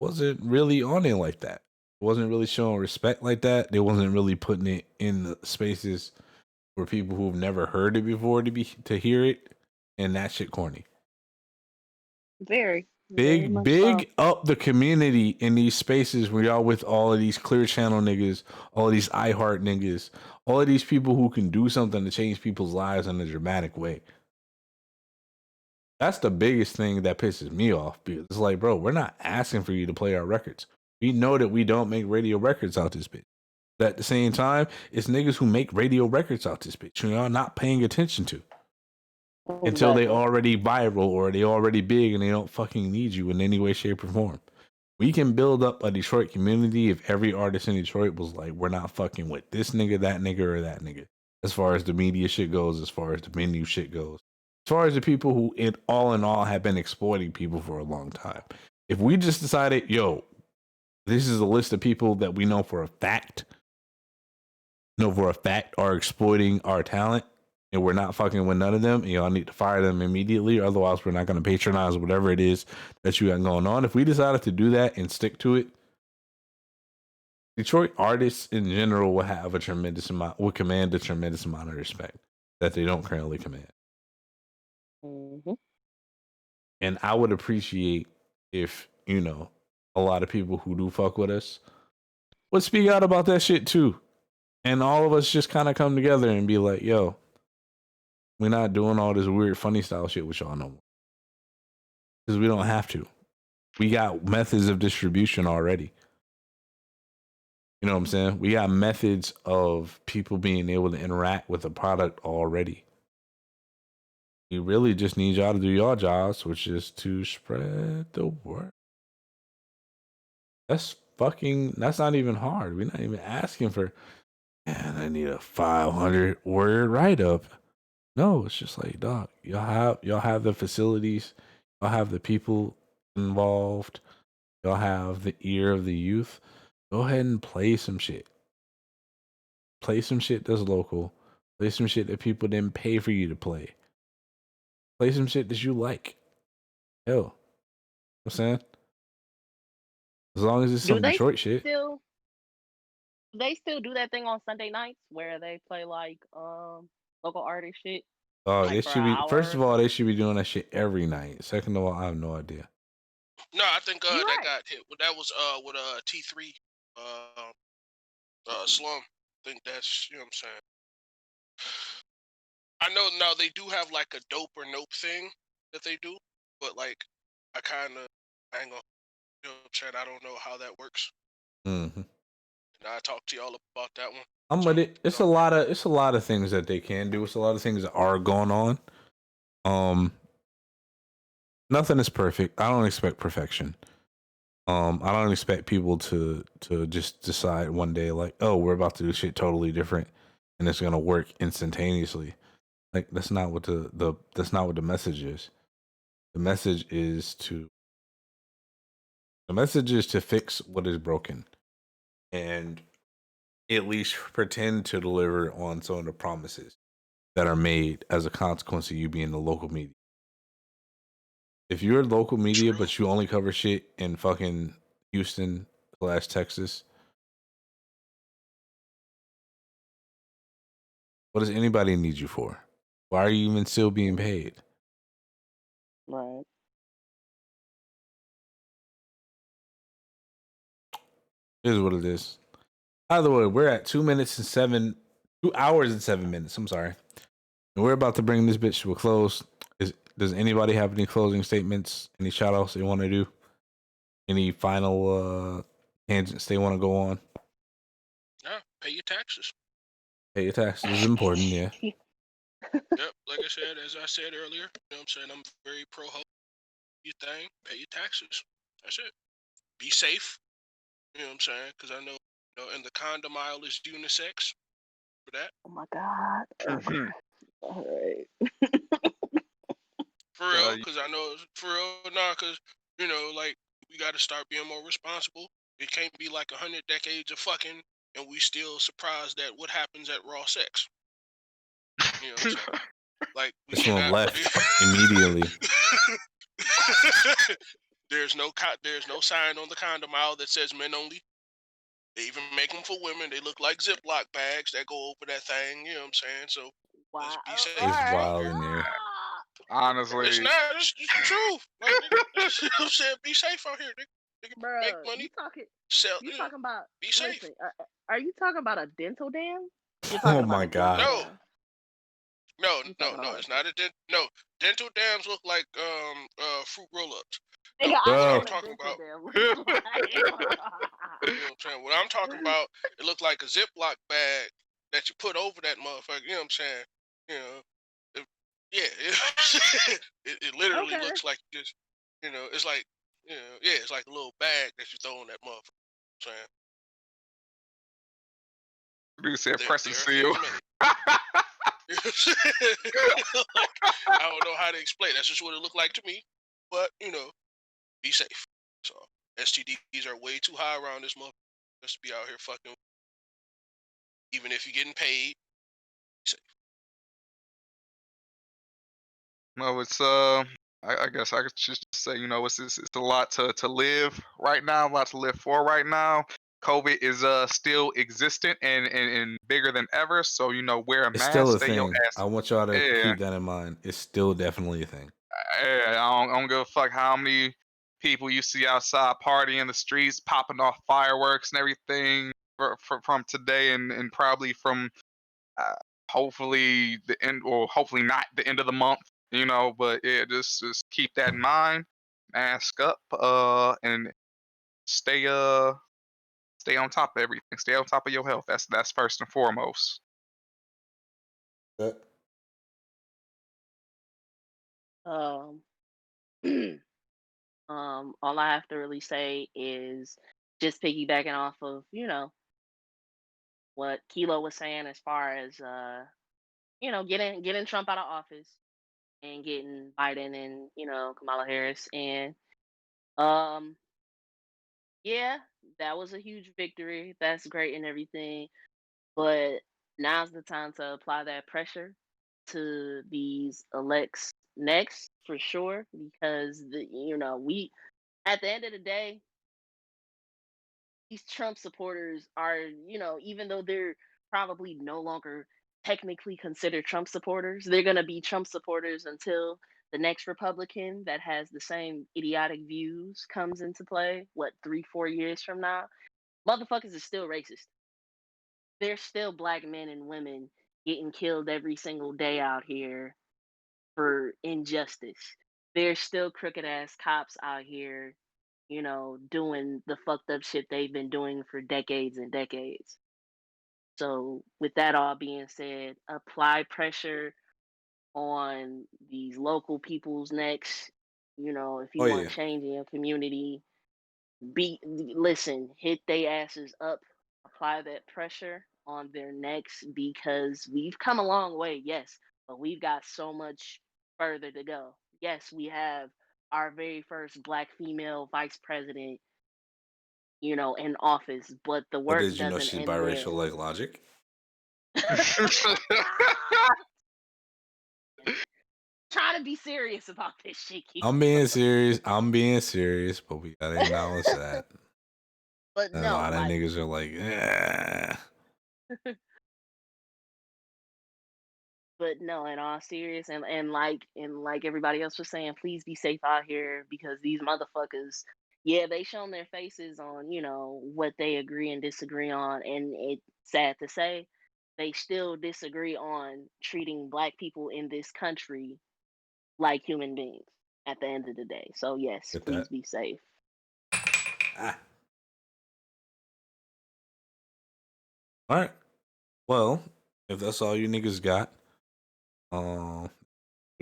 wasn't really on it like that. Wasn't really showing respect like that. They wasn't really putting it in the spaces for people who've never heard it before to hear it, and that shit corny. Very Big up the community in these spaces where y'all with all of these Clear Channel niggas, all of these iHeart niggas, all of these people who can do something to change people's lives in a dramatic way. That's the biggest thing that pisses me off because it's like, bro, we're not asking for you to play our records. We know that we don't make radio records out this bitch. But at the same time, it's niggas who make radio records out this bitch who y'all not paying attention to until they already viral or they already big and they don't fucking need you in any way, shape, or form. We can build up a Detroit community if every artist in Detroit was like, we're not fucking with this nigga, or that nigga. As far as the media shit goes, as far as the menu shit goes, as far as the people who in all have been exploiting people for a long time. If we just decided, yo, this is a list of people that we know for a fact are exploiting our talent, and we're not fucking with none of them, and y'all need to fire them immediately, or otherwise we're not going to patronize whatever it is that you got going on. If we decided to do that and stick to it, Detroit artists in general will command a tremendous amount of respect that they don't currently command. Mm-hmm. And I would appreciate if, a lot of people who do fuck with us would speak out about that shit too. And all of us just kind of come together and be like, yo, we're not doing all this weird funny style shit with y'all no more. Because we don't have to. We got methods of distribution already. You know what I'm saying? We got methods of people being able to interact with the product already. We really just need y'all to do your jobs, which is to spread the word. That's not even hard. We're not even asking for, man, I need a 500 word write up. No, it's just like, dog, y'all have the facilities, y'all have the people involved, y'all have the ear of the youth. Go ahead and play some shit. Play some shit that's local. Play some shit that people didn't pay for you to play. Play some shit that you like. Hell, you know what I'm saying? As long as it's some Detroit shit. They still do that thing on Sunday nights where they play like local artist shit. Oh, like they for should an be. hour First of or all, something? they should be doing that shit every night. Second of all, I have no idea. No, I think You're that right. got hit. That was with T3 Slum. I think that's, you know what I'm saying. I know now they do have like a dope or nope thing that they do, but like I ain't gonna, you know what I'm saying, I don't know how that works. Mm-hmm. And I talked to y'all about that one. I'm So, with it. It's you know. a lot of things that they can do. It's a lot of things that are going on. Nothing is perfect. I don't expect perfection. I don't expect people to just decide one day like, oh, we're about to do shit totally different and it's gonna work instantaneously. Like that's not what that's not what the message is. The message is to fix what is broken and at least pretend to deliver on some of the promises that are made as a consequence of you being the local media. If you're local media, True. but you only cover shit in fucking Houston / Texas, what does anybody need you for? Why are you even still being paid? Right. It is what it is. By the way, we're at 2 hours and 7 minutes. I'm sorry. And we're about to bring this bitch to a close. Does anybody have any closing statements? Any shout outs they want to do? Any final tangents they want to go on? Yeah, pay your taxes. Pay your taxes is important, yeah. Yep, like as I said earlier, you know what I'm saying, I'm very pro ho. Your thing, pay your taxes. That's it. Be safe. You know what I'm saying? Because I know, you know, and the condom aisle is unisex for that. Oh my god. Okay. All right. For real, because I know, for real, because, you know, like, we got to start being more responsible. It can't be like 100 decades of fucking, and we still surprised at what happens at raw sex. You know what I'm saying? Like, we This one cannot. left immediately. There's no sign on the condom aisle that says men only. They even make them for women. They look like Ziploc bags that go over that thing. You know what I'm saying? So let's be safe. It's wild in there. Honestly, It's not. It's the truth. Like, you know what I'm saying? Be safe out here, nigga. Bro, Make money. You talking about? Be safe. Listen, are you talking about a dental dam? You're Oh talking about my a god. dental No. dam. No, You no, talking no. about It's not a no. Dental dams look like fruit roll-ups. No, Nigga, I what know I'm what a talking dental about. dam looks You know what I'm saying? What I'm talking about, it looked like a Ziploc bag that you put over that motherfucker. You know what I'm saying? You know, it literally Okay. looks like just, you know, it's like, you know, yeah, it's like a little bag that you throw on that motherfucker. You know what I'm saying? you said There, press and there are seal. things made. You know what I'm saying? Like, I don't know how to explain. That's just what it looked like to me. But, you know, be safe. So STDs are way too high around this motherfucker just to be out here fucking. Even if you're getting paid, be safe. No, it's I guess I could just say, you know, it's a lot to live right now, a lot to live for right now. COVID is still existent and bigger than ever. So, you know, wear a It's still mask, a stay your thing. ass. I want y'all to Yeah, keep that in mind. It's still definitely a thing. I don't give a fuck how many people you see outside partying in the streets, popping off fireworks and everything. from today and probably from hopefully the end, or hopefully not the end of the month, but yeah, just keep that in mind. Mask up, and stay stay on top of everything. Stay on top of your health. That's first and foremost. Um, all I have to really say is just piggybacking off of, what Kilo was saying as far as getting Trump out of office and getting Biden and, Kamala Harris. And um yeah, that was a huge victory. That's great and everything. But now's the time to apply that pressure to these elects next for sure, because we, at the end of the day, these Trump supporters are, even though they're probably no longer technically considered Trump supporters, they're going to be Trump supporters until the next Republican that has the same idiotic views comes into play. What, 3-4 years from now? Motherfuckers are still racist. There's still black men and women getting killed every single day out here for injustice. There's still crooked ass cops out here, doing the fucked up shit they've been doing for decades and decades. So, with that all being said, apply pressure on these local people's necks. If Oh you yeah. want change in your community, listen, hit they asses up, apply that pressure on their necks, because we've come a long way, yes, but we've got so much further to go. Yes, we have our very first black female vice president, in office, but the But work did you know doesn't she's end there. biracial like Logic? Trying to be serious about this shit, I'm being serious. But we gotta acknowledge that. but And a no, lot of like, niggas are like, eh. but no, in all serious, and like everybody else was saying, please be safe out here, because these motherfuckers, yeah, they shown their faces on, what they agree and disagree on, and it's sad to say, they still disagree on treating black people in this country like human beings at the end of the day. So yes, Get please that. be safe. Ah. All right. Well, if that's all you niggas got, the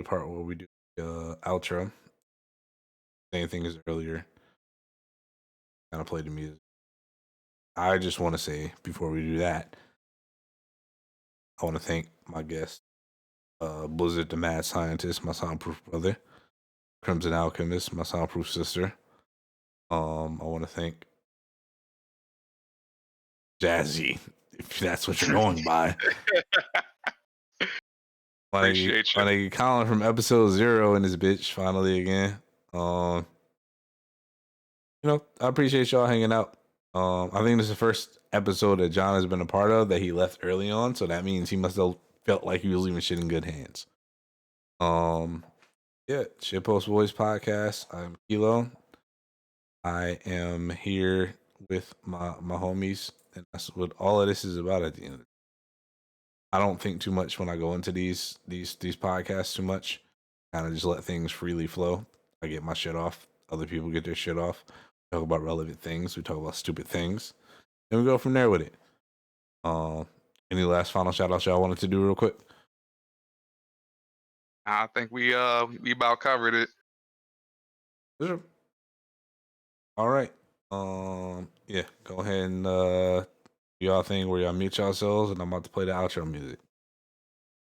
part where we do outro, same thing as earlier. Kind of play the music. I just want to say before we do that, I want to thank my guest, Blizzard the Mad Scientist, my soundproof brother, Crimson Alchemist, my soundproof sister. I want to thank Jazzy, if that's what you're going by. Appreciate you. My Colin from episode 0 in this bitch finally again. I appreciate y'all hanging out. I think this is the first episode that John has been a part of that he left early on, so that means he must have felt like he was leaving shit in good hands. Yeah, Shitpost Boys Podcast. I'm Kilo. I am here with my homies, and that's what all of this is about at the end of it. I don't think too much when I go into these podcasts too much. Kind of just let things freely flow. I get my shit off. Other people get their shit off. We talk about relevant things. We talk about stupid things. And we go from there with it. Any last final shout outs y'all wanted to do real quick? I think we about covered it. Sure. All right. Yeah, go ahead and do y'all thing where y'all mute yourselves, and I'm about to play the outro music.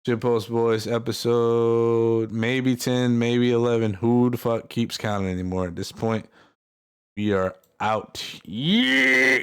Shitpost Boys episode maybe 10, maybe 11. Who the fuck keeps counting anymore at this point? We are out. Yeah.